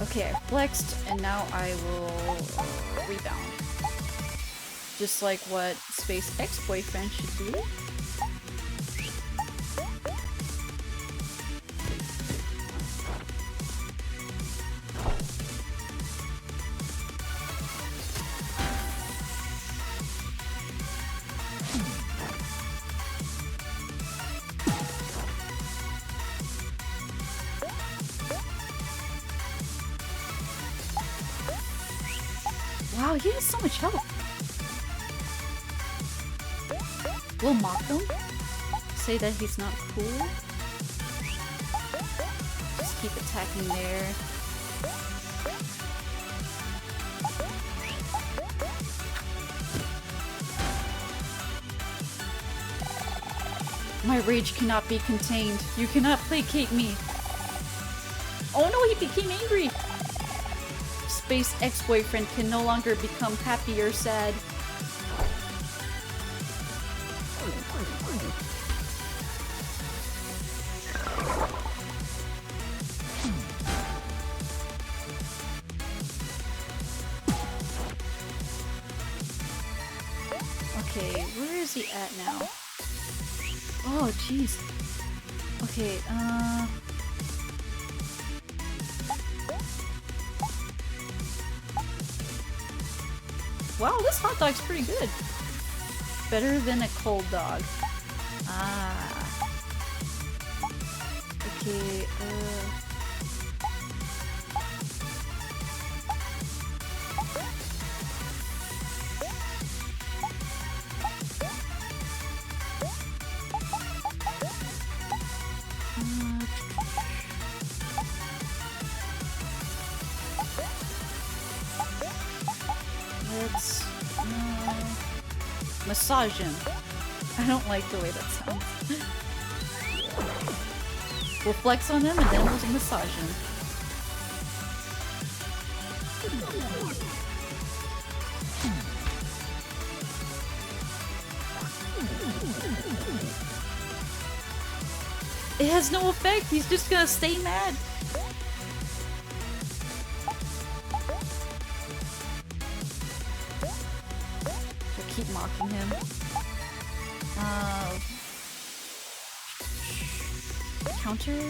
Okay, I flexed, and now I will rebound. Just like what Space Ex-Boyfriend should do. Wow, he has so much health. We'll mock him. Say that he's not cool. Just keep attacking there. My rage cannot be contained. You cannot placate me. Oh no, he became angry. Space Ex-Boyfriend can no longer become happy or sad. Okay, where is he at now? Oh, jeez. Okay, wow, this hot dog's pretty good. Better than a cold dog. Ah. Okay, let's Massage him. I don't like the way that sounds. We'll flex on him and then we'll massage him. It has no effect, he's just gonna stay mad. We'll keep mocking him. Counter?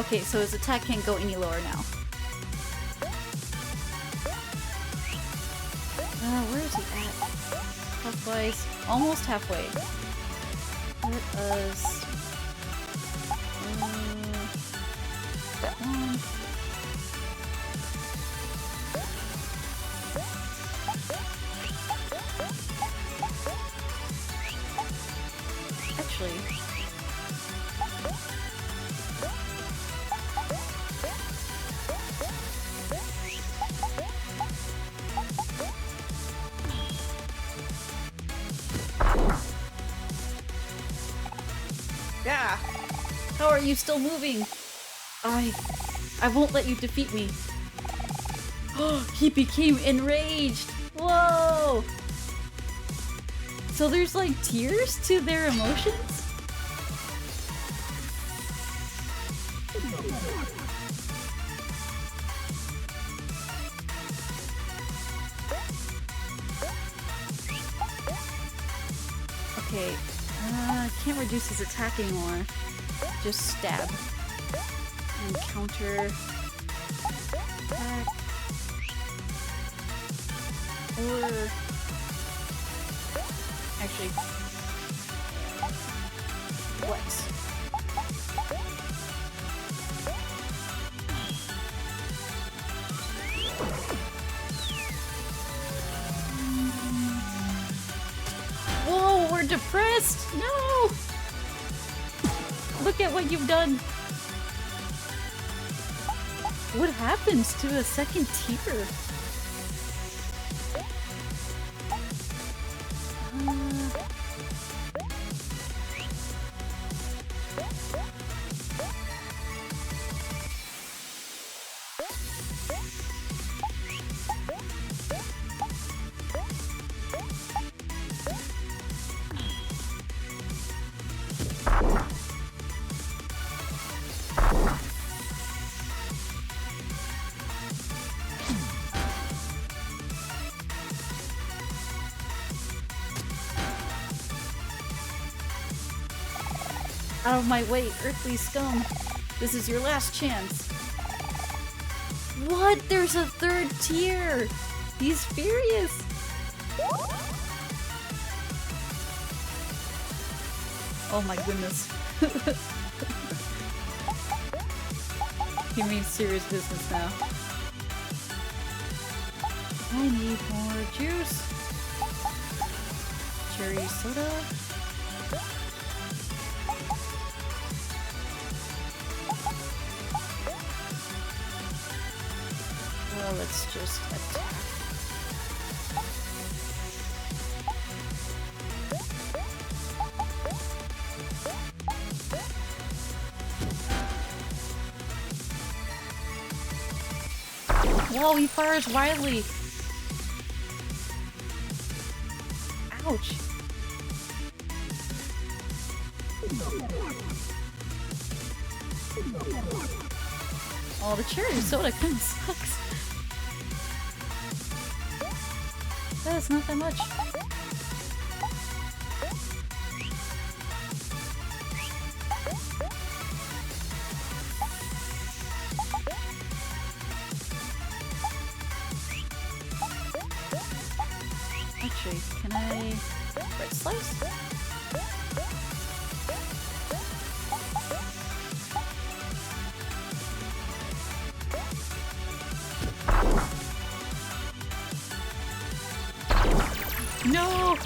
Okay, so his attack can't go any lower now. Where is he at? Halfway. Almost halfway. Let us... that one. Actually... Yeah! How are you still moving? I won't let you defeat me. Oh, he became enraged! Whoa! So there's like tiers to their emotions? Okay. Can't reduce his attack anymore. Just stab. And counter. Attack. Or... Actually... Flex. Whoa, we're depressed! No! Look at what you've done! What happens to a second tier? Out of my way, earthly scum. This is your last chance. What? There's a third tier! He's furious! Oh my goodness. He means serious business now. I need more juice. Cherry soda. Well, let's just attack. Whoa, he fires wildly! Ouch! Oh, the cherry soda kinda sucks. That's not that much. Actually, can I... red slice? No!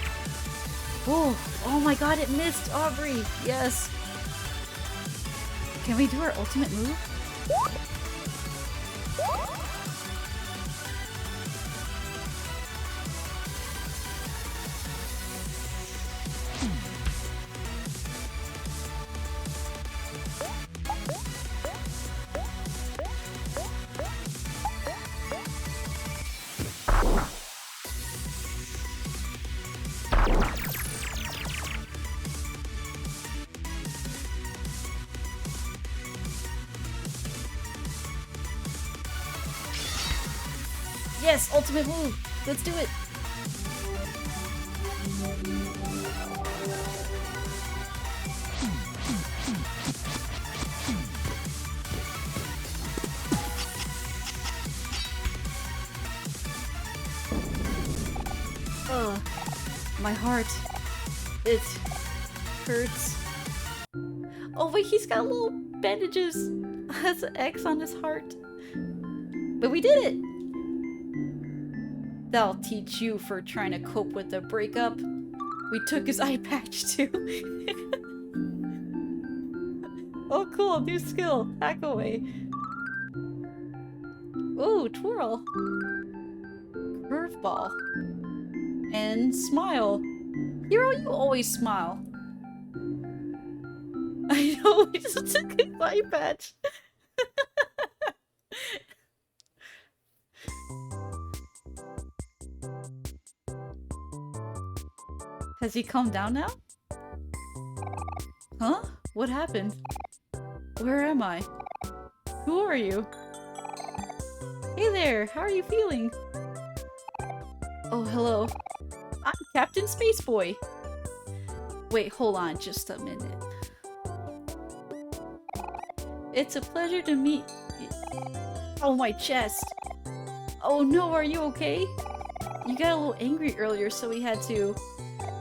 Oh, oh my god, it missed Aubrey! Yes! Can we do our ultimate move? Yes, ultimate move. Let's do it. Ugh, my heart. It hurts. Oh wait, he's got little bandages. Has an X on his heart. But we did it! That'll teach you for trying to cope with the breakup. We took his eye patch too. Oh cool, new skill. Hack away. Ooh, twirl. Curveball. And smile. Hero, you always smile. I know, we just took his eye patch. Has he calmed down now? Huh? What happened? Where am I? Who are you? Hey there, how are you feeling? Oh, hello. I'm Captain Spaceboy. Wait, hold on just a minute. It's a pleasure to meet you. Oh, my chest. Oh no, are you okay? You got a little angry earlier, so we had to,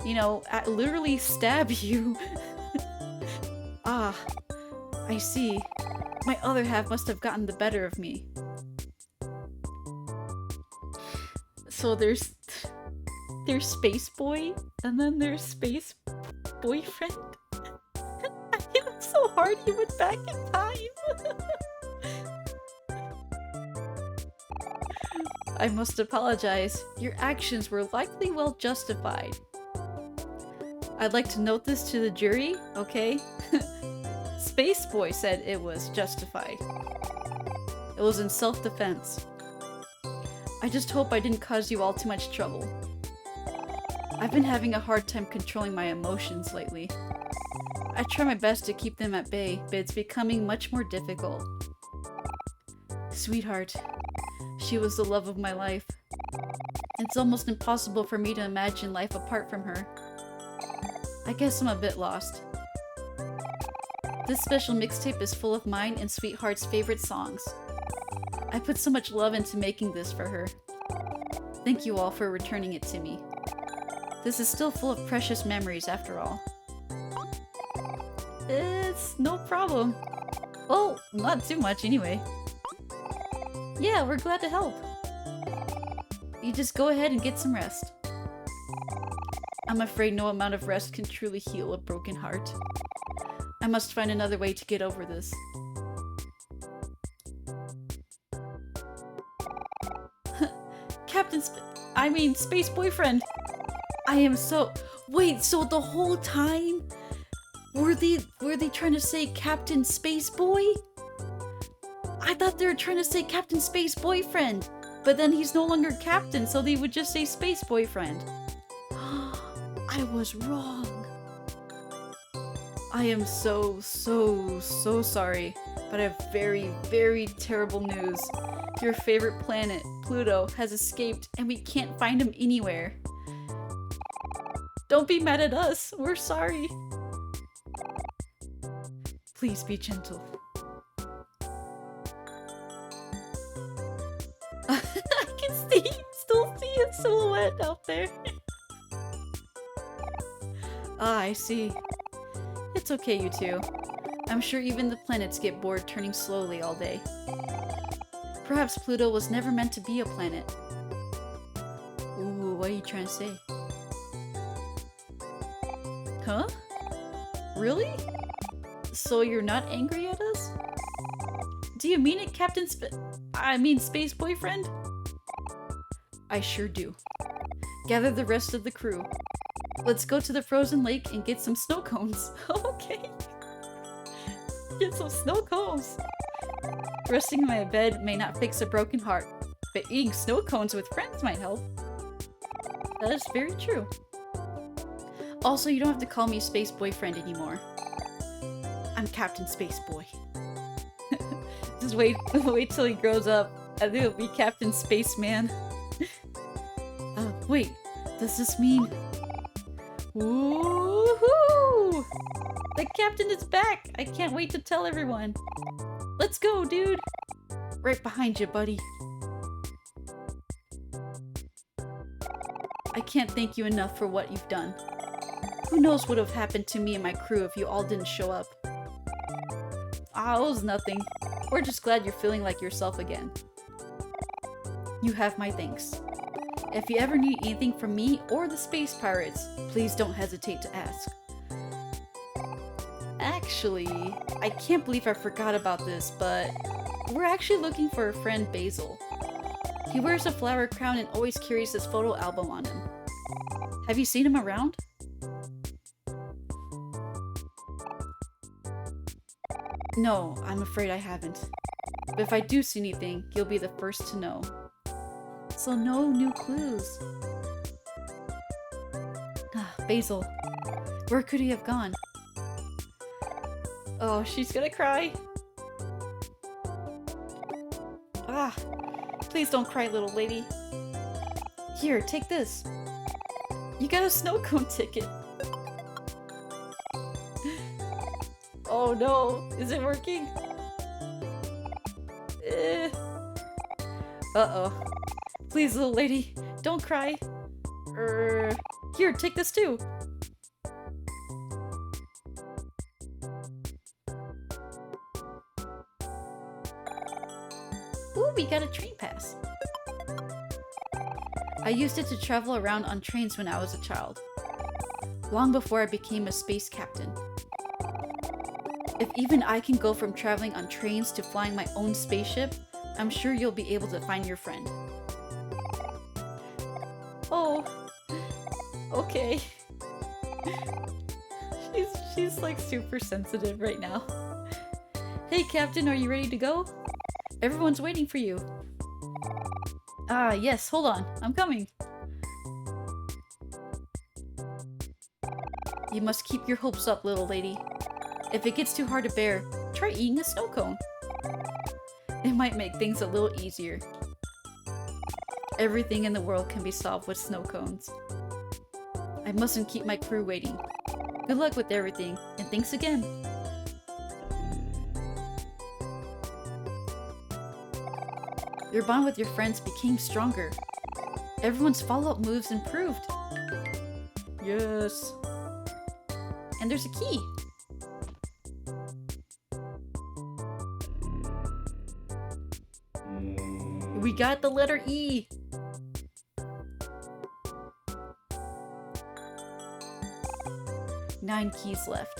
you know, literally stab you. Ah, I see. My other half must have gotten the better of me. So there's Space Boy, and then there's Space Boyfriend. I hit him so hard he went back in time. I must apologize. Your actions were likely well justified. I'd like to note this to the jury, okay? Space Boy said it was justified. It was in self-defense. I just hope I didn't cause you all too much trouble. I've been having a hard time controlling my emotions lately. I try my best to keep them at bay, but it's becoming much more difficult. Sweetheart, she was the love of my life. It's almost impossible for me to imagine life apart from her. I guess I'm a bit lost. This special mixtape is full of mine and Sweetheart's favorite songs. I put so much love into making this for her. Thank you all for returning it to me. This is still full of precious memories after all. It's no problem. Well, not too much anyway. Yeah, we're glad to help. You just go ahead and get some rest. I'm afraid no amount of rest can truly heal a broken heart. I must find another way to get over this. Space Boyfriend! I am so— Wait, so the whole time? Were they trying to say Captain Space Boy? I thought they were trying to say Captain Space Boyfriend, but then he's no longer captain, so they would just say Space Boyfriend. I was wrong. I am so sorry, but I have very, very terrible news. Your favorite planet, Pluto, has escaped and we can't find him anywhere. Don't be mad at us, we're sorry. Please be gentle. I can still see his silhouette out there. Ah, I see. It's okay, you two. I'm sure even the planets get bored turning slowly all day. Perhaps Pluto was never meant to be a planet. Ooh, what are you trying to say? Huh? Really? So you're not angry at us? Do you mean it, Captain Space Boyfriend? I sure do. Gather the rest of the crew. Let's go to the frozen lake and get some snow cones. Okay. Get some snow cones. Resting in my bed may not fix a broken heart, but eating snow cones with friends might help. That is very true. Also, you don't have to call me Space Boyfriend anymore. I'm Captain Space Boy. Just wait till he grows up. I think he'll be Captain Spaceman. Wait, does this mean... Woohoo! The captain is back! I can't wait to tell everyone. Let's go, dude! Right behind you, buddy. I can't thank you enough for what you've done. Who knows what would have happened to me and my crew if you all didn't show up. Ah, it was nothing. We're just glad you're feeling like yourself again. You have my thanks. If you ever need anything from me or the Space Pirates, please don't hesitate to ask. Actually, I can't believe I forgot about this, but we're actually looking for a friend, Basil. He wears a flower crown and always carries his photo album on him. Have you seen him around? No, I'm afraid I haven't. But if I do see anything, you'll be the first to know. So no new clues. Basil. Where could he have gone? Oh, she's gonna cry. Ah, please don't cry, little lady. Here, take this. You got a snow cone ticket. Oh no, is it working? Uh-oh. Please, little lady, don't cry. Here, take this too. Ooh, we got a train pass. I used it to travel around on trains when I was a child. Long before I became a space captain. If even I can go from traveling on trains to flying my own spaceship, I'm sure you'll be able to find your friend. Oh, okay. She's like super sensitive right now. Hey Captain, are you ready to go? Everyone's waiting for you. Ah, yes, hold on. I'm coming. You must keep your hopes up, little lady. If it gets too hard to bear, try eating a snow cone. It might make things a little easier. Everything in the world can be solved with snow cones. I mustn't keep my crew waiting. Good luck with everything, and thanks again. Your bond with your friends became stronger. Everyone's follow-up moves improved. Yes. And there's a key. We got the letter E. Nine keys left.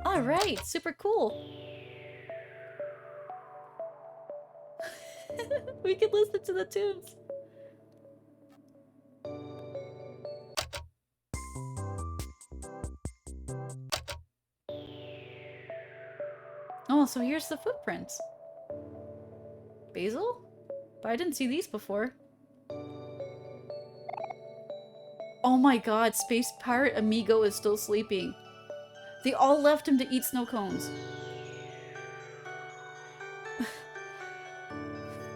Alright, super cool. We can listen to the tunes. Oh, so here's the footprints. Basil? But I didn't see these before. Oh my god, Space Pirate Amigo is still sleeping. They all left him to eat snow cones.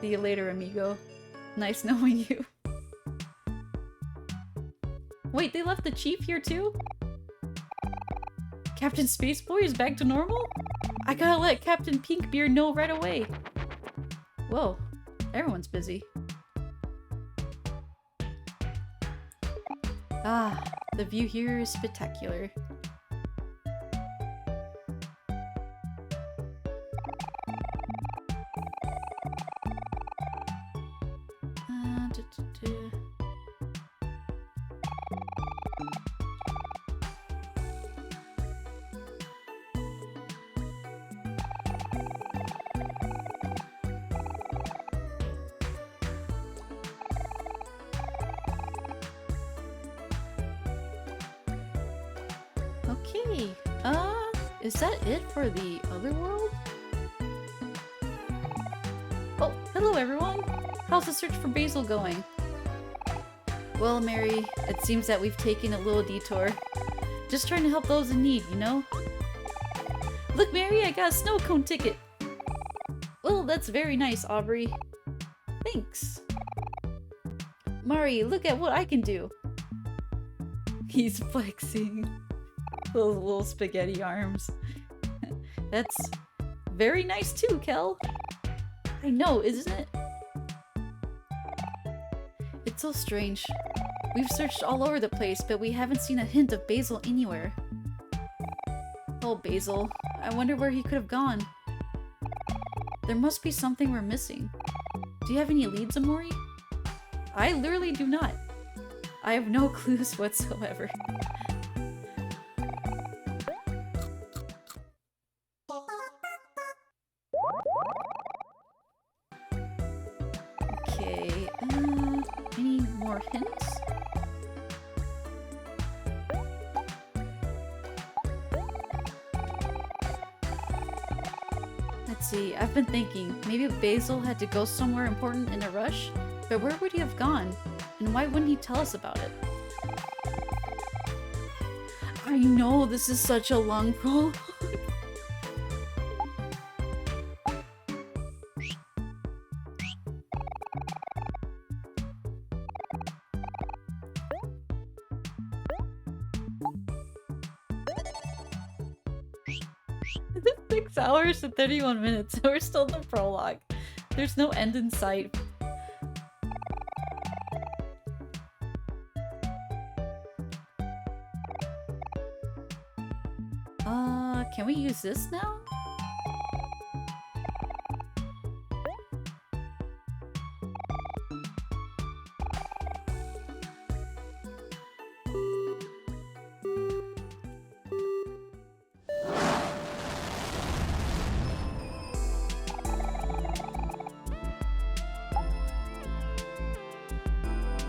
See you later, amigo. Nice knowing you. Wait, they left the chief here too? Captain Spaceboy is back to normal? I gotta let Captain Pinkbeard know right away. Whoa, everyone's busy. Ah, the view here is spectacular. Okay, is that it for the Otherworld? Oh, hello everyone! How's the search for Basil going? Well, Mary, it seems that we've taken a little detour. Just trying to help those in need, you know? Look, Mary, I got a snow cone ticket! Well, that's very nice, Aubrey. Thanks. Mari, look at what I can do! He's flexing. Those little spaghetti arms. That's very nice too, Kel. I know, isn't it? It's so strange. We've searched all over the place, but we haven't seen a hint of Basil anywhere. Oh, Basil. I wonder where he could have gone. There must be something we're missing. Do you have any leads, Omori? I literally do not. I have no clues whatsoever. Okay, any more hints? Let's see, I've been thinking, maybe Basil had to go somewhere important in a rush, but where would he have gone? And why wouldn't he tell us about it? I know this is such a long prologue. It's 6 hours and 31 minutes, we're still in the prologue. There's no end in sight. Can we use this now?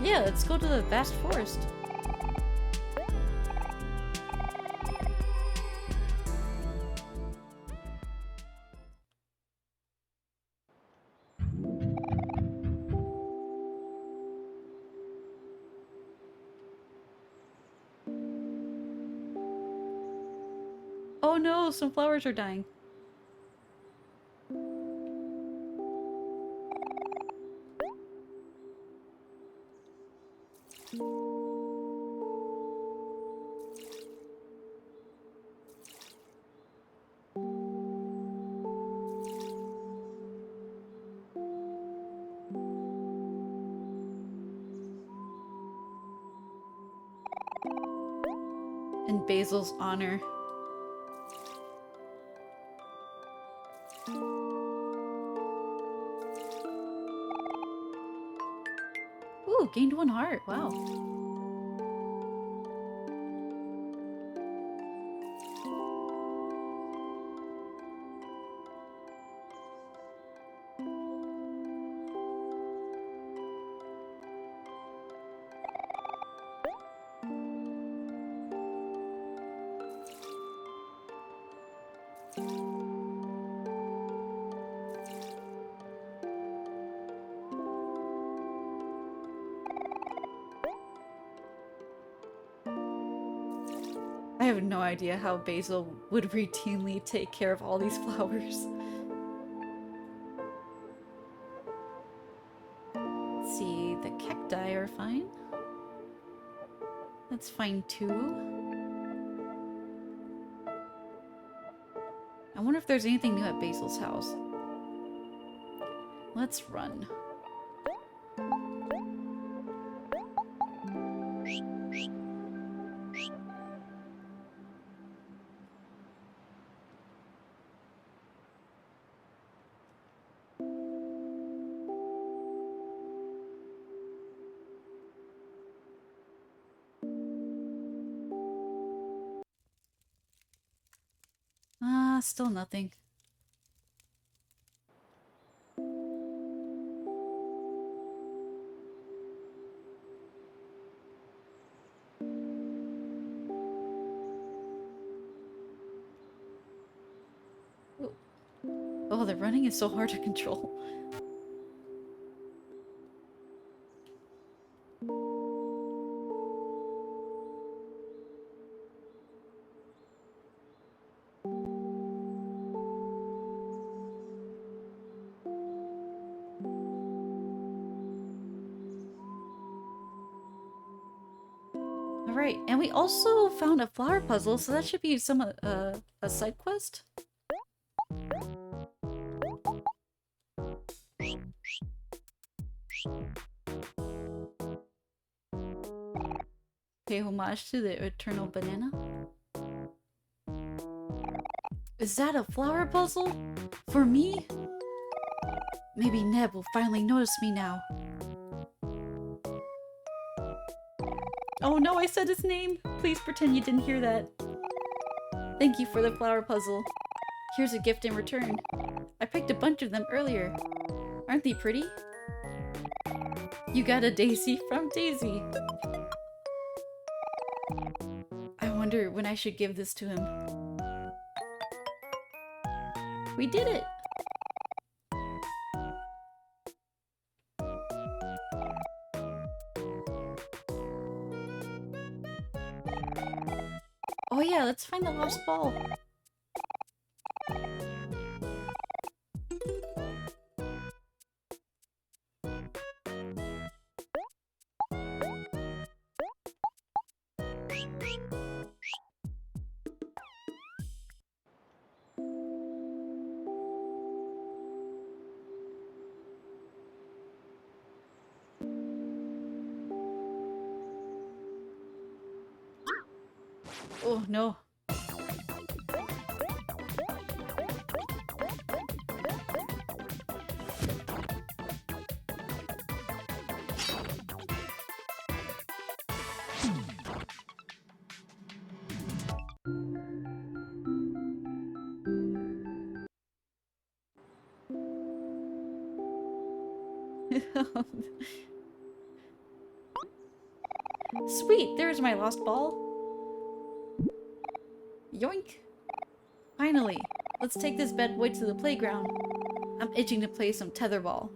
Yeah, let's go to the vast forest. Oh no, some flowers are dying. In Basil's honor. Ooh, gained 1 heart. Wow. I have no idea how Basil would routinely take care of all these flowers. Let's see, the cacti are fine. That's fine too. I wonder if there's anything new at Basil's house. Let's run. Still nothing. Oh, the running is so hard to control. Alright, and we also found a flower puzzle, so that should be some a side quest? Pay homage to the eternal banana? Is that a flower puzzle? For me? Maybe Neb will finally notice me now. Oh no, I said his name! Please pretend you didn't hear that. Thank you for the flower puzzle. Here's a gift in return. I picked a bunch of them earlier. Aren't they pretty? You got a daisy from Daisy. I wonder when I should give this to him. We did it! Oh yeah, let's find the lost ball. Oh no. Sweet, there's my lost ball. Yoink! Finally, let's take this bad boy to the playground. I'm itching to play some tetherball.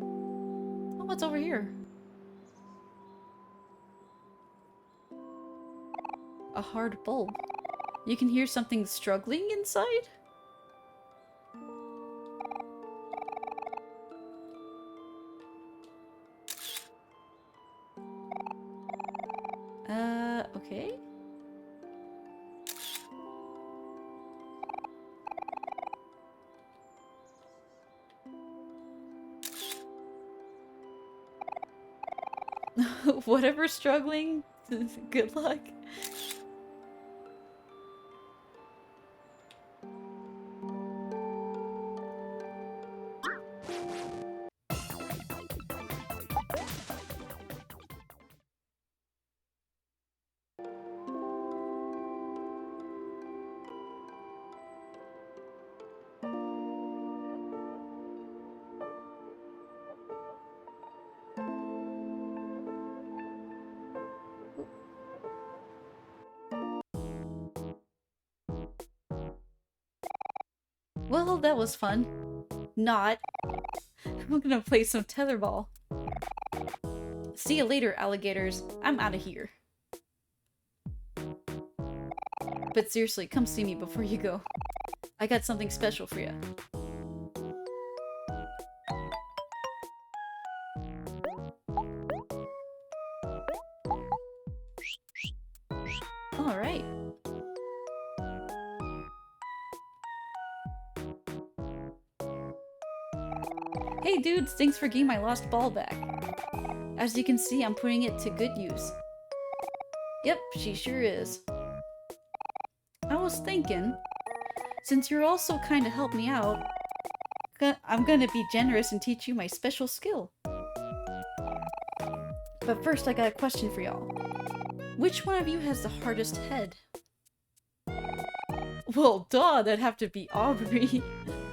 Oh, what's over here? A hard bulb. You can hear something struggling inside? Okay. Whatever's struggling, good luck. Well, that was fun. Not. I'm gonna play some tetherball. See you later, alligators. I'm out of here. But seriously, come see me before you go. I got something special for you. Alright. Hey dudes, thanks for getting my lost ball back. As you can see, I'm putting it to good use. Yep, she sure is. I was thinking, since you're all so kind to help me out, I'm gonna be generous and teach you my special skill. But first, I got a question for y'all. Which one of you has the hardest head? Well, duh, that'd have to be Aubrey.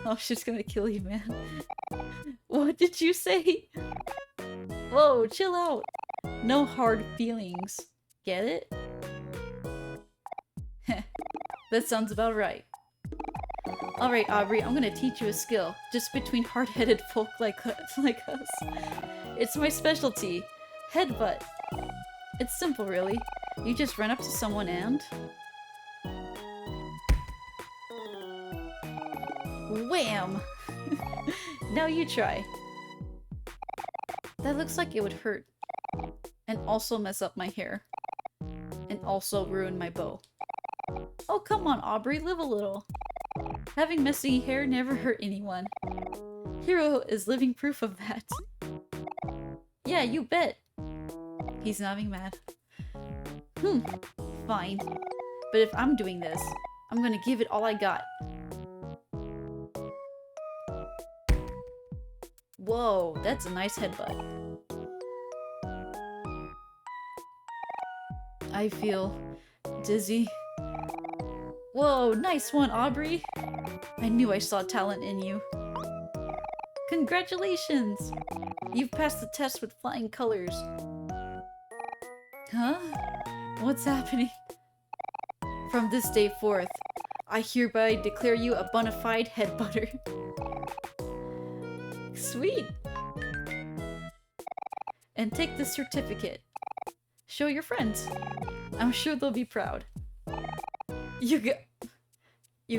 Oh, she's gonna kill you, man. What did you say? Whoa, chill out. No hard feelings. Get it? That sounds about right. Alright, Aubrey, I'm gonna teach you a skill. Just between hard-headed folk like us. It's my specialty. Headbutt. It's simple, really. You just run up to someone and... wham! Now you try. That looks like it would hurt. And also mess up my hair. And also ruin my bow. Oh, come on, Aubrey, live a little. Having messy hair never hurt anyone. Hero is living proof of that. Yeah, you bet. He's nodding mad. Fine. But if I'm doing this, I'm gonna give it all I got. Whoa, that's a nice headbutt. I feel dizzy. Whoa, nice one, Aubrey! I knew I saw talent in you. Congratulations! You've passed the test with flying colors. Huh? What's happening? From this day forth, I hereby declare you a bona fide headbutter. Sweet! And take this certificate. Show your friends. I'm sure they'll be proud. You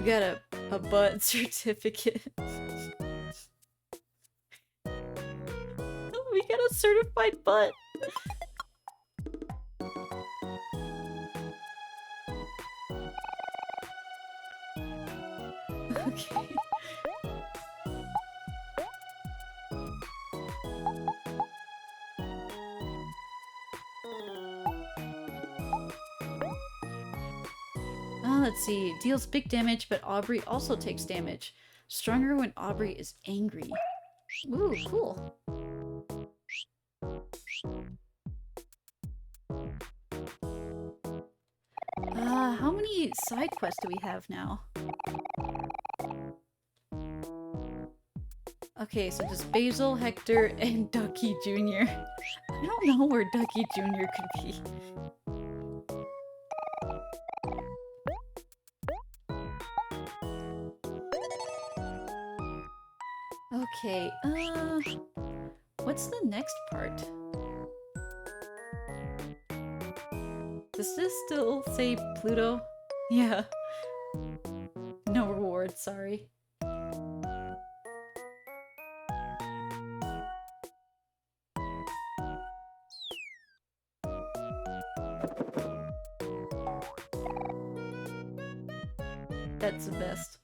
got a butt certificate. We got a certified butt. Okay. Let's see. Deals big damage, but Aubrey also takes damage. Stronger when Aubrey is angry. Ooh, cool. How many side quests do we have now? Okay, so just Basil, Hector, and Ducky Jr. I don't know where Ducky Jr. could be. Okay, what's the next part? Does this still say Pluto? Yeah. No reward, sorry. That's the best.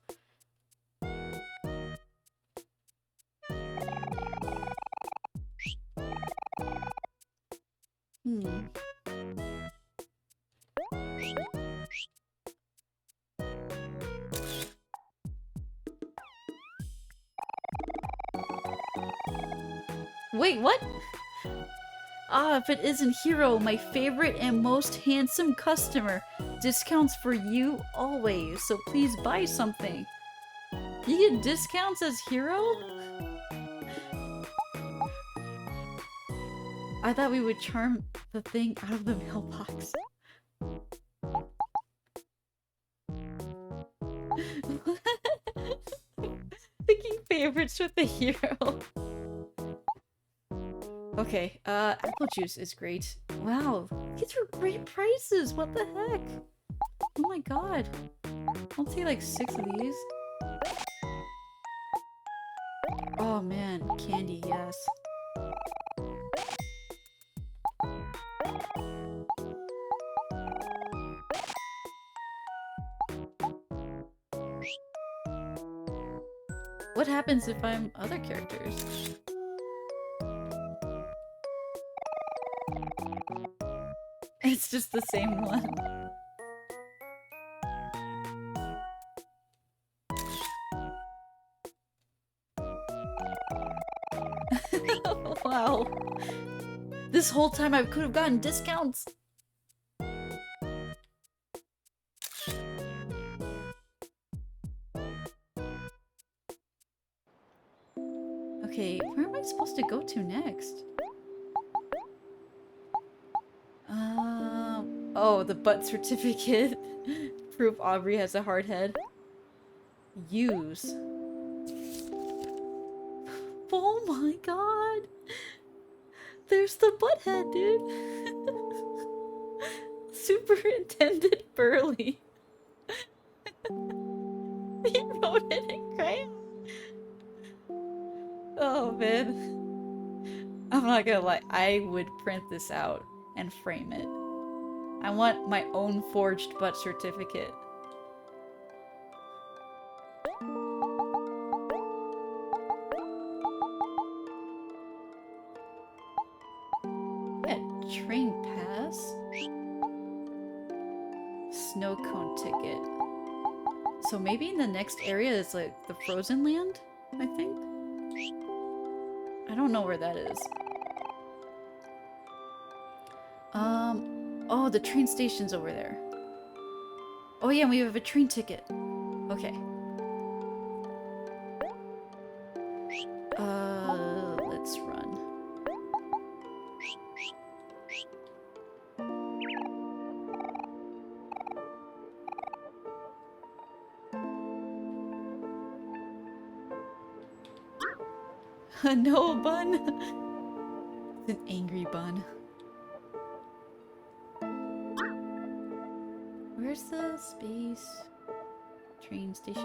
Wait, what? Ah, if it isn't Hero, my favorite and most handsome customer. Discounts for you always, so please buy something. You get discounts as Hero? I thought we would charm the thing out of the mailbox. Picking favorites with the Hero. Okay, apple juice is great. Wow, these are great prices! What the heck? Oh my god. I'll take like 6 of these. Oh man, candy, yes. What happens if I'm other characters? It's just the same one. Wow. This whole time I could have gotten discounts. Okay, where am I supposed to go to next? Oh, the butt certificate. Proof Aubrey has a hard head. Use. Oh my god! There's the butthead, dude! Superintendent Burley. He wrote it in crayon. Oh man. I'm not gonna lie, I would print this out and frame it. I want my own forged butt certificate. Yeah, train pass. Snow cone ticket. So maybe in the next area is like the frozen land, I think? I don't know where that is. Oh, the train station's over there. Oh yeah, we have a train ticket. Okay. Let's run. No, bun. It's an angry bun. Where's the space train station?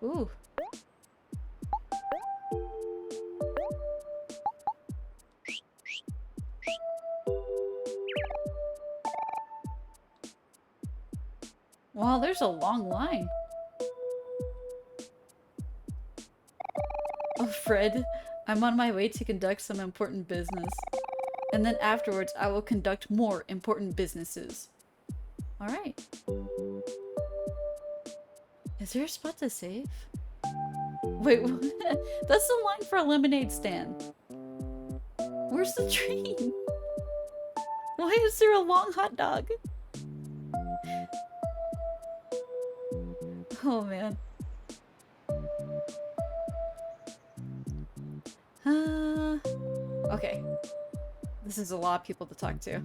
Ooh. Wow, there's a long line. Oh, Fred, I'm on my way to conduct some important business. And then afterwards, I will conduct more important businesses. Alright. Is there a spot to save? Wait, what? That's the line for a lemonade stand. Where's the train? Why is there a long hot dog? Oh man. Okay. This is a lot of people to talk to.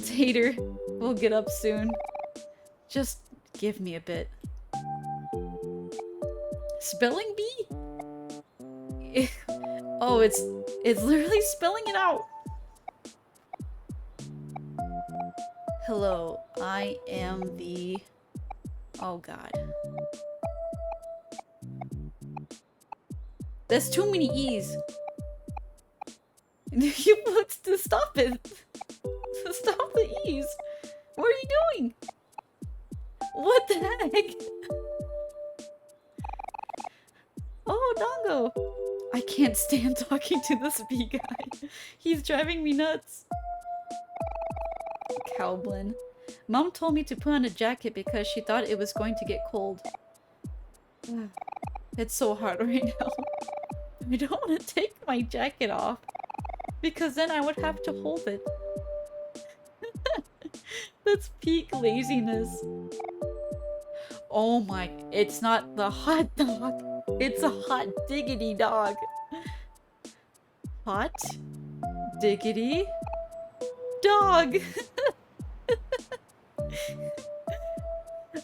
Tater, we'll get up soon. Just give me a bit. Spelling bee? Oh, it's literally spelling it out. Hello, I am the... Oh god. There's too many E's. You put to stop it. Stop the E's. What are you doing? What the heck? Oh, Dongo. I can't stand talking to this bee guy. He's driving me nuts. Cowblin. Mom told me to put on a jacket because she thought it was going to get cold. It's so hot right now. I don't want to take my jacket off because then I would have to hold it. That's peak laziness. Oh my, it's not the hot dog. It's a hot diggity dog. Hot diggity dog.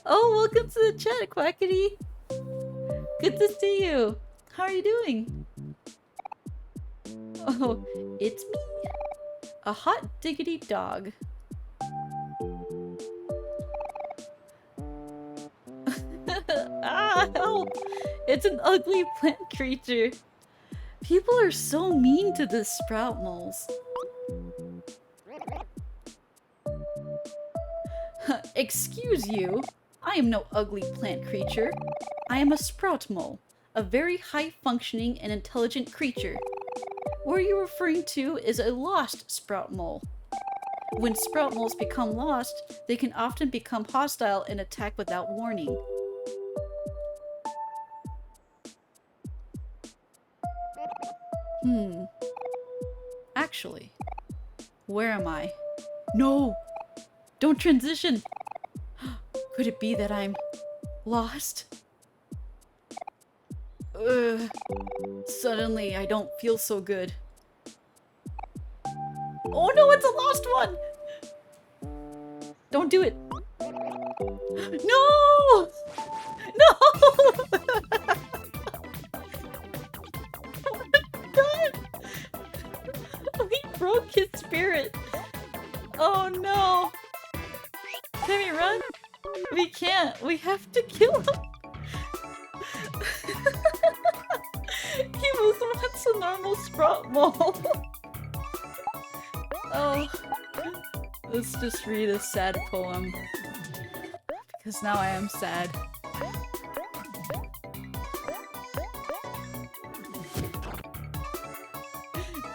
Oh, welcome to the chat, Quackity. Good to see you. How are you doing? Oh, it's me. A hot diggity dog. Ah, help! It's an ugly plant creature. People are so mean to the sprout moles. Excuse you. I am no ugly plant creature. I am a sprout mole, a very high-functioning and intelligent creature. What you're referring to is a lost sprout mole. When sprout moles become lost, they can often become hostile and attack without warning. Actually, where am I? No! Don't transition! Could it be that I'm lost? Ugh. Suddenly, I don't feel so good. Oh no, it's a lost one! Don't do it. No! No! God! We broke his spirit. Oh no! Can we run? We can't. We have to kill him. He was once a normal sprout mole. Oh. Let's just read a sad poem. Because now I am sad.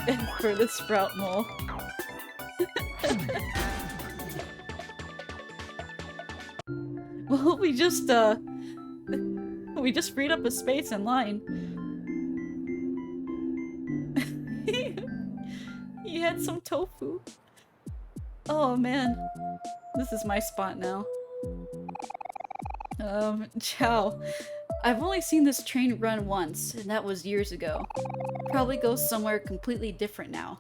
And for the sprout mole. Well, we just freed up a space in line. He had some tofu. Oh man. This is my spot now. Ciao. I've only seen this train run once, and that was years ago. Probably goes somewhere completely different now.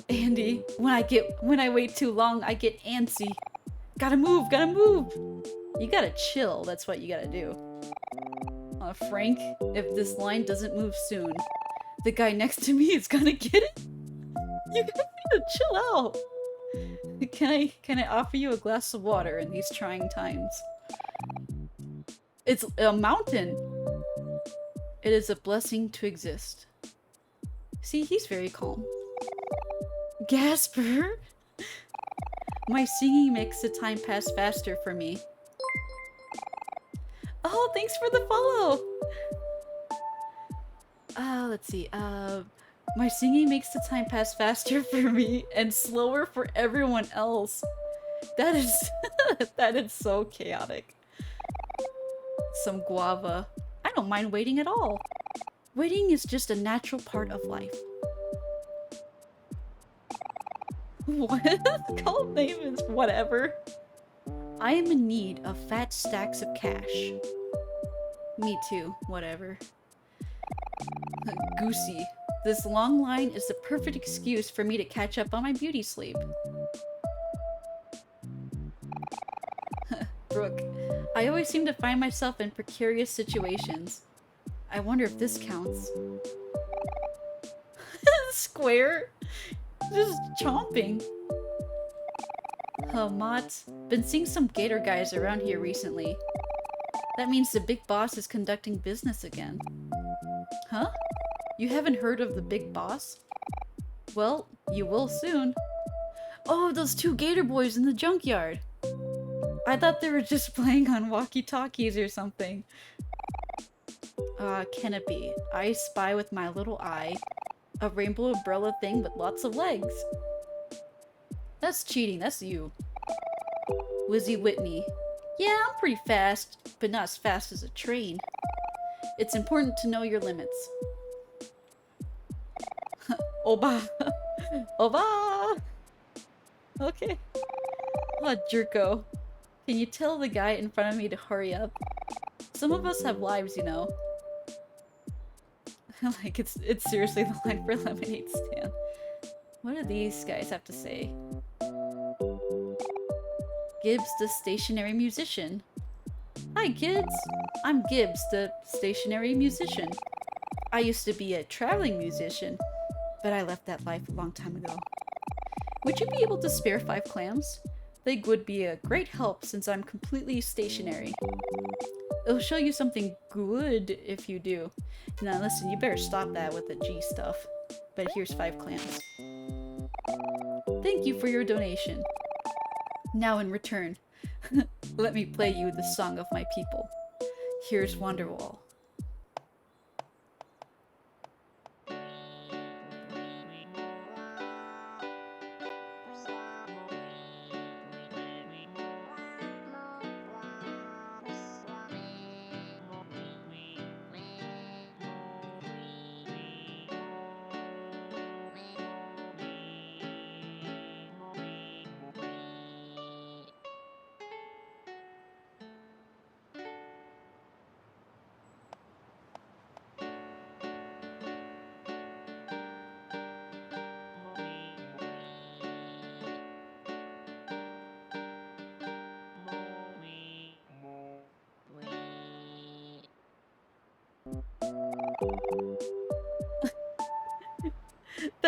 Andy, when I wait too long, I get antsy. Gotta move, gotta move! You gotta chill, that's what you gotta do. Frank, if this line doesn't move soon, the guy next to me is gonna get it? You gotta chill out! Can I offer you a glass of water in these trying times? It's a mountain! It is a blessing to exist. See, he's very calm. Gasper! My singing makes the time pass faster for me. Oh, thanks for the follow! Let's see, my singing makes the time pass faster for me and slower for everyone else. That is that is so chaotic. Some guava. I don't mind waiting at all. Waiting is just a natural part of life. What? Cult name is whatever. I am in need of fat stacks of cash. Me too, whatever. Goosey. This long line is the perfect excuse for me to catch up on my beauty sleep. Brooke. I always seem to find myself in precarious situations. I wonder if this counts. Square? Just chomping. Mott. Been seeing some gator guys around here recently. That means the big boss is conducting business again. Huh? You haven't heard of the big boss? Well, you will soon. Oh, those two gator boys in the junkyard. I thought they were just playing on walkie-talkies or something. Can it be? I spy with my little eye a rainbow umbrella thing with lots of legs. That's cheating, that's you. Wizzy Whitney. Yeah, I'm pretty fast, but not as fast as a train. It's important to know your limits. Oba! Oba! Okay. Oh, jerko. Can you tell the guy in front of me to hurry up? Some of us have lives, you know. Like, it's seriously the line for lemonade stand. What do these guys have to say? Gibbs, the stationary musician. Hi, kids. I'm Gibbs, the stationary musician. I used to be a traveling musician, but I left that life a long time ago. Would you be able to spare 5 clams? They would be a great help since I'm completely stationary. It'll show you something good if you do. Now listen, you better stop that with the G stuff. But here's 5 clams. Thank you for your donation. Now in return, let me play you the song of my people. Here's Wonderwall.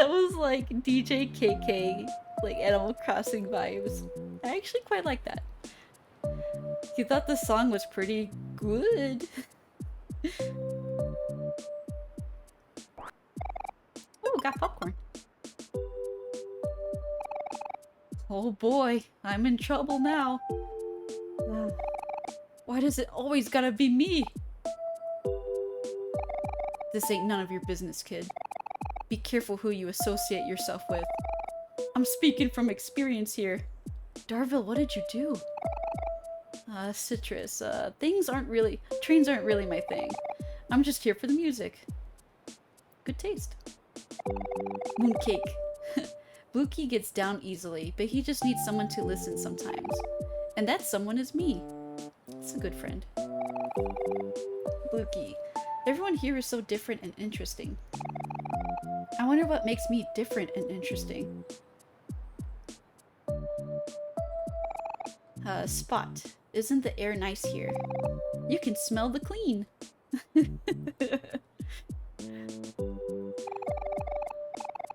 That was like DJ KK, like Animal Crossing vibes. I actually quite like that. You thought the song was pretty good. Oh, got popcorn. Oh boy, I'm in trouble now. Why does it always gotta be me? This ain't none of your business, kid. Be careful who you associate yourself with. I'm speaking from experience here. Darville, what did you do? Citrus, trains aren't really my thing. I'm just here for the music. Good taste. Mooncake. Bluekey gets down easily, but he just needs someone to listen sometimes. And that someone is me. It's a good friend. Bluekey. Everyone here is so different and interesting. I wonder what makes me different and interesting. Spot. Isn't the air nice here? You can smell the clean.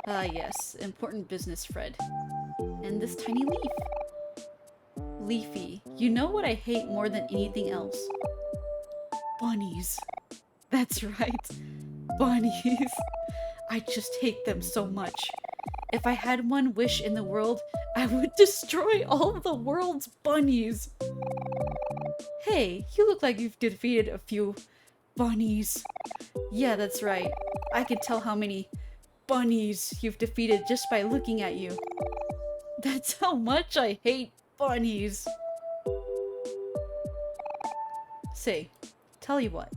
Yes. Important business, Fred. And this tiny leaf. Leafy. You know what I hate more than anything else? Bunnies. That's right. Bunnies. I just hate them so much. If I had one wish in the world, I would destroy all of the world's bunnies. Hey, you look like you've defeated a few bunnies. Yeah, that's right. I can tell how many bunnies you've defeated just by looking at you. That's how much I hate bunnies. Say, tell you what.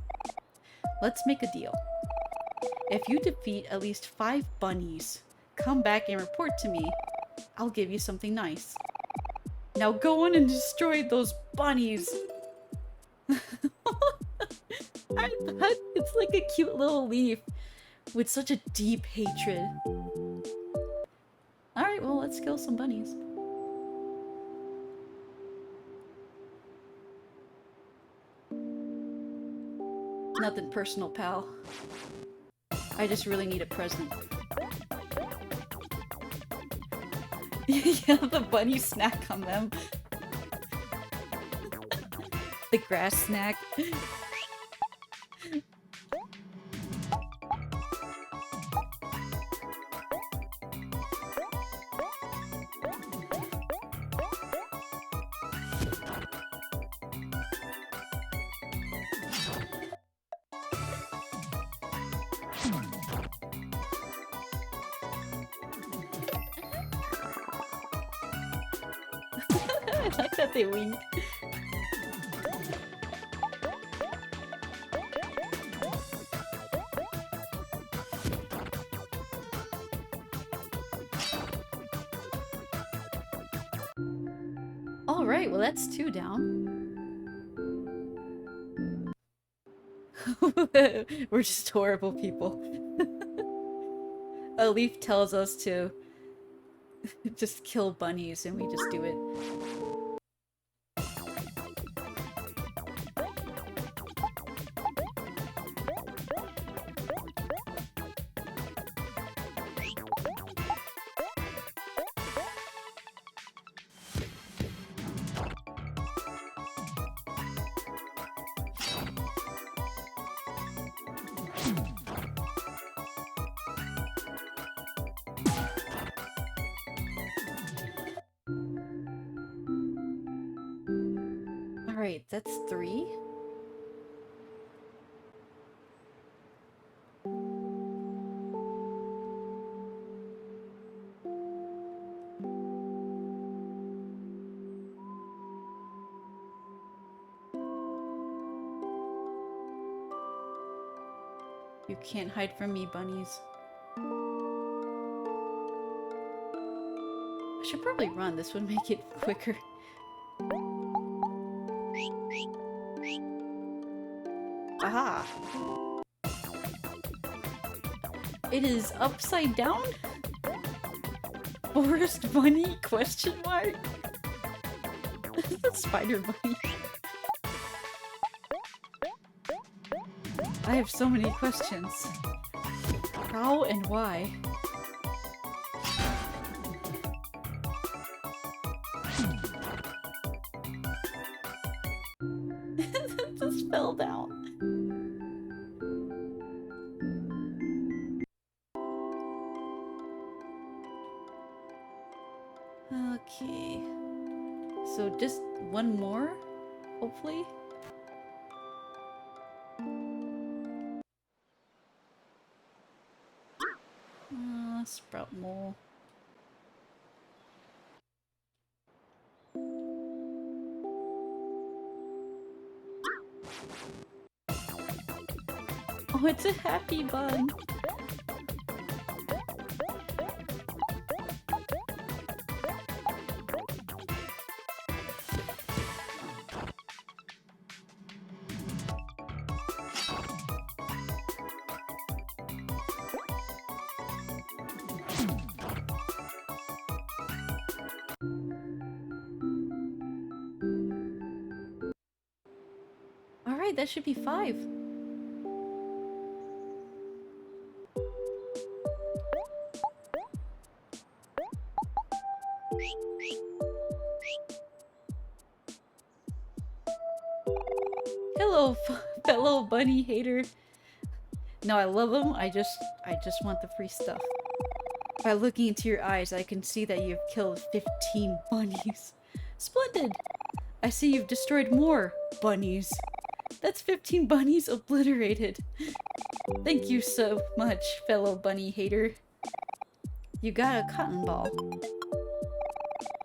Let's make a deal. If you defeat at least 5 bunnies, come back and report to me. I'll give you something nice. Now go on and destroy those bunnies. I thought it's like a cute little leaf with such a deep hatred. Alright, well, let's kill some bunnies. Nothing personal, pal. I just really need a present. Yeah, the bunny snack on them. The grass snack. I like that they wink. Alright, well that's 2 down. We're just horrible people. A leaf tells us to just kill bunnies and we just do it. Alright, that's 3. You can't hide from me, bunnies. I should probably run. This would make it quicker. Aha! It is upside down? Forest bunny? Question mark? The spider bunny. I have so many questions. How and why? just fell down. Okay. So just one more, hopefully. Sprout mole. Oh, it's a happy bun. Alright, that should be 5. Hello, fellow bunny hater. No, I love them. I just want the free stuff. By looking into your eyes, I can see that you've killed 15 bunnies. Splendid! I see you've destroyed more bunnies. That's 15 bunnies obliterated. Thank you so much, fellow bunny hater. You got a cotton ball.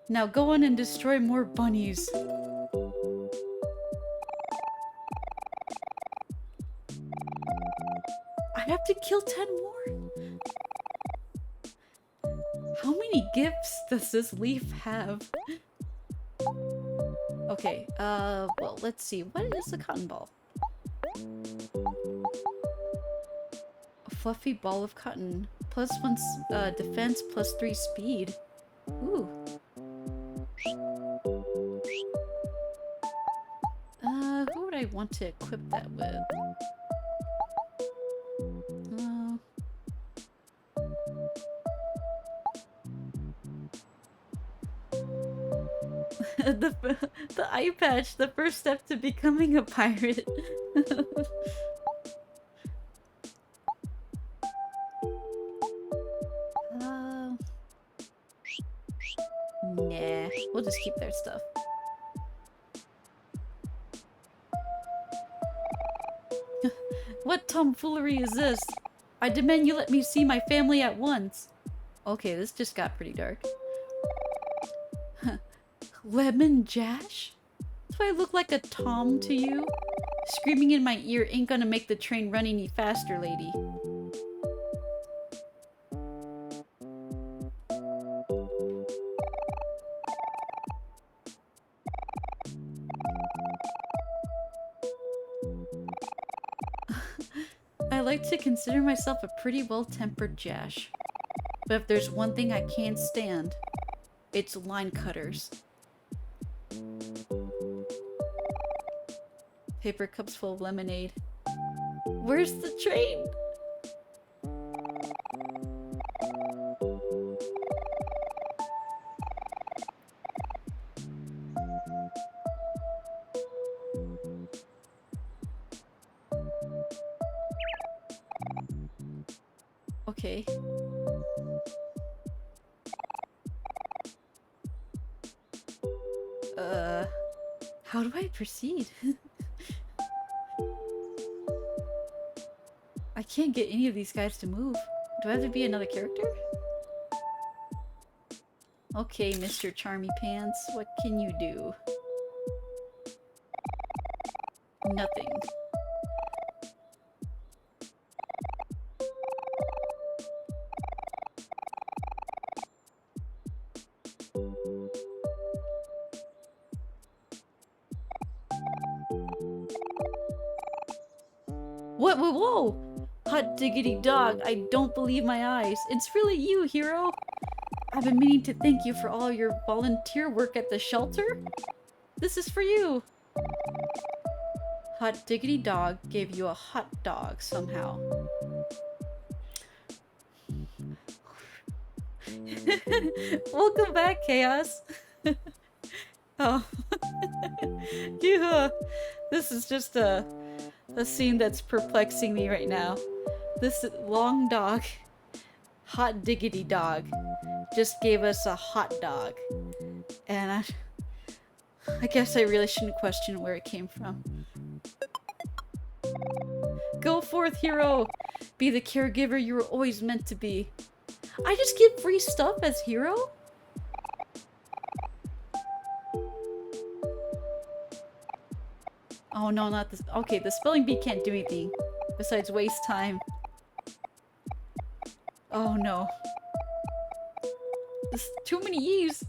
Now go on and destroy more bunnies. I have to kill 10 more? How many gifts does this leaf have? Okay, well, let's see. What is a cotton ball? A fluffy ball of cotton. +1 defense, +3 speed. Ooh. Who would I want to equip that with? The eye patch, the first step to becoming a pirate. Nah, we'll just keep their stuff. What tomfoolery is this? I demand you let me see my family at once. Okay, this just got pretty dark. Lemon Jash? Do I look like a Tom to you? Screaming in my ear ain't gonna make the train run any faster, lady. I like to consider myself a pretty well-tempered Jash. But if there's one thing I can't stand, it's line cutters. Paper cups full of lemonade. Where's the train? Okay. How do I proceed? I can't get any of these guys to move. Do I have to be another character? Okay, Mr. Charmy Pants, what can you do? Nothing. What? Whoa, whoa! Hot diggity dog, I don't believe my eyes. It's really you, hero! I've been meaning to thank you for all your volunteer work at the shelter. This is for you! Hot diggity dog gave you a hot dog somehow. Welcome back, Chaos! Oh. Yeah, this is just a scene that's perplexing me right now. This long dog, hot diggity dog, just gave us a hot dog. And I guess I really shouldn't question where it came from. Go forth, hero! Be the caregiver you were always meant to be. I just get free stuff as hero? Oh no, not this. Okay, the spelling bee can't do anything besides waste time. Oh no. There's too many E's.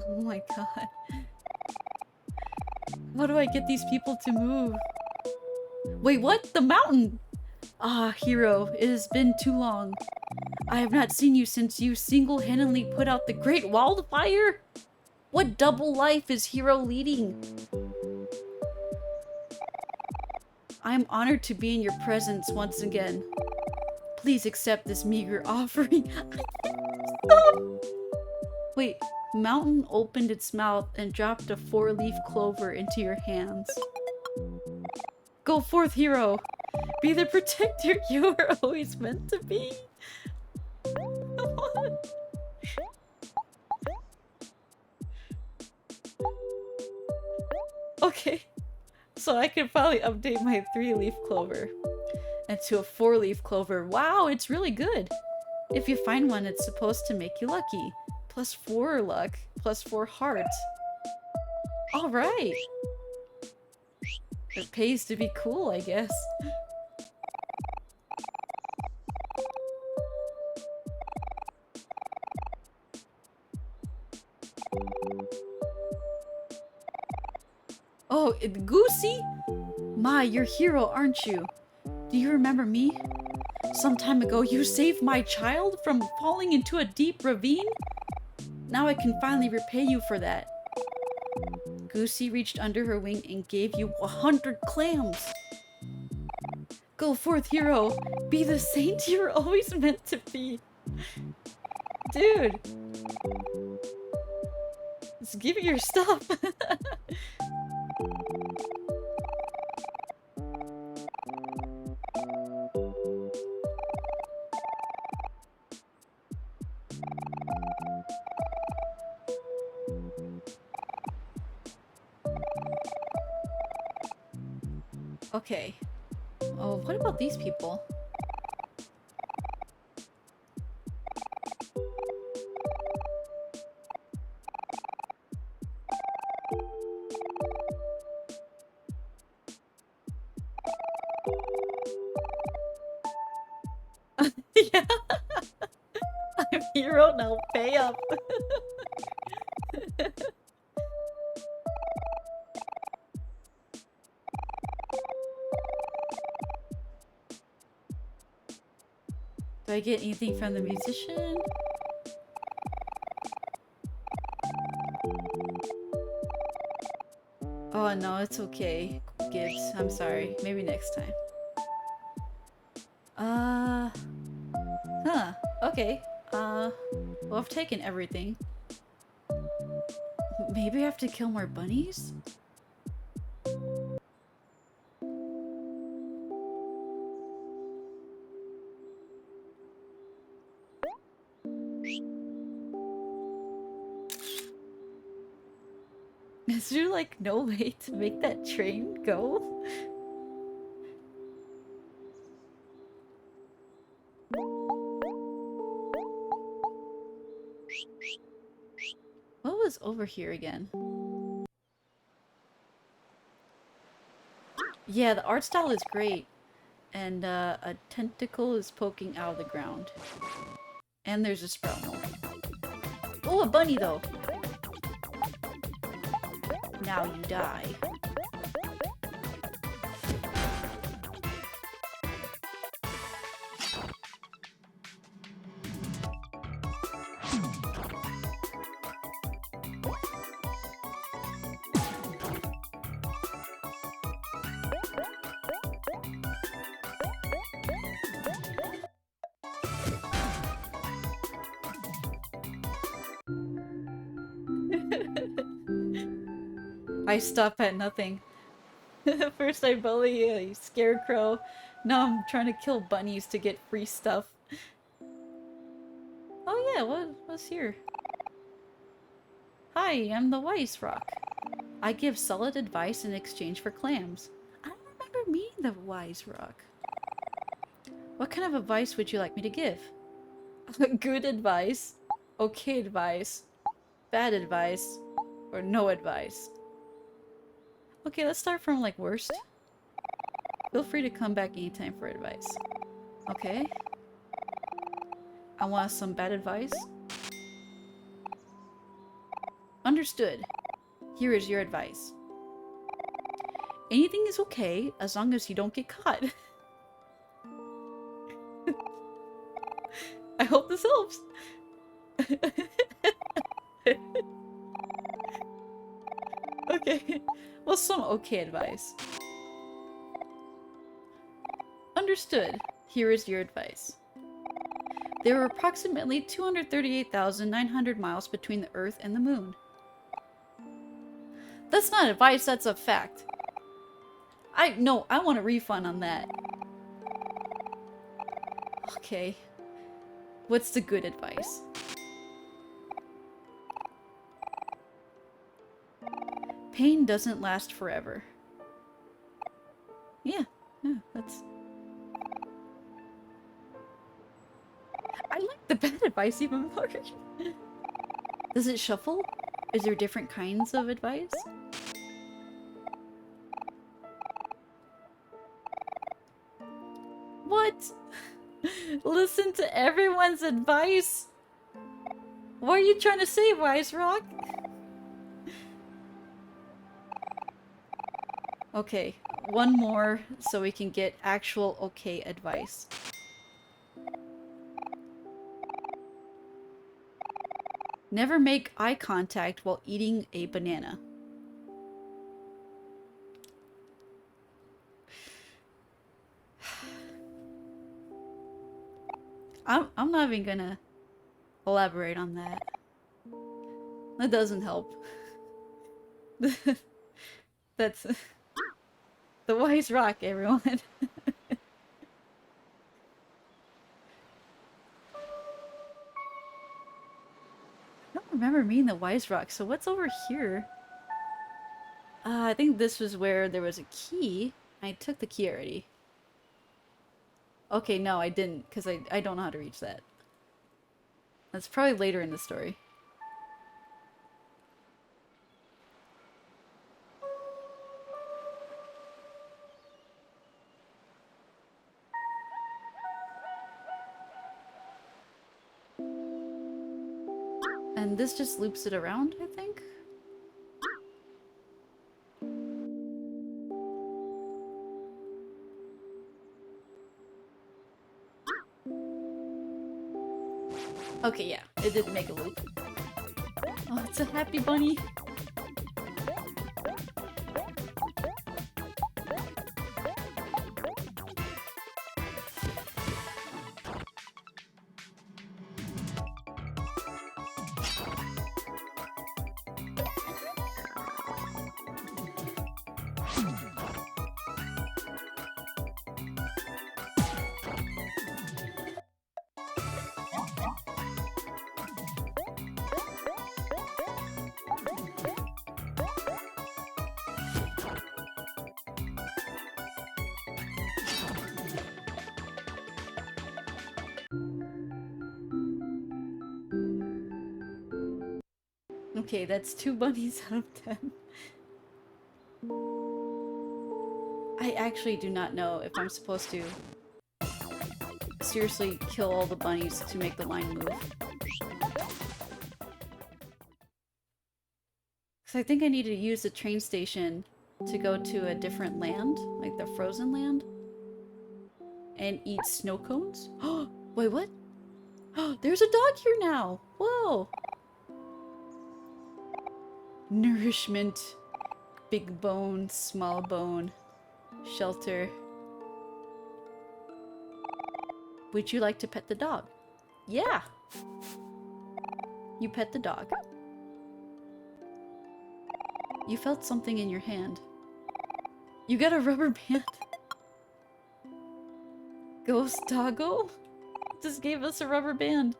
Oh my god. How do I get these people to move? Wait, what? The mountain! Ah, hero, it has been too long. I have not seen you since you single-handedly put out the great wildfire? What double life is hero leading? I am honored to be in your presence once again. Please accept this meager offering. Stop! Wait, Mountain opened its mouth and dropped a 4-leaf clover into your hands. Go forth, hero! Be the protector you were always meant to be! What? Okay, so I can finally update my 3-leaf clover into a 4-leaf clover. Wow, it's really good! If you find one, it's supposed to make you lucky. +4 luck, +4 heart. Alright! It pays to be cool, I guess. Oh, Goosey? My, you're hero, aren't you? Do you remember me? Some time ago, you saved my child from falling into a deep ravine? Now I can finally repay you for that. Goosey reached under her wing and gave you 100 clams. Go forth, hero. Be the saint you were always meant to be. Dude. Just give me your stuff. Okay. Oh, what about these people? Yeah. I'm hero now. Pay up. Do I get anything from the musician? Oh no, it's okay, Gibbs. I'm sorry. Maybe next time. Huh. Okay. Well, I've taken everything. Maybe I have to kill more bunnies? Is there like no way to make that train go? What was over here again? Yeah, the art style is great. And a tentacle is poking out of the ground. And there's a sprout. Oh, a bunny though! Now you die. I stop at nothing. First I bully a scarecrow. Now I'm trying to kill bunnies to get free stuff. Oh yeah, what's here? Hi, I'm the Wise Rock. I give solid advice in exchange for clams. I don't remember meeting the Wise Rock. What kind of advice would you like me to give? Good advice, okay advice, bad advice, or no advice? Okay, let's start from like worst. Feel free to come back anytime for advice. Okay. I want some bad advice. Understood. Here is your advice. Anything is okay as long as you don't get caught. I hope this helps. Okay. Well, some okay advice. Understood. Here is your advice. There are approximately 238,900 miles between the Earth and the Moon. That's not advice, that's a fact. I want a refund on that. Okay. What's the good advice? Pain doesn't last forever. Yeah, that's... I like the bad advice even more. Does it shuffle? Is there different kinds of advice? What? Listen to everyone's advice? What are you trying to say, Wise Rock? Okay, one more so we can get actual okay advice. Never make eye contact while eating a banana. I'm not even gonna elaborate on that. That doesn't help. That's the Wise Rock, everyone. I don't remember meeting the Wise Rock, so what's over here? I think this was where there was a key. I took the key already. Okay, no, I didn't, because I don't know how to reach that. That's probably later in the story. And this just loops it around, I think? Okay, yeah, it did make a loop. Oh, it's a happy bunny. Okay, that's 2 bunnies out of 10. I actually do not know if I'm supposed to seriously kill all the bunnies to make the line move. Because I think I need to use the train station to go to a different land, like the frozen land, and eat snow cones. Oh, wait, what? Oh, there's a dog here now! Whoa! Nourishment. Big bone, small bone. Shelter. Would you like to pet the dog? Yeah! You pet the dog. You felt something in your hand. You got a rubber band. Ghost Doggo just gave us a rubber band.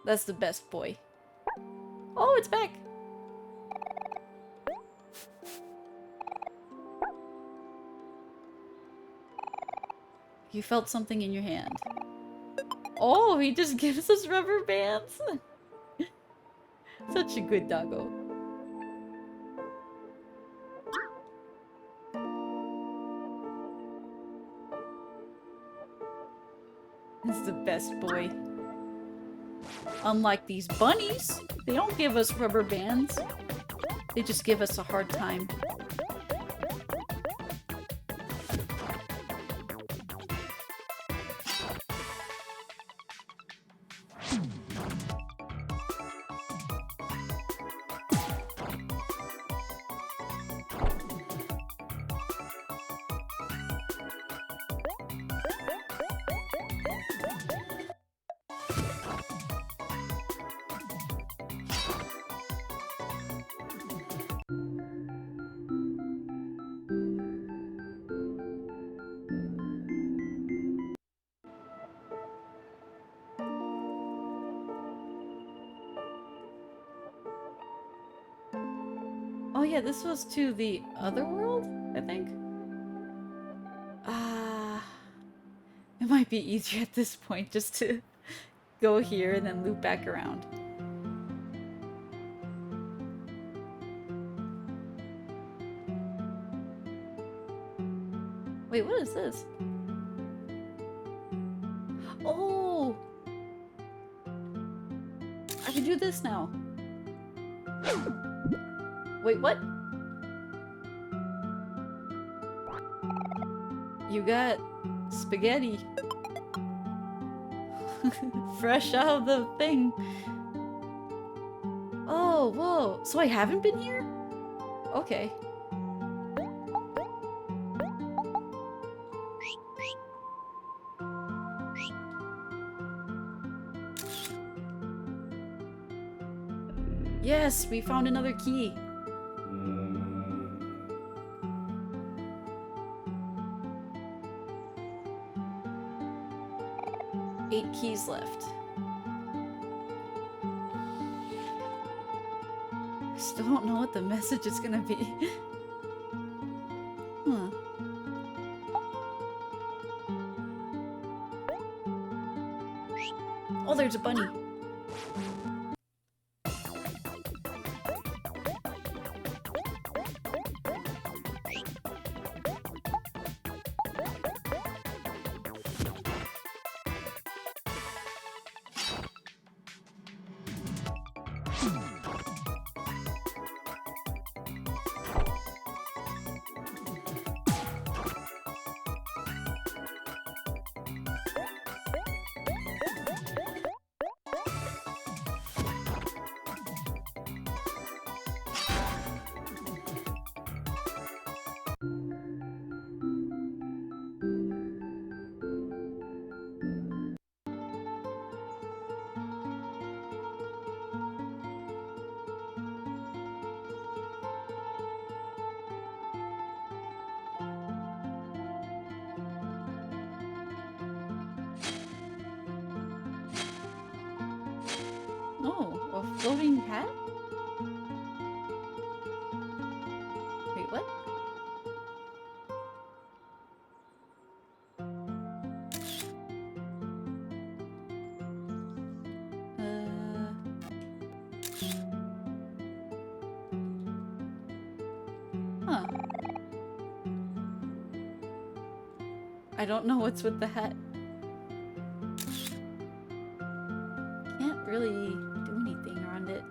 That's the best boy. Oh, it's back. You felt something in your hand. Oh, he just gives us rubber bands. Such a good doggo. It's the best boy. Unlike these bunnies, they don't give us rubber bands. They just give us a hard time. Oh yeah, this was to the Otherworld, I think? It might be easier at this point just to go here and then loop back around. Wait, what is this? Oh! I can do this now. Wait, what? You got spaghetti. Fresh out of the thing. Oh, whoa. So I haven't been here? Okay. Yes, we found another key. Eight keys left. I still don't know what the message is gonna be. Huh. Oh, there's a bunny. Oh, a floating hat? Wait, what? Huh. I don't know what's with the hat. Can't really do anything around it.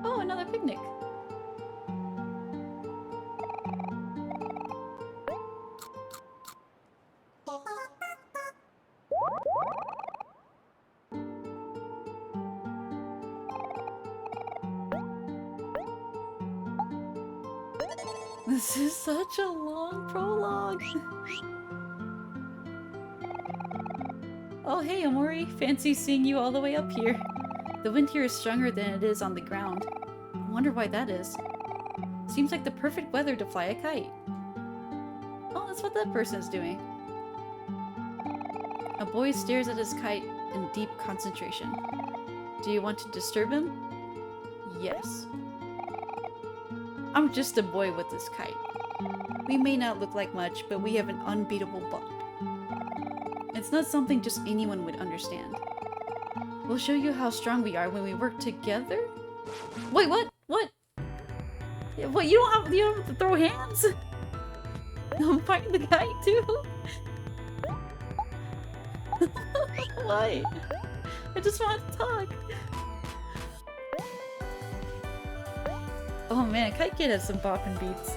Oh, another picnic. This is such a long prologue. Oh hey Omori, fancy seeing you all the way up here. The wind here is stronger than it is on the ground. I wonder why that is. Seems like the perfect weather to fly a kite. Oh, that's what that person is doing. A boy stares at his kite in deep concentration. Do you want to disturb him? Yes. I'm just a boy with this kite. We may not look like much, but we have an unbeatable bond. It's not something just anyone would understand. We'll show you how strong we are when we work together? Wait, what? What? What, you don't have to throw hands? I'm fighting the kite too? Why? I just want to talk. Oh man, Kite Kid has some bopping beats.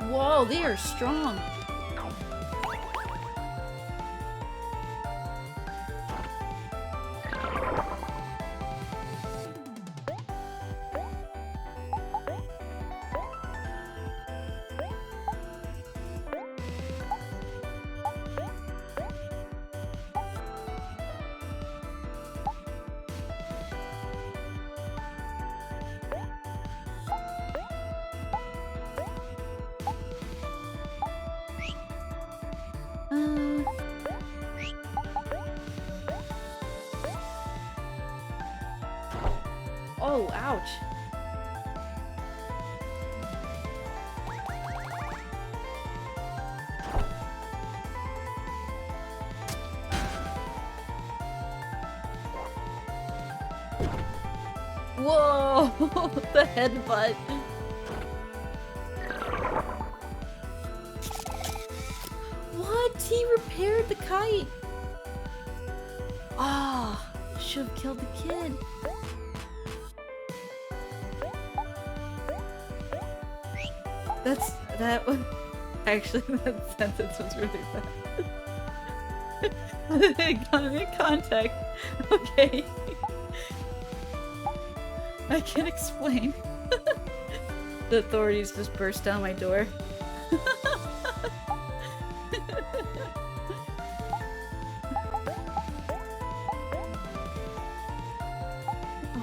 Whoa, they are strong. Oh, ouch. Whoa! The headbutt. What? He repaired the kite. Ah, should have killed the kid. That was actually, that sentence was really bad. Gotta make contact. Okay. I can explain. The authorities just burst down my door.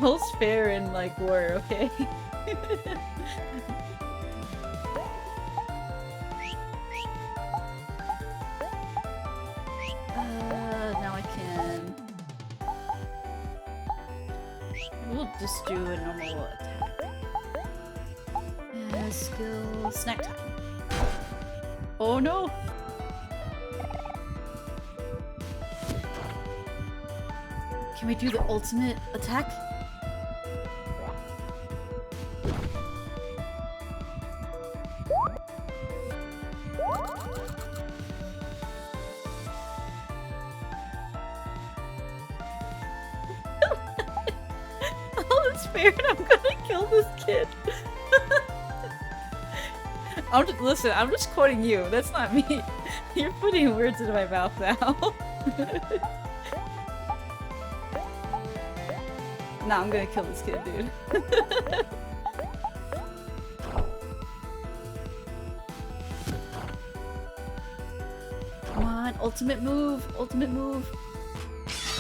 All's fair in like war, okay? Now I can. We'll just do a normal attack. Skill snack time. Oh no! Can we do the ultimate attack? I'm gonna kill this kid. Listen, I'm just quoting you. That's not me. You're putting words into my mouth now. Nah, I'm gonna kill this kid, dude. Come on, ultimate move, ultimate move.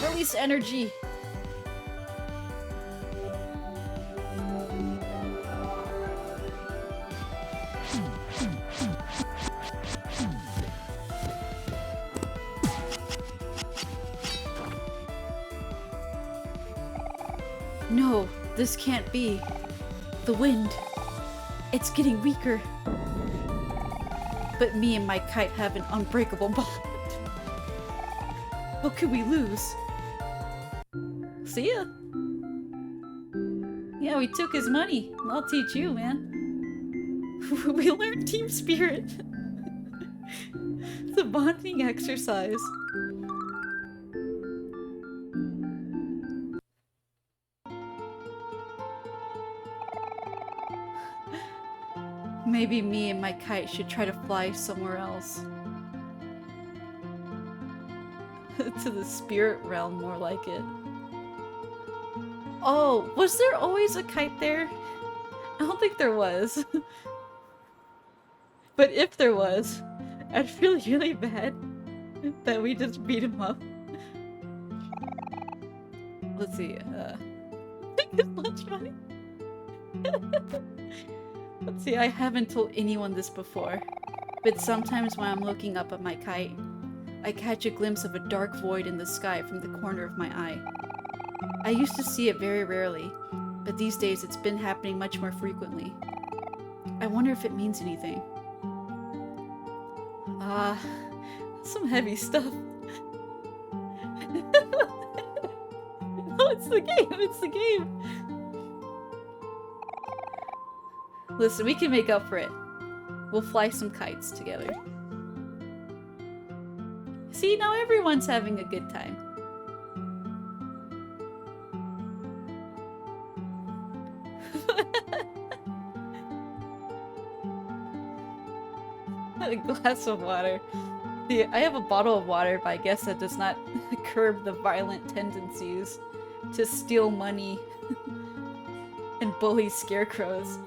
Release energy. No, this can't be. The wind. It's getting weaker. But me and my kite have an unbreakable bond. What could we lose? See ya. Yeah, we took his money. I'll teach you, man. We learned team spirit. It's a bonding exercise. Maybe me and my kite should try to fly somewhere else. To the spirit realm, more like it. Oh, was there always a kite there? I don't think there was. But if there was, I'd feel really bad that we just beat him up. Let's see, lunch money? Let's see, I haven't told anyone this before, but sometimes when I'm looking up at my kite, I catch a glimpse of a dark void in the sky from the corner of my eye. I used to see it very rarely, but these days it's been happening much more frequently. I wonder if it means anything. Ah, some heavy stuff. Oh, it's the game! It's the game! Listen, we can make up for it. We'll fly some kites together. See, now everyone's having a good time. A glass of water. See, I have a bottle of water, but I guess that does not curb the violent tendencies to steal money and bully scarecrows.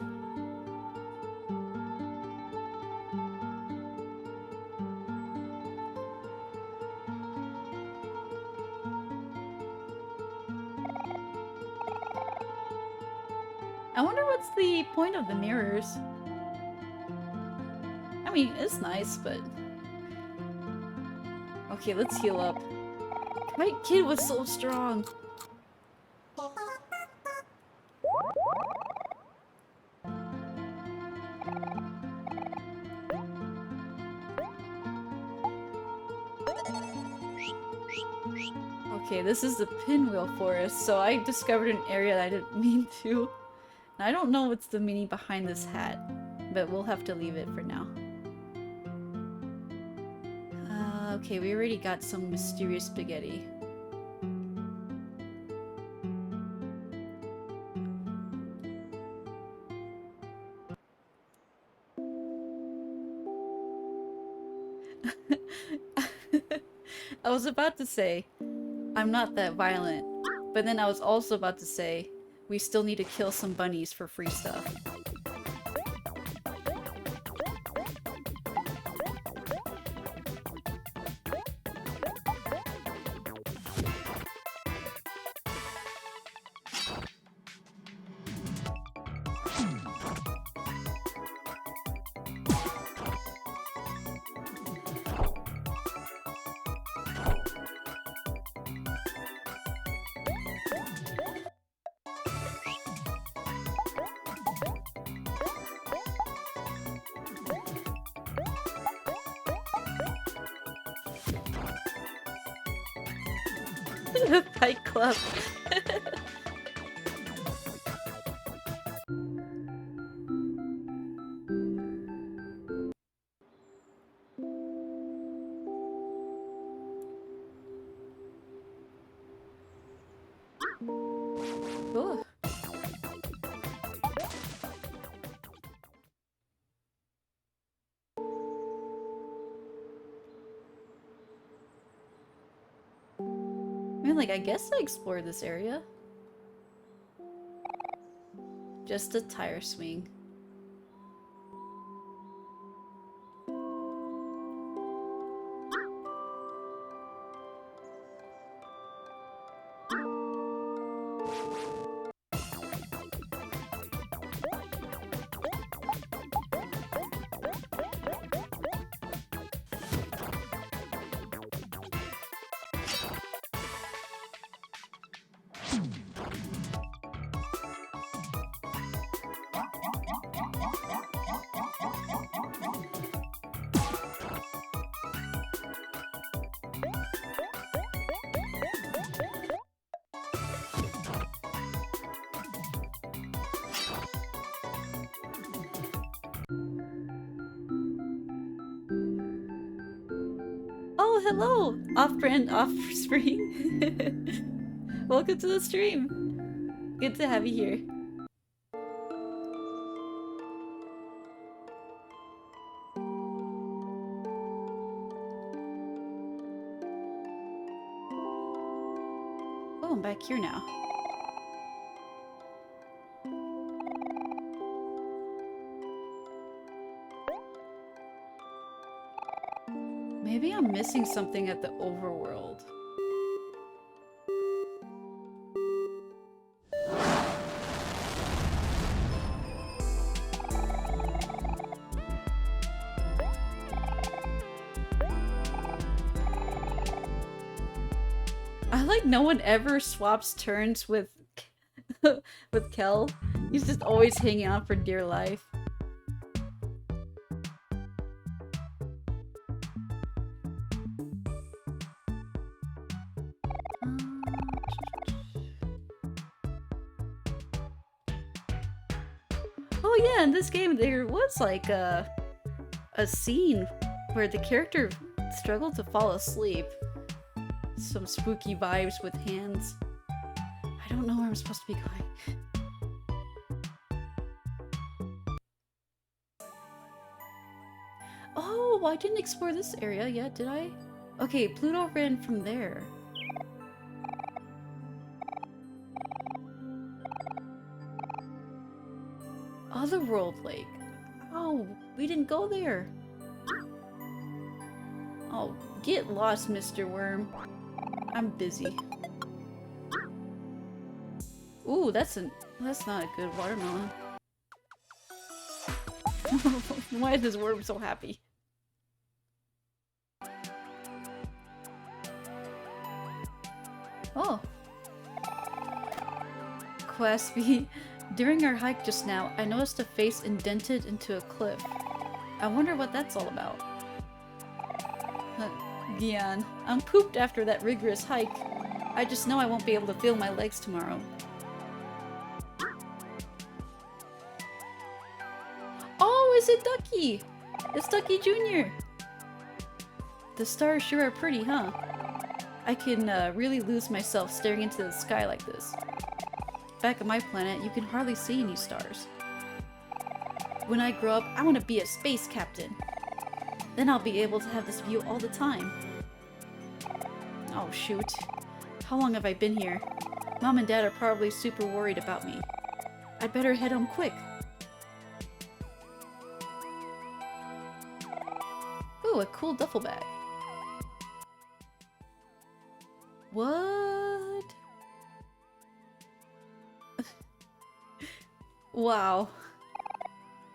I wonder what's the point of the mirrors. I mean, it's nice, but... Okay, let's heal up. Kite Kid was so strong! Okay, this is the Pinwheel Forest, so I discovered an area that I didn't mean to. And I don't know what's the meaning behind this hat, but we'll have to leave it for now. Okay, we already got some mysterious spaghetti. I was about to say, I'm not that violent, but then I was also about to say, we still need to kill some bunnies for free stuff. Fight Club. Ooh. I mean, like, I guess I explored this area. Just a tire swing. Oh, hello! Off-brand offspring. Welcome to the stream. Good to have you here. Oh, I'm back here now. Maybe I'm missing something at the overworld. I like no one ever swaps turns with with Kel. He's just always hanging on for dear life. Oh yeah, in this game there was like a scene where the character struggled to fall asleep. Some spooky vibes with hands. I don't know where I'm supposed to be going. Oh, I didn't explore this area yet, did I? Okay, Pluto ran from there. Otherworld Lake. Oh, we didn't go there. Oh, get lost, Mr. Worm. I'm busy. Ooh, that's not a good watermelon. Why is this worm so happy? Oh. Quesby. During our hike just now, I noticed a face indented into a cliff. I wonder what that's all about. Gian, I'm pooped after that rigorous hike. I just know I won't be able to feel my legs tomorrow. Oh, is it Ducky? It's Ducky Jr. The stars sure are pretty, huh? I can really lose myself staring into the sky like this. Back at my planet, you can hardly see any stars. When I grow up, I want to be a space captain. Then I'll be able to have this view all the time. Oh shoot. How long have I been here? Mom and Dad are probably super worried about me. I'd better head home quick. Ooh, a cool duffel bag. What? Wow.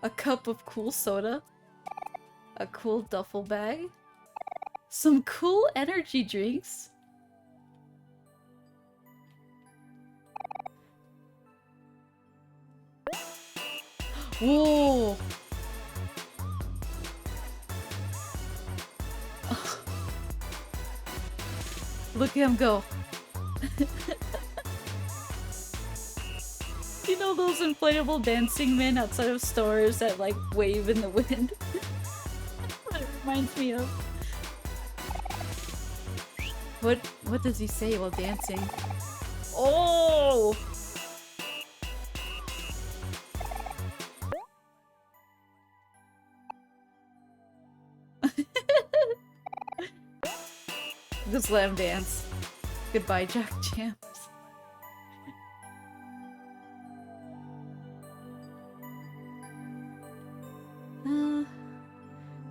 A cup of cool soda? A cool duffel bag? Some cool energy drinks? Whoa! Look at him go. You know those inflatable dancing men outside of stores that like wave in the wind? That reminds me of. What does he say while dancing? Oh! Just let him dance. Goodbye, Jack Jams.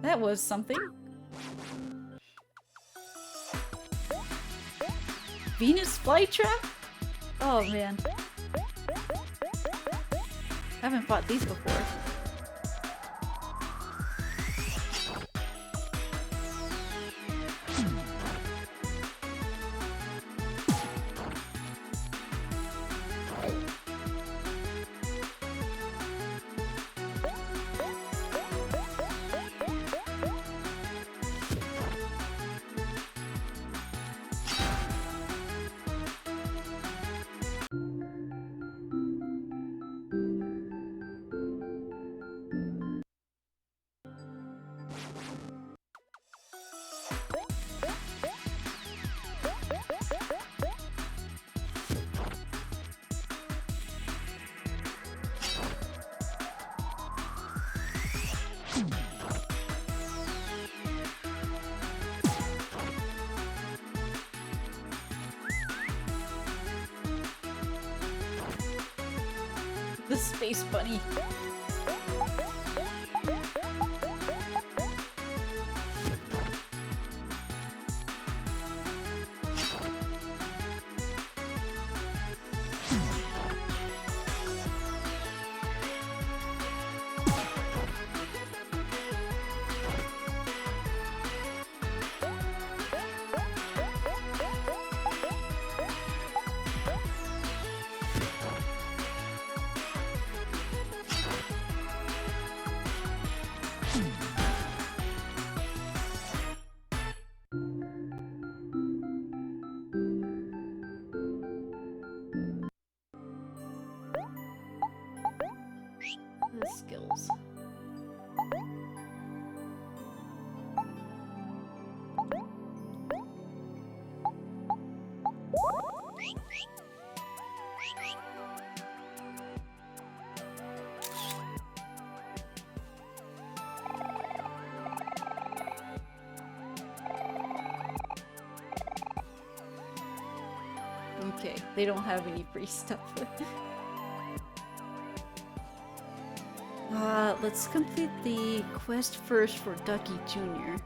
That was something. Venus flytrap? Oh man. Haven't fought these before. The space bunny. The skills. Okay, they don't have any free stuff. Let's complete the quest first for Ducky Jr.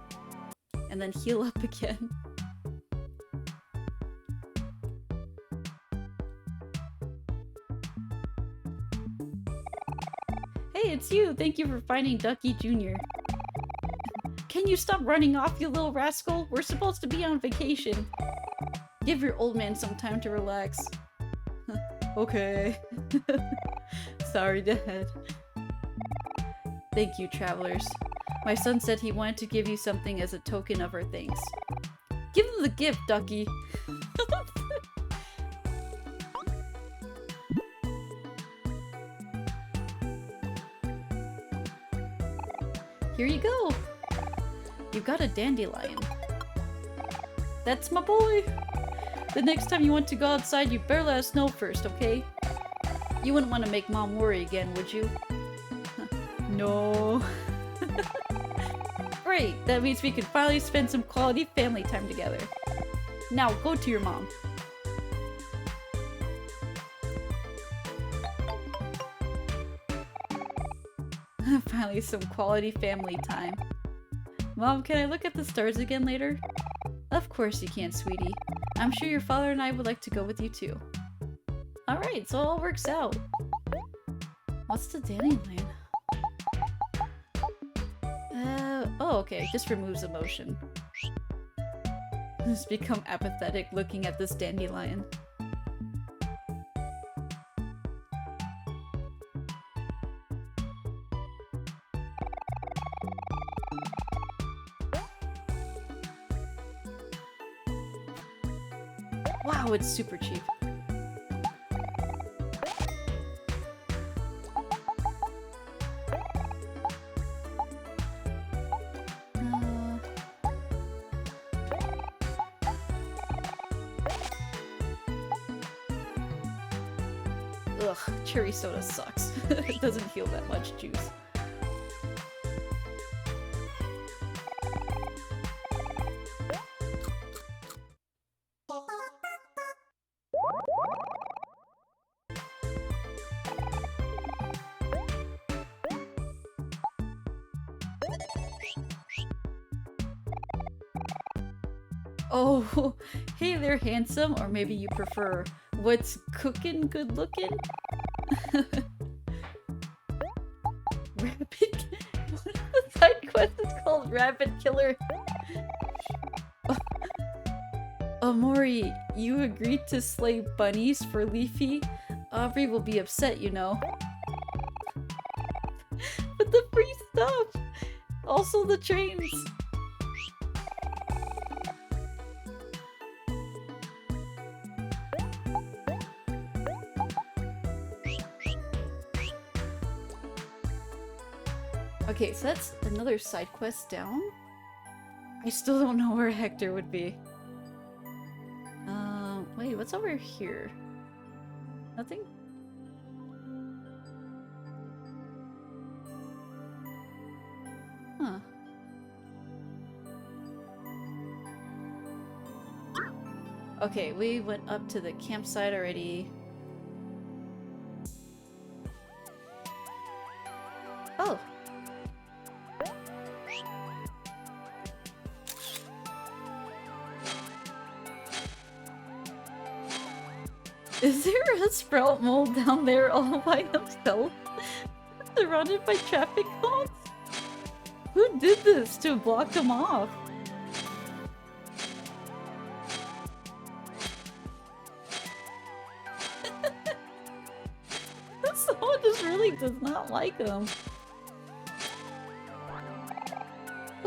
and then heal up again. Hey, it's you! Thank you for finding Ducky Jr. Can you stop running off, you little rascal? We're supposed to be on vacation. Give your old man some time to relax. Okay. Sorry, Dad. Thank you, travelers. My son said he wanted to give you something as a token of our thanks. Give him the gift, Ducky! Here you go! You got a dandelion. That's my boy! The next time you want to go outside, you better let us know first, okay? You wouldn't want to make Mom worry again, would you? No. Great! That means we can finally spend some quality family time together. Now, go to your mom. Finally some quality family time. Mom, can I look at the stars again later? Of course you can, sweetie. I'm sure your father and I would like to go with you too. Alright, so it all works out. What's the dandelion? Oh, okay, just removes emotion. Just become apathetic looking at this dandelion. Wow, it's super cheap. Ugh, cherry soda sucks. It doesn't feel that much juice. Oh, hey there, handsome, or maybe you prefer what's cookin' good looking? Rabbit? What the side quest is called? Rabbit Killer? Omori, you agreed to slay bunnies for Leafy? Aubrey will be upset, you know. But the free stuff! Also the trains! Okay, so that's another side quest down. I still don't know where Hector would be. Wait, what's over here? Nothing? Huh. Okay, we went up to the campsite already. Is there a sprout mole down there all by himself? Surrounded by traffic cones? Who did this to block him off? Someone just really does not like him.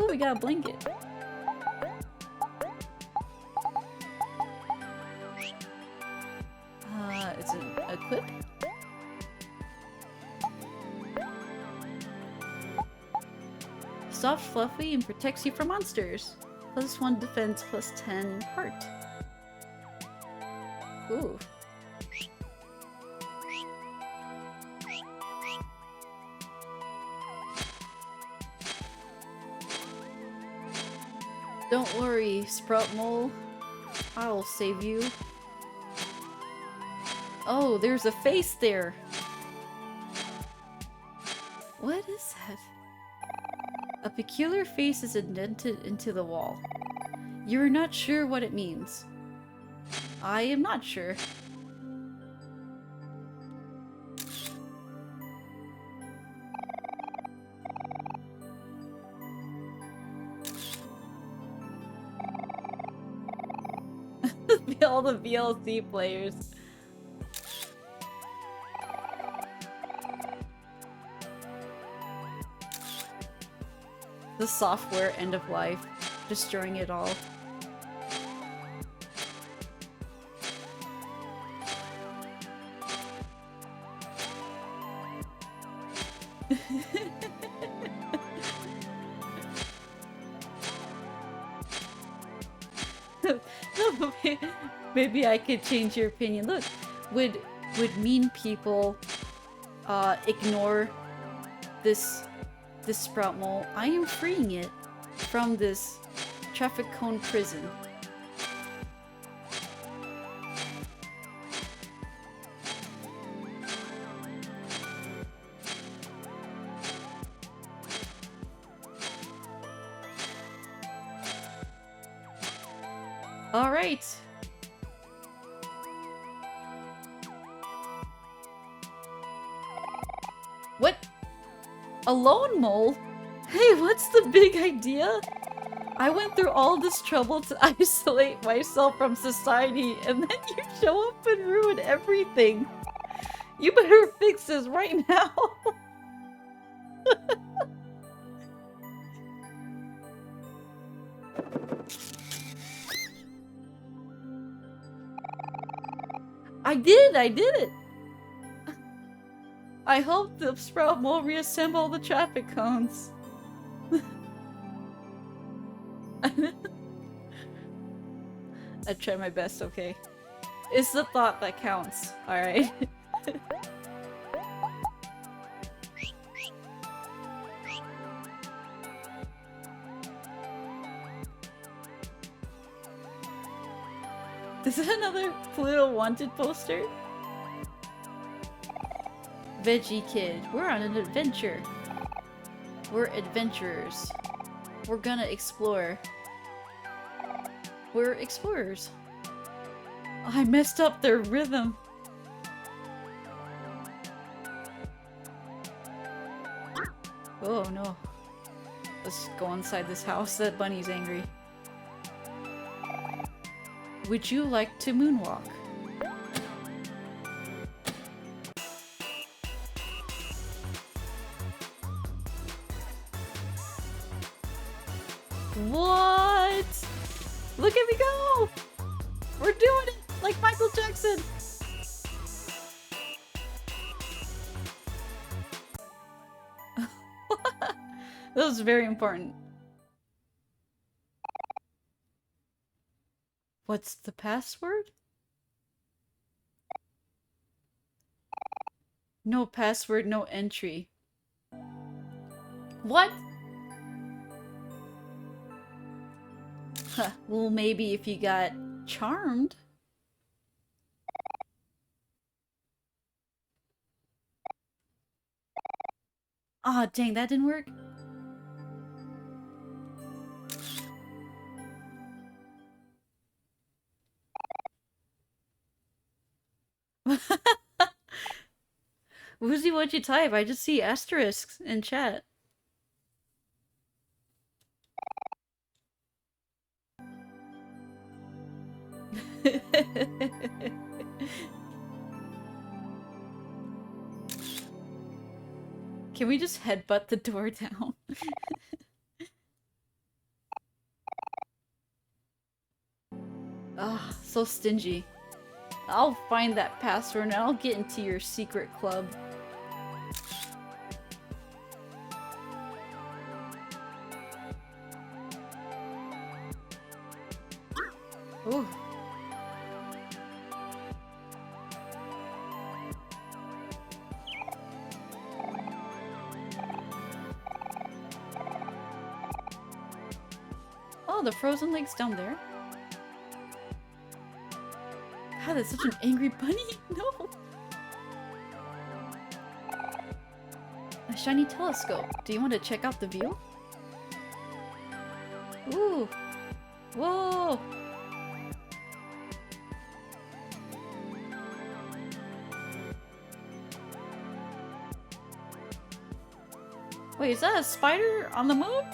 Oh, we got a blanket. Is it equip? Soft, fluffy, and protects you from monsters. +1 defense, +10 heart. Ooh. Don't worry, Sprout Mole. I'll save you. Oh, there's a face there. What is that? A peculiar face is indented into the wall. You're not sure what it means. I am not sure. All the VLC players. The software end of life, destroying it all. Maybe I could change your opinion. Look, would mean people ignore this sprout mole? I am freeing it from this traffic cone prison. All right. What? A lone mole? Hey, what's the big idea? I went through all this trouble to isolate myself from society, and then you show up and ruin everything. You better fix this right now. I did it! I hope the sprout will reassemble the traffic cones. I try my best, okay? It's the thought that counts, alright? Is that another Pluto Wanted poster? Veggie Kid, we're on an adventure. We're adventurers. We're gonna explore. We're explorers. I messed up their rhythm. Oh no. Let's go inside this house. That bunny's angry. Would you like to moonwalk? What? Look at me go! We're doing it like Michael Jackson! That was very important. What's the password? No password, no entry. What? Huh, well, maybe if you got charmed. Ah, oh, dang, that didn't work. Woozy, what'd you type? I just see asterisks in chat. Can we just headbutt the door down? Ah, so stingy. I'll find that password and I'll get into your secret club. Ooh. Oh, the frozen lake's down there. God, that's such an angry bunny. No. A shiny telescope. Do you want to check out the view? Ooh. Whoa. Wait, is that a spider on the moon?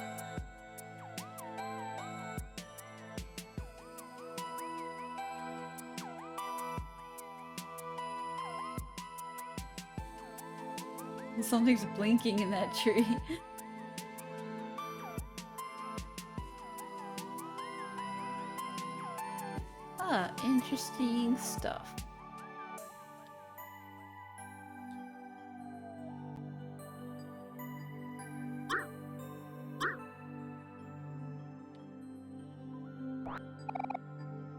Something's blinking in that tree. Ah, interesting stuff.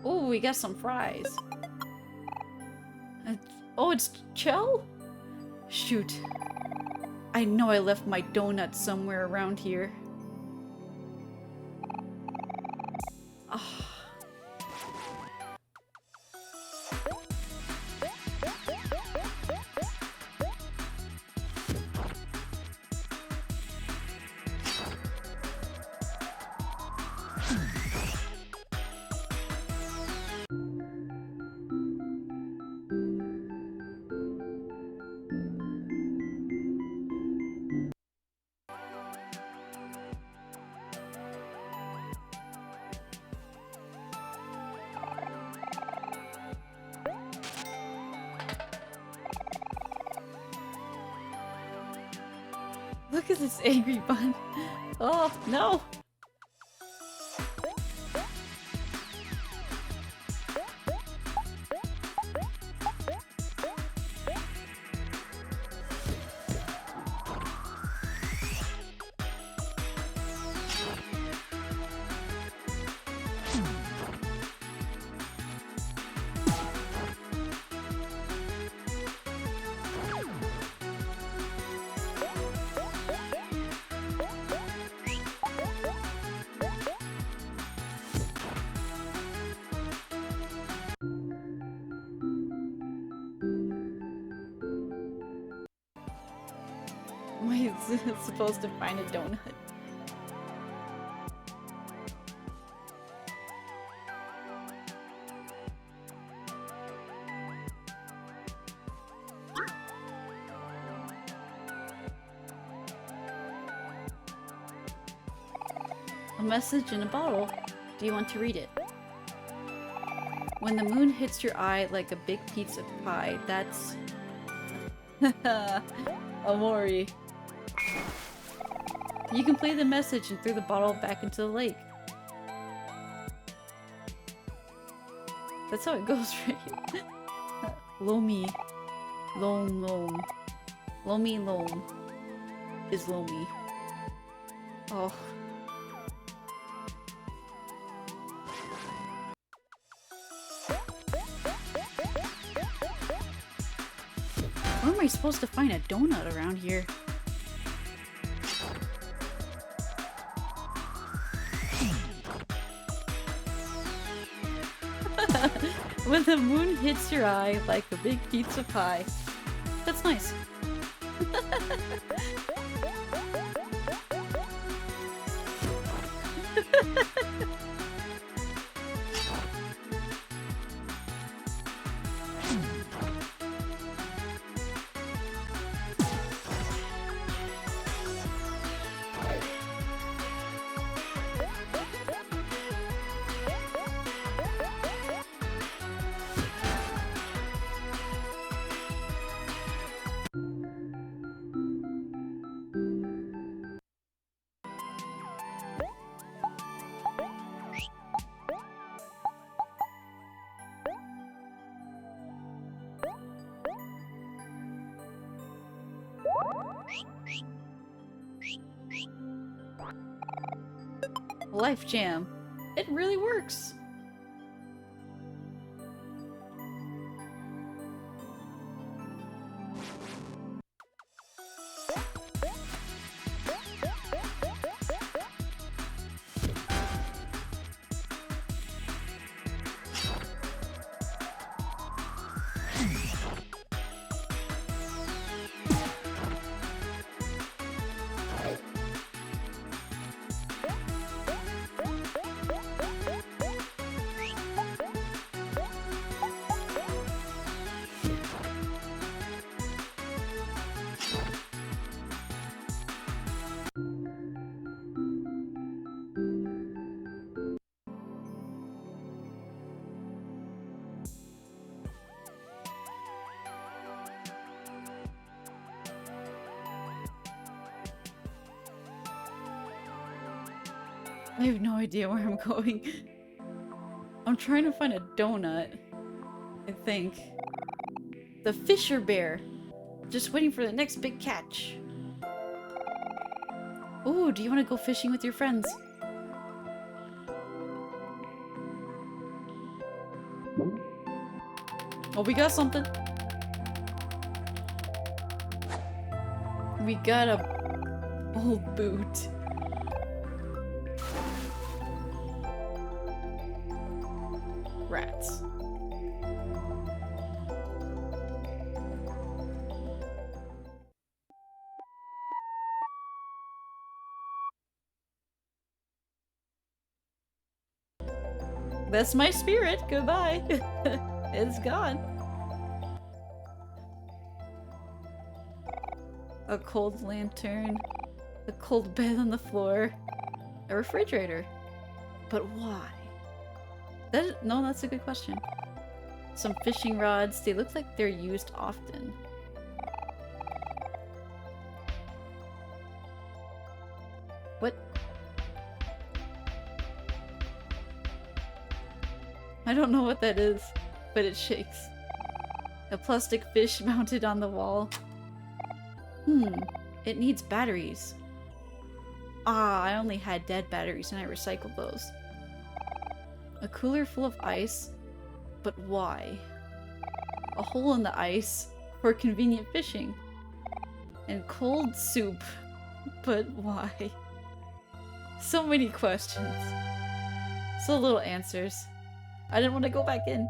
Oh, we got some fries. Oh, it's Chell? Shoot. I know I left my donut somewhere around here. Ah. Look at this angry bun. Oh, no! Wait, it's supposed to find a donut. A message in a bottle. Do you want to read it? When the moon hits your eye like a big pizza pie, that's... Omori. You can play the message and throw the bottle back into the lake. That's how it goes, right? Lomi. Loam, loam. Lomi, loam. Is Lomi. Oh. Where am I supposed to find a donut around here? When the moon hits your eye like a big pizza pie. That's nice. Life Jam. It really works. I have no idea where I'm going. I'm trying to find a donut, I think. The Fisher Bear. Just waiting for the next big catch. Ooh, do you want to go fishing with your friends? Oh, we got something. We got a old boot. Rats. That's my spirit. Goodbye. It's gone. A cold lantern. A cold bed on the floor. A refrigerator. But why? No, that's a good question. Some fishing rods. They look like they're used often. What? I don't know what that is, but it shakes. A plastic fish mounted on the wall. It needs batteries. Ah, I only had dead batteries and I recycled those. A cooler full of ice, but why? A hole in the ice for convenient fishing. And cold soup, but why? So many questions. So little answers. I didn't want to go back in.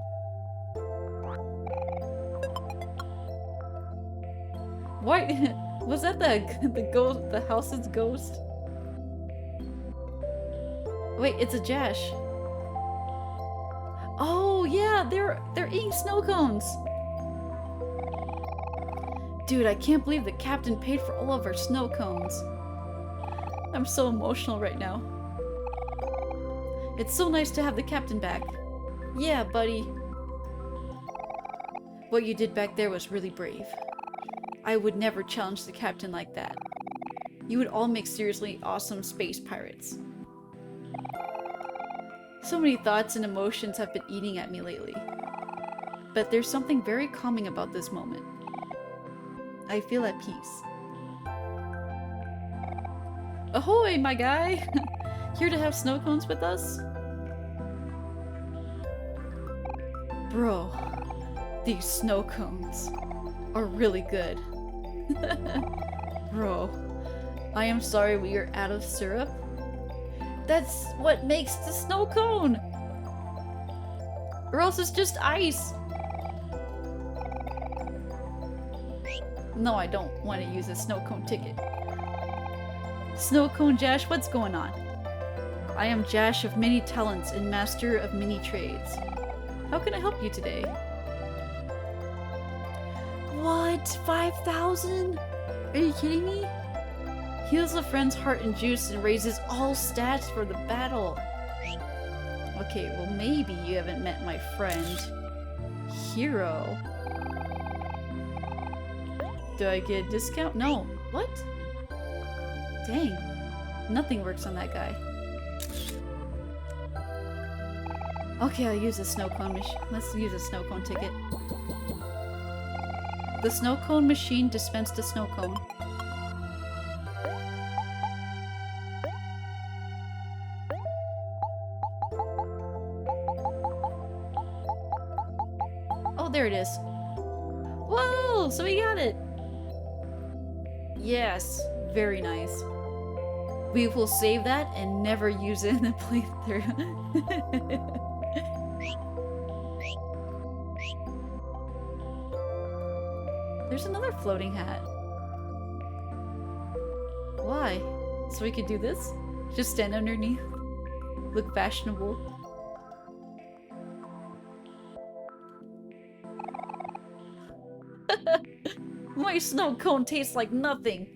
Why? Was that the ghost? The house's ghost? Wait, it's a Jash. Oh yeah, they're eating snow cones. Dude, I can't believe the captain paid for all of our snow cones. I'm so emotional right now. It's so nice to have the captain back. Yeah, buddy. What you did back there was really brave. I would never challenge the captain like that. You would all make seriously awesome space pirates. So many thoughts and emotions have been eating at me lately. But there's something very calming about this moment. I feel at peace. Ahoy, my guy! Here to have snow cones with us? Bro, these snow cones are really good. Bro, I am sorry we are out of syrup. That's what makes the snow cone! Or else it's just ice! No, I don't want to use a snow cone ticket. Snow cone Jash, what's going on? I am Jash of many talents and master of many trades. How can I help you today? What? 5,000? Are you kidding me? Heals a friend's heart and juice and raises all stats for the battle. Okay, well maybe you haven't met my friend, Hero. Do I get a discount? No. What? Dang. Nothing works on that guy. Okay, I'll use a snow cone machine. Let's use a snow cone ticket. The snow cone machine dispensed a snow cone. there it is. Whoa! So we got it! Yes, very nice. We will save that and never use it in the playthrough. There's another floating hat. Why? So we could do this? Just stand underneath? Look fashionable? My snow cone tastes like nothing!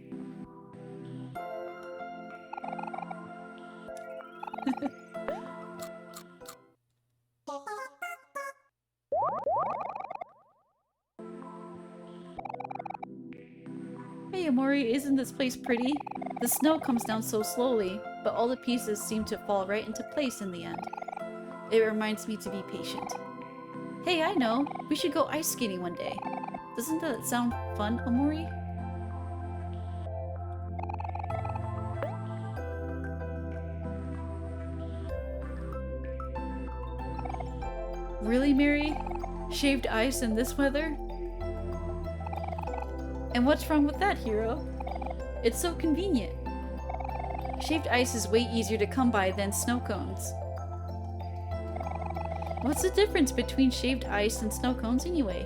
Hey Omori, isn't this place pretty? The snow comes down so slowly, but all the pieces seem to fall right into place in the end. It reminds me to be patient. Hey, I know! We should go ice skating one day. Doesn't that sound fun, Omori? Really, Mary? Shaved ice in this weather? And what's wrong with that, Hero? It's so convenient. Shaved ice is way easier to come by than snow cones. What's the difference between shaved ice and snow cones anyway?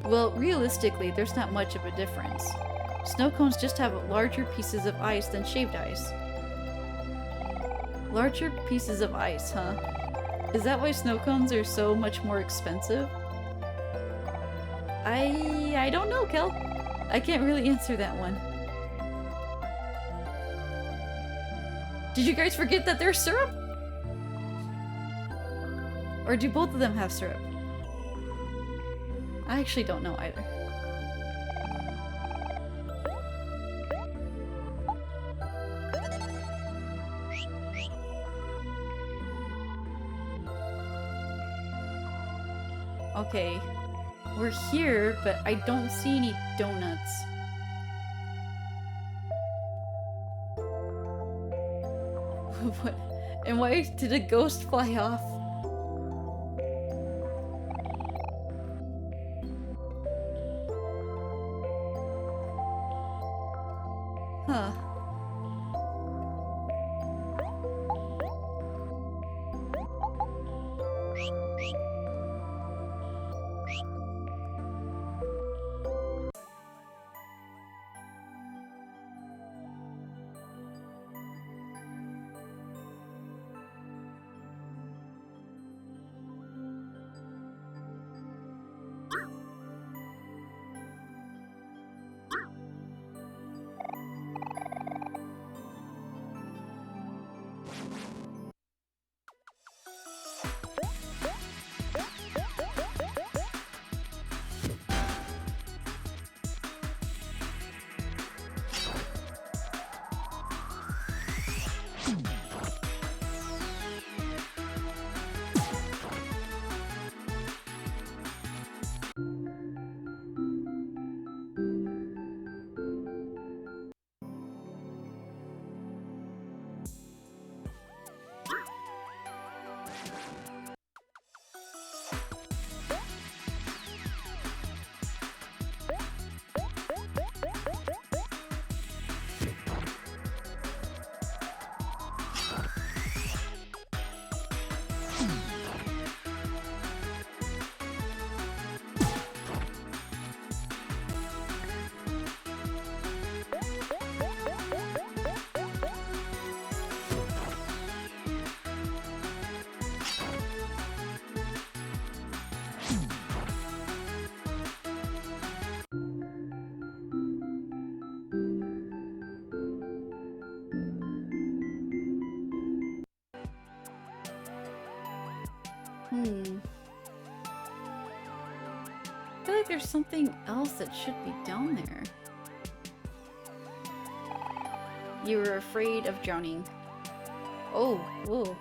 Well, realistically, there's not much of a difference. Snow cones just have larger pieces of ice than shaved ice. Larger pieces of ice, huh? Is that why snow cones are so much more expensive? I don't know, Kel. I can't really answer that one. Did you guys forget that there's syrup? Or do both of them have syrup? I actually don't know either. Okay. We're here, but I don't see any donuts. What? And why did a ghost fly off? Huh. I feel like there's something else that should be down there. You were afraid of drowning. Oh, whoa.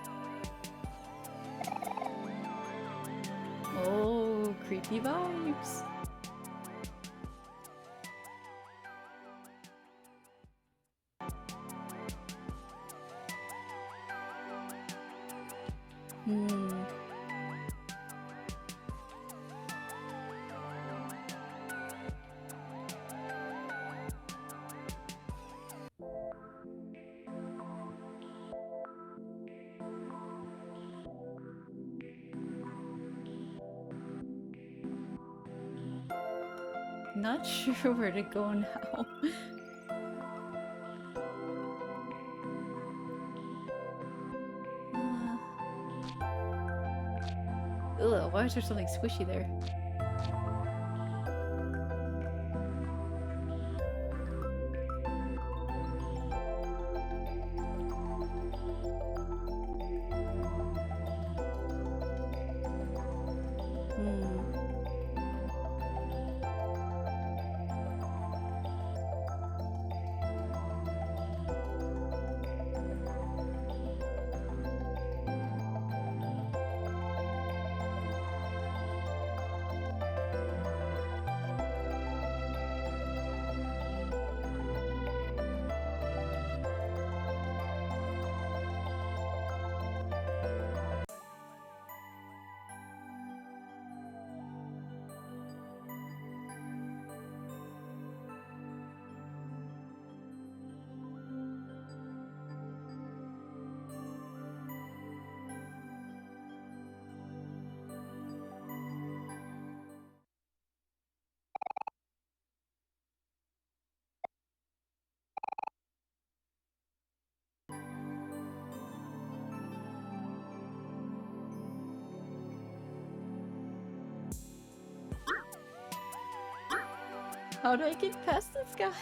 Oh, creepy vibes. Not sure where to go now. Ugh, why is there something squishy there? How do I get past this guy?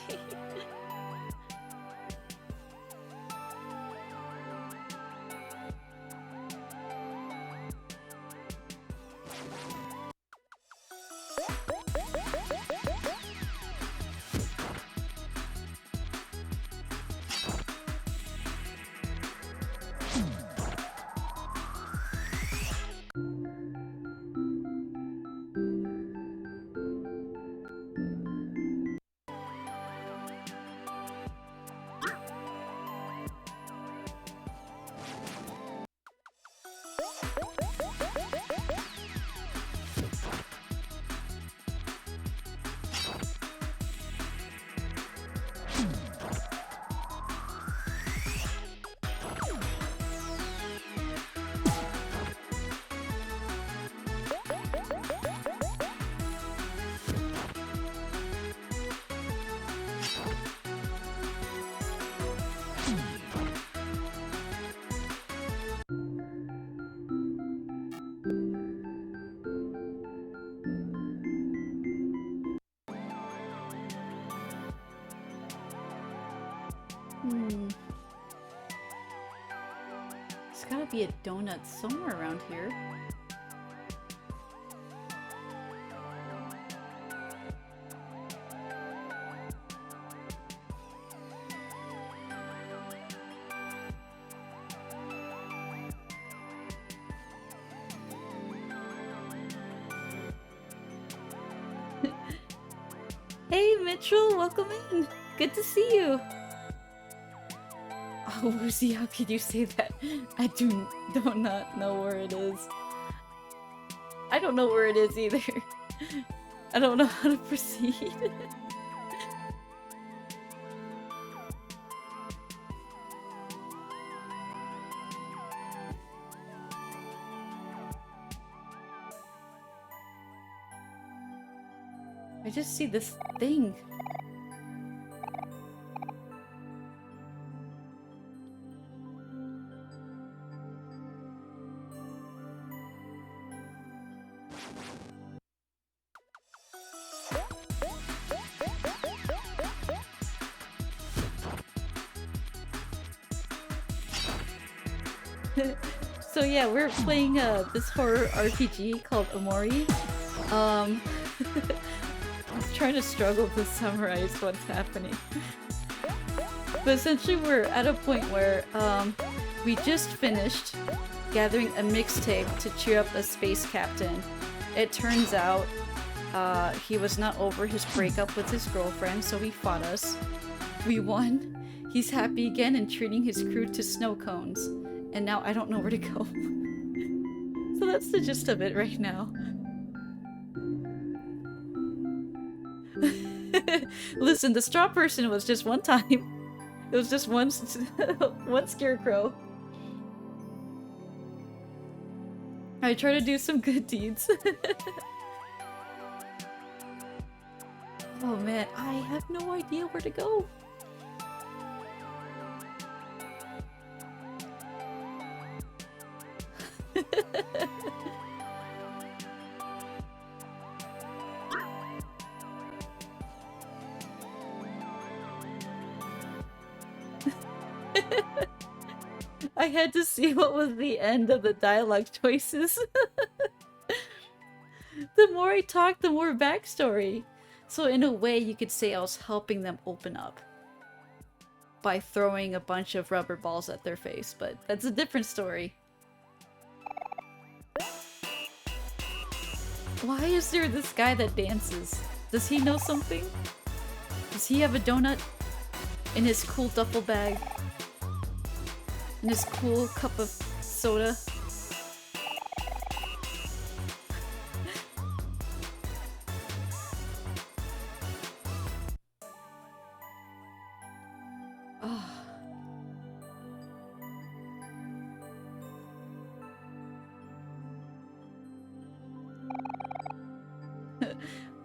There's gotta be a donut somewhere around here. Hey Mitchell, welcome in! Good to see you! Oh, Woozy, how could you say that? I do not know where it is. I don't know where it is either. I don't know how to proceed. I just see this thing. So yeah, we're playing this horror RPG called Omori. I'm trying to struggle to summarize what's happening. But essentially we're at a point where we just finished gathering a mixtape to cheer up a space captain. It turns out he was not over his breakup with his girlfriend, so he fought us. We won. He's happy again and treating his crew to snow cones. And now I don't know where to go. So that's the gist of it right now. Listen, the straw person was just one time. It was just one scarecrow. I try to do some good deeds. Oh man, I have no idea where to go. I had to see what was the end of the dialogue choices. The more I talked, the more backstory. So in a way, you could say I was helping them open up by throwing a bunch of rubber balls at their face, but that's a different story. Why is there this guy that dances? Does he know something? Does he have a donut in his cool duffel bag? In his cool cup of soda?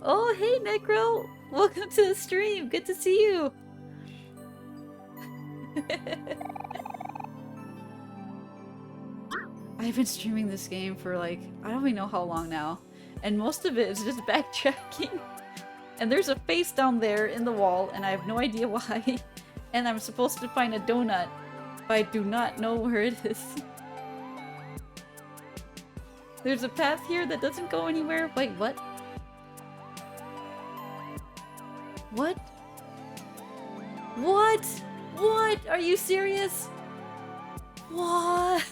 Oh, hey Necro! Welcome to the stream! Good to see you! I've been streaming this game for like, I don't even know how long now. And most of it is just backtracking. And there's a face down there in the wall, and I have no idea why. And I'm supposed to find a donut, but I do not know where it is. There's a path here that doesn't go anywhere. Wait, what? What? What? What? Are you serious? What?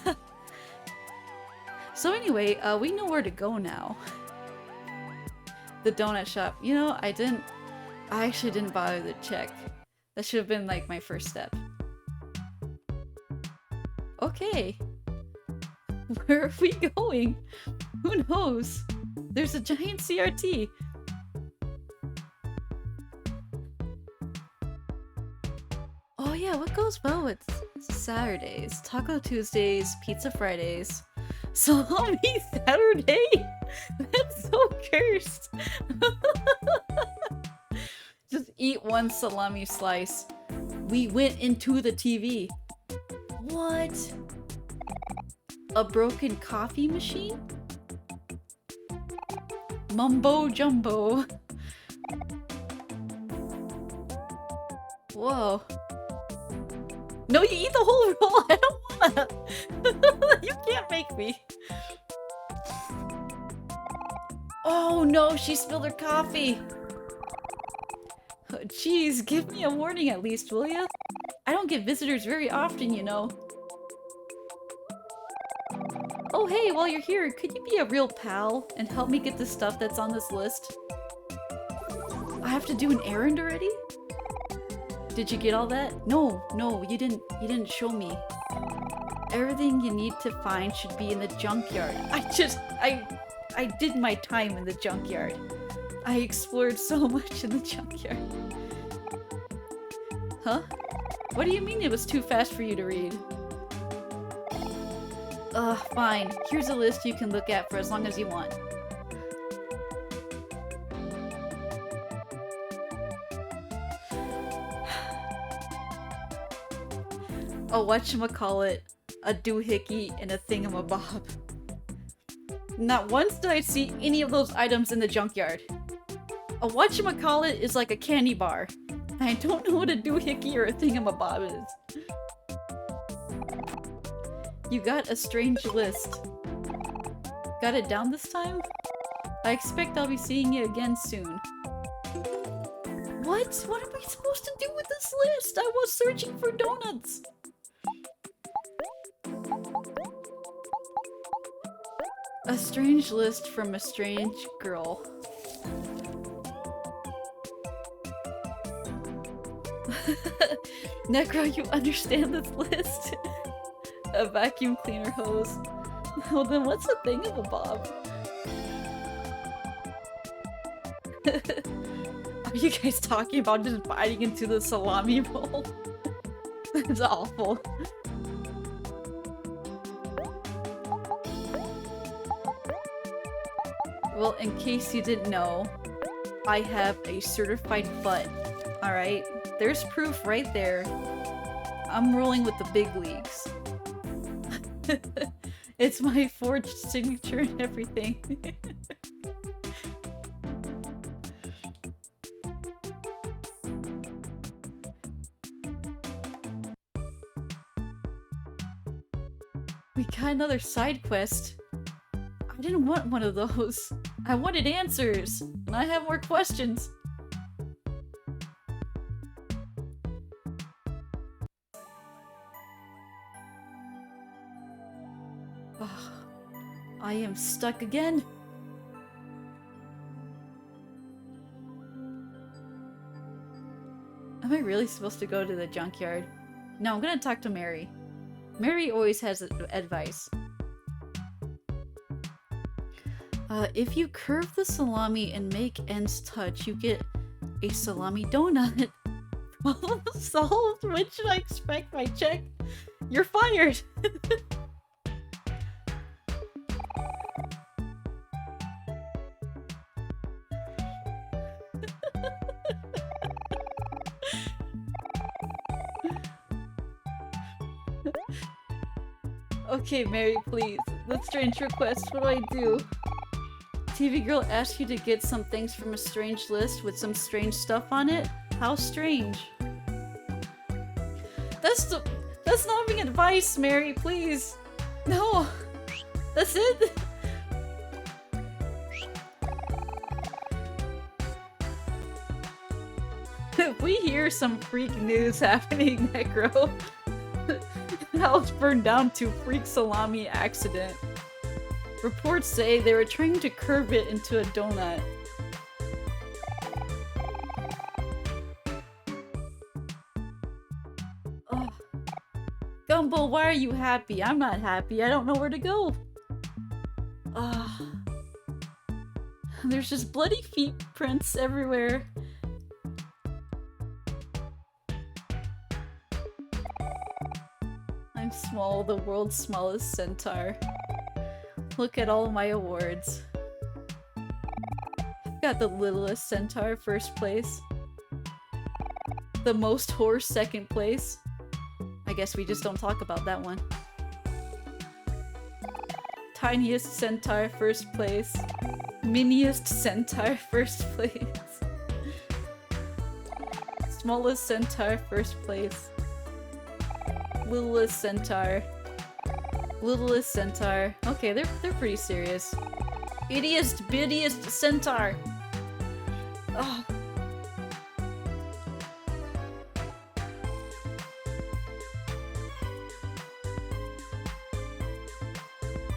So anyway, we know where to go now. The donut shop. You know, I actually didn't bother to check. That should have been like my first step. Okay. Where are we going? Who knows? There's a giant CRT. Oh yeah, what goes well with Saturdays? Taco Tuesdays, Pizza Fridays, Salami Saturday? That's so cursed! Just eat one salami slice. We went into the TV. What? A broken coffee machine? Mumbo jumbo. Whoa. No, you eat the whole roll! I don't wanna! You can't make me! Oh no, she spilled her coffee! Jeez, give me a warning at least, will ya? I don't get visitors very often, you know. Oh hey, while you're here, could you be a real pal and help me get the stuff that's on this list? I have to do an errand already? Did you get all that? No, you didn't show me. Everything you need to find should be in the junkyard. I did my time in the junkyard. I explored so much in the junkyard. Huh? What do you mean it was too fast for you to read? Fine. Here's a list you can look at for as long as you want. A whatchamacallit, a doohickey, and a thingamabob. Not once did I see any of those items in the junkyard. A whatchamacallit is like a candy bar. I don't know what a doohickey or a thingamabob is. You got a strange list. Got it down this time? I expect I'll be seeing you again soon. What? What am I supposed to do with this list? I was searching for donuts! A strange list from a strange girl. Necro, you understand this list? A vacuum cleaner hose. Well then what's a thingamabob? Are you guys talking about just biting into the salami roll? That's awful. Well, in case you didn't know, I have a certified butt. Alright? There's proof right there. I'm rolling with the big leagues. It's my forged signature and everything. We got another side quest. I didn't want one of those. I wanted answers, and I have more questions. Ugh, I am stuck again. Am I really supposed to go to the junkyard? No, I'm gonna talk to Mary. Mary always has advice. If you curve the salami and make ends touch, you get a salami donut. Problem solved. When should I expect my check? You're fired. Okay, Mary, please. Let's strange request. What do I do? TV girl asks you to get some things from a strange list with some strange stuff on it? How strange. That's not being advice, Mary, please. No. That's it? If we hear some freak news happening, Necro. House burned down to freak salami accident. Reports say they were trying to curve it into a donut. Ugh. Gumbo, why are you happy? I'm not happy. I don't know where to go. There's just bloody feet prints everywhere. I'm small, the world's smallest centaur. Look at all my awards. I've got the littlest centaur, first place. The most horse, second place. I guess we just don't talk about that one. Tiniest centaur, first place. Miniest centaur, first place. Smallest centaur, first place. Littlest centaur. Littlest centaur. Okay, they're pretty serious. Ittiest, bittiest centaur. Oh.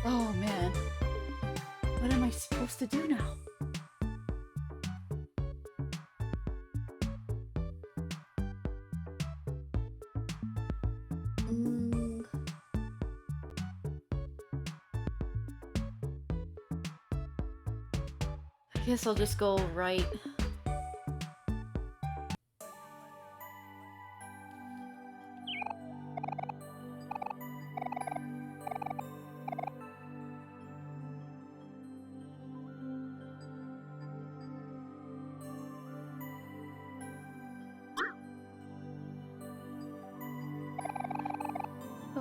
Oh man. What am I supposed to do now? I guess I'll just go right.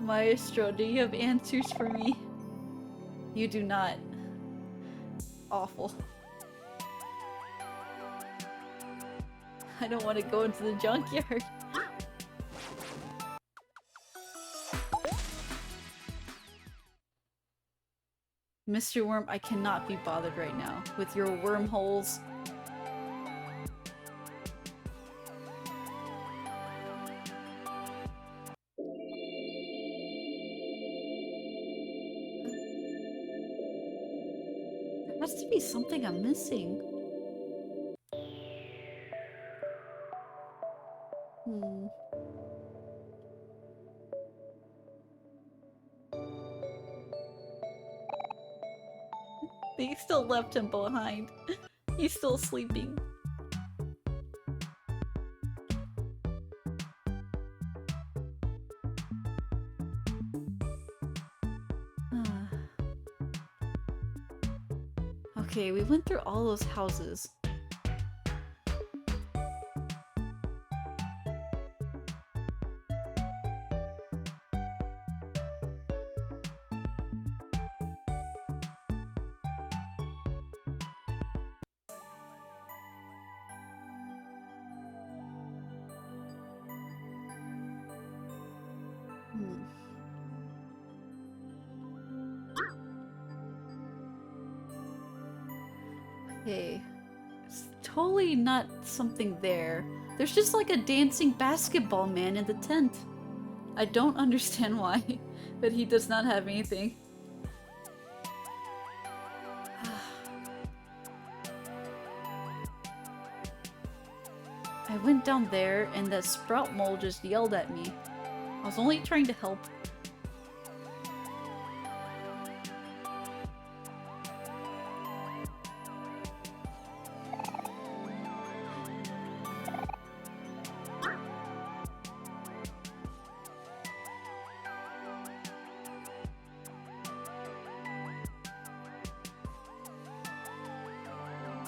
Maestro, do you have answers for me? You do not. Awful. I don't want to go into the junkyard. Mr. Worm, I cannot be bothered right now with your wormholes. There has to be something I'm missing. They still left him behind. He's still sleeping. Okay, we went through all those houses. Okay. It's totally not something there. There's just like a dancing basketball man in the tent. I don't understand why, but he does not have anything. I went down there and that sprout mole just yelled at me. I was only trying to help.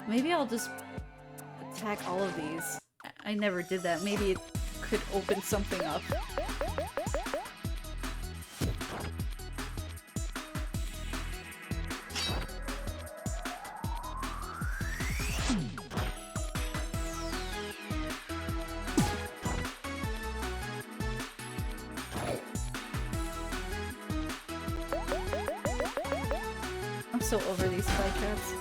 Maybe I'll just attack all of these. I never did that. Maybe it could open something up. I'm so over these fly traps.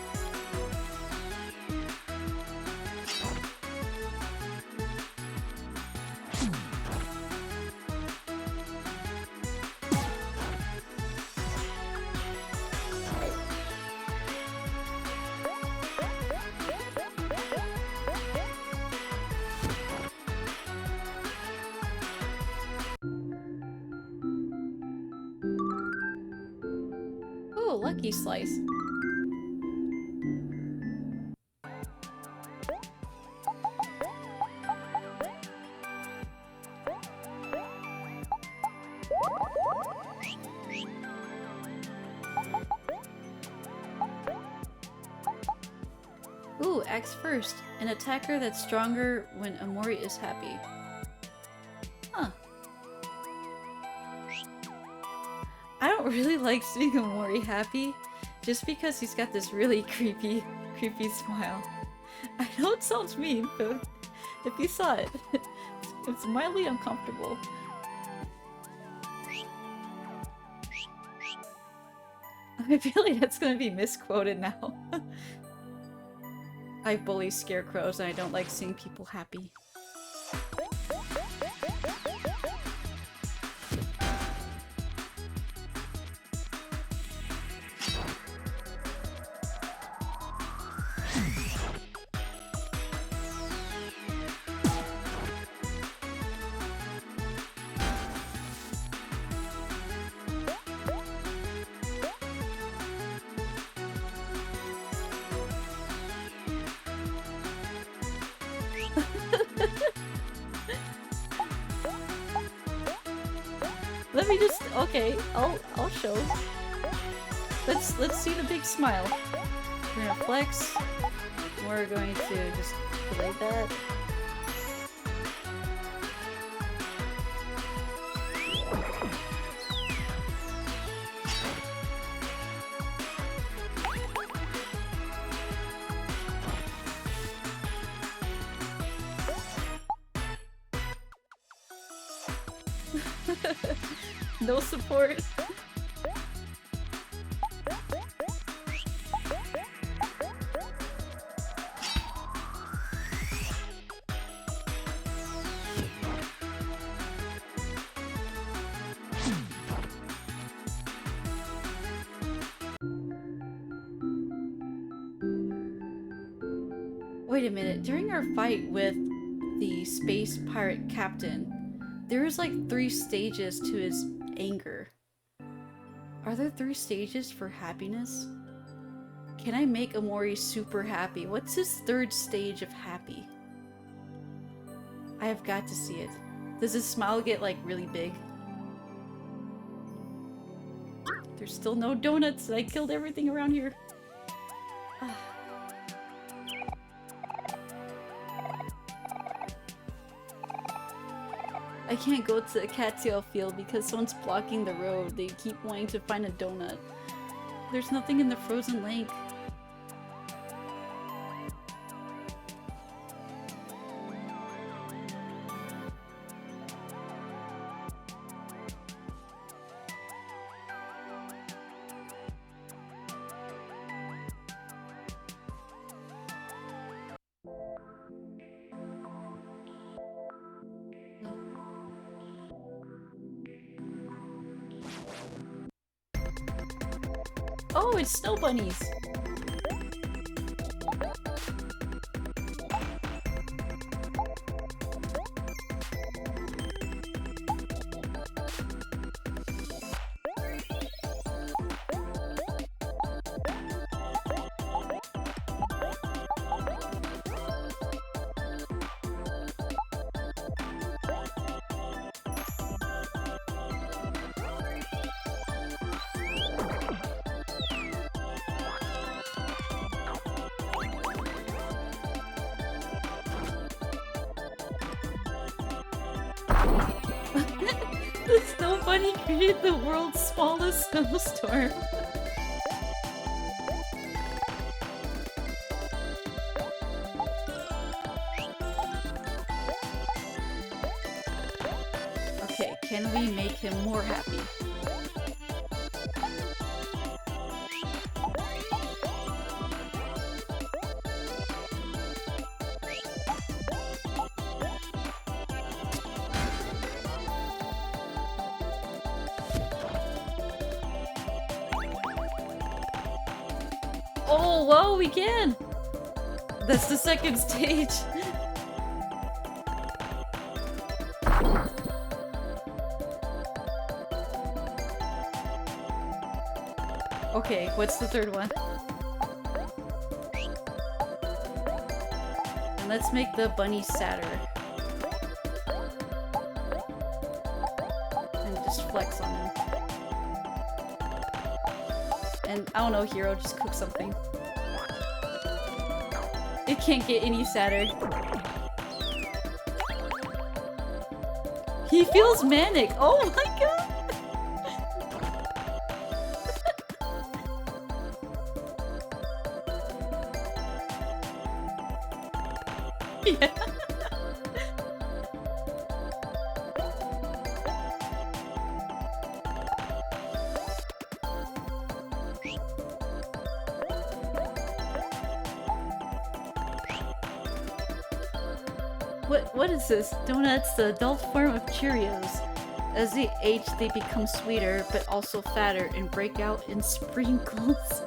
Oh, lucky slice. Ooh, axe first. An attacker that's stronger when Omori is happy. Huh. I don't really like seeing Omori happy, just because he's got this really creepy smile. I know it sounds mean, but if you saw it, it's mildly uncomfortable. I feel like that's gonna be misquoted now. I bully scarecrows and I don't like seeing people happy. Let me just I'll show. Let's see the big smile. We're gonna flex. We're going to just delay that. No support. Wait a minute, during our fight with the space pirate captain, there was like 3 stages to his anger. Are there 3 stages for happiness? Can I make Omori super happy? What's his 3rd stage of happy? I have got to see it. Does his smile get like really big? There's still no donuts and I killed everything around here. I can't go to the cattail field because someone's blocking the road. They keep wanting to find a donut. There's nothing in the frozen lake. Oh, it's snow bunnies! The snow bunny created the world's smallest snowstorm. Okay, can we make him more happy? Oh, whoa, we can! That's the second stage. Okay, what's the third one? And let's make the bunny sadder. And just flex on him. And I don't know, Hero, just cook something. It can't get any sadder. He feels manic! Oh my god! Yeah. What is this? Donuts, the adult form of Cheerios. As they age, they become sweeter, but also fatter and break out in sprinkles.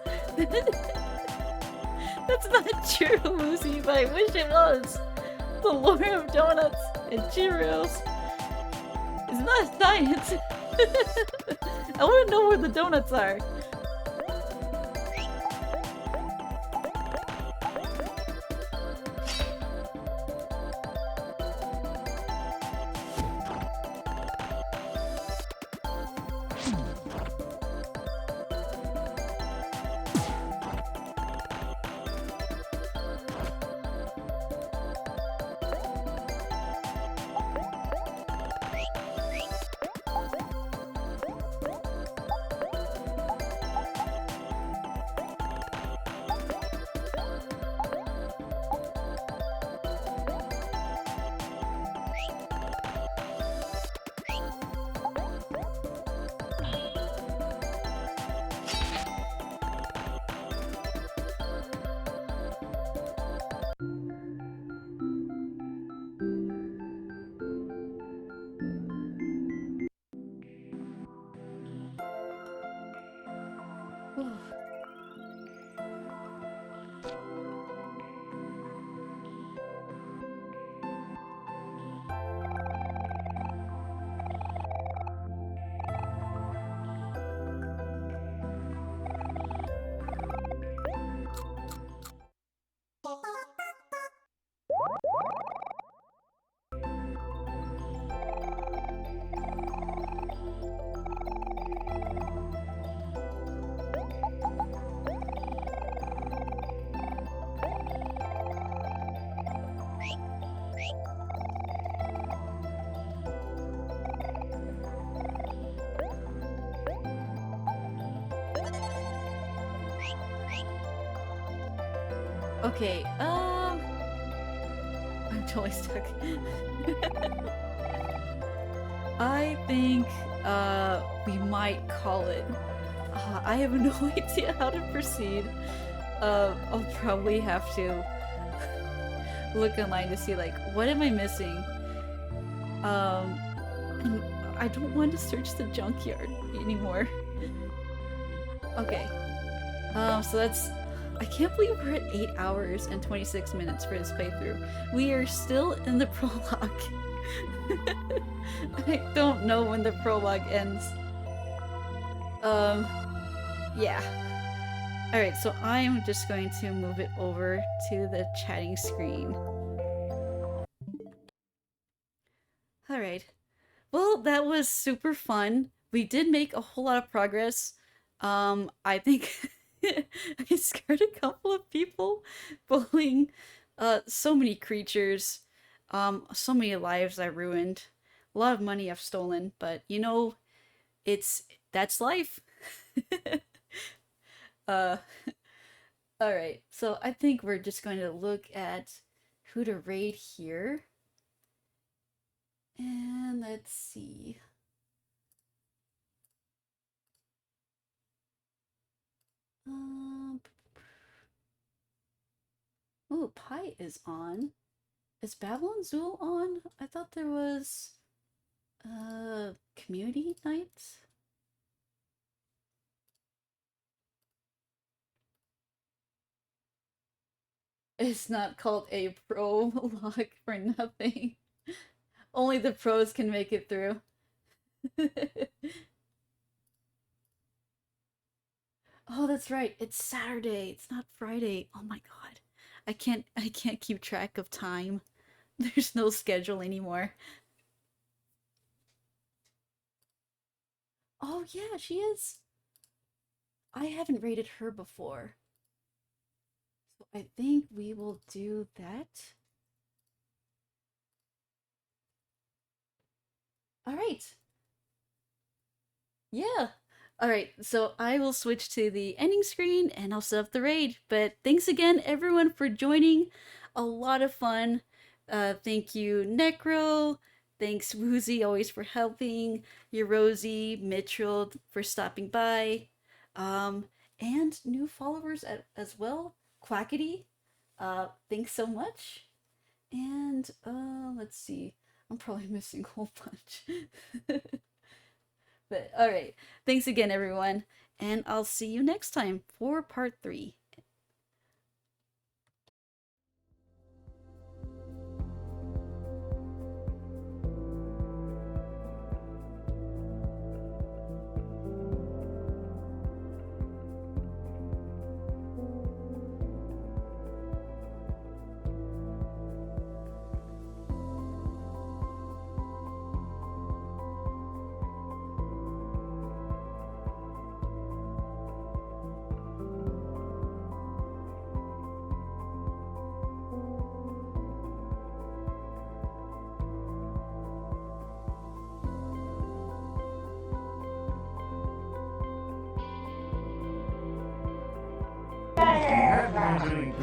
That's not true, Lucy, but I wish it was. The lore of donuts and Cheerios is not science. I want to know where the donuts are. Okay, I'm totally stuck. I think, we might call it. I have no idea how to proceed. I'll probably have to look online to see, like, what am I missing? And I don't want to search the junkyard anymore. Okay. So that's... I can't believe we're at 8 hours and 26 minutes for this playthrough. We are still in the prologue. I don't know when the prologue ends. Yeah. Alright, so I'm just going to move it over to the chatting screen. Alright. Well, that was super fun. We did make a whole lot of progress. I think I scared a couple of people bullying so many creatures. So many lives I ruined. A lot of money I've stolen, but you know, that's life. uh Alright, so I think we're just going to look at who to raid here. And let's see. Um, oh, Pi is on. Is Babylon Zool on? I thought there was community night. It's not called a prologue for nothing. Only the pros can make it through. Oh, that's right. It's Saturday. It's not Friday. Oh my god. I can't keep track of time. There's no schedule anymore. Oh yeah, she is. I haven't rated her before. So I think we will do that. All right. Yeah. All right. So I will switch to the ending screen and I'll set up the raid. But thanks again, everyone, for joining. A lot of fun. Thank you, Necro. Thanks, Woozy, always for helping. Rosie, Mitchell, for stopping by. Um, and new followers as well. Quackity. Thanks so much. And let's see. I'm probably missing a whole bunch. But all right. Thanks again, everyone. And I'll see you next time for part 3.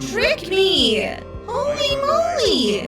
TrickMii! Holy moly!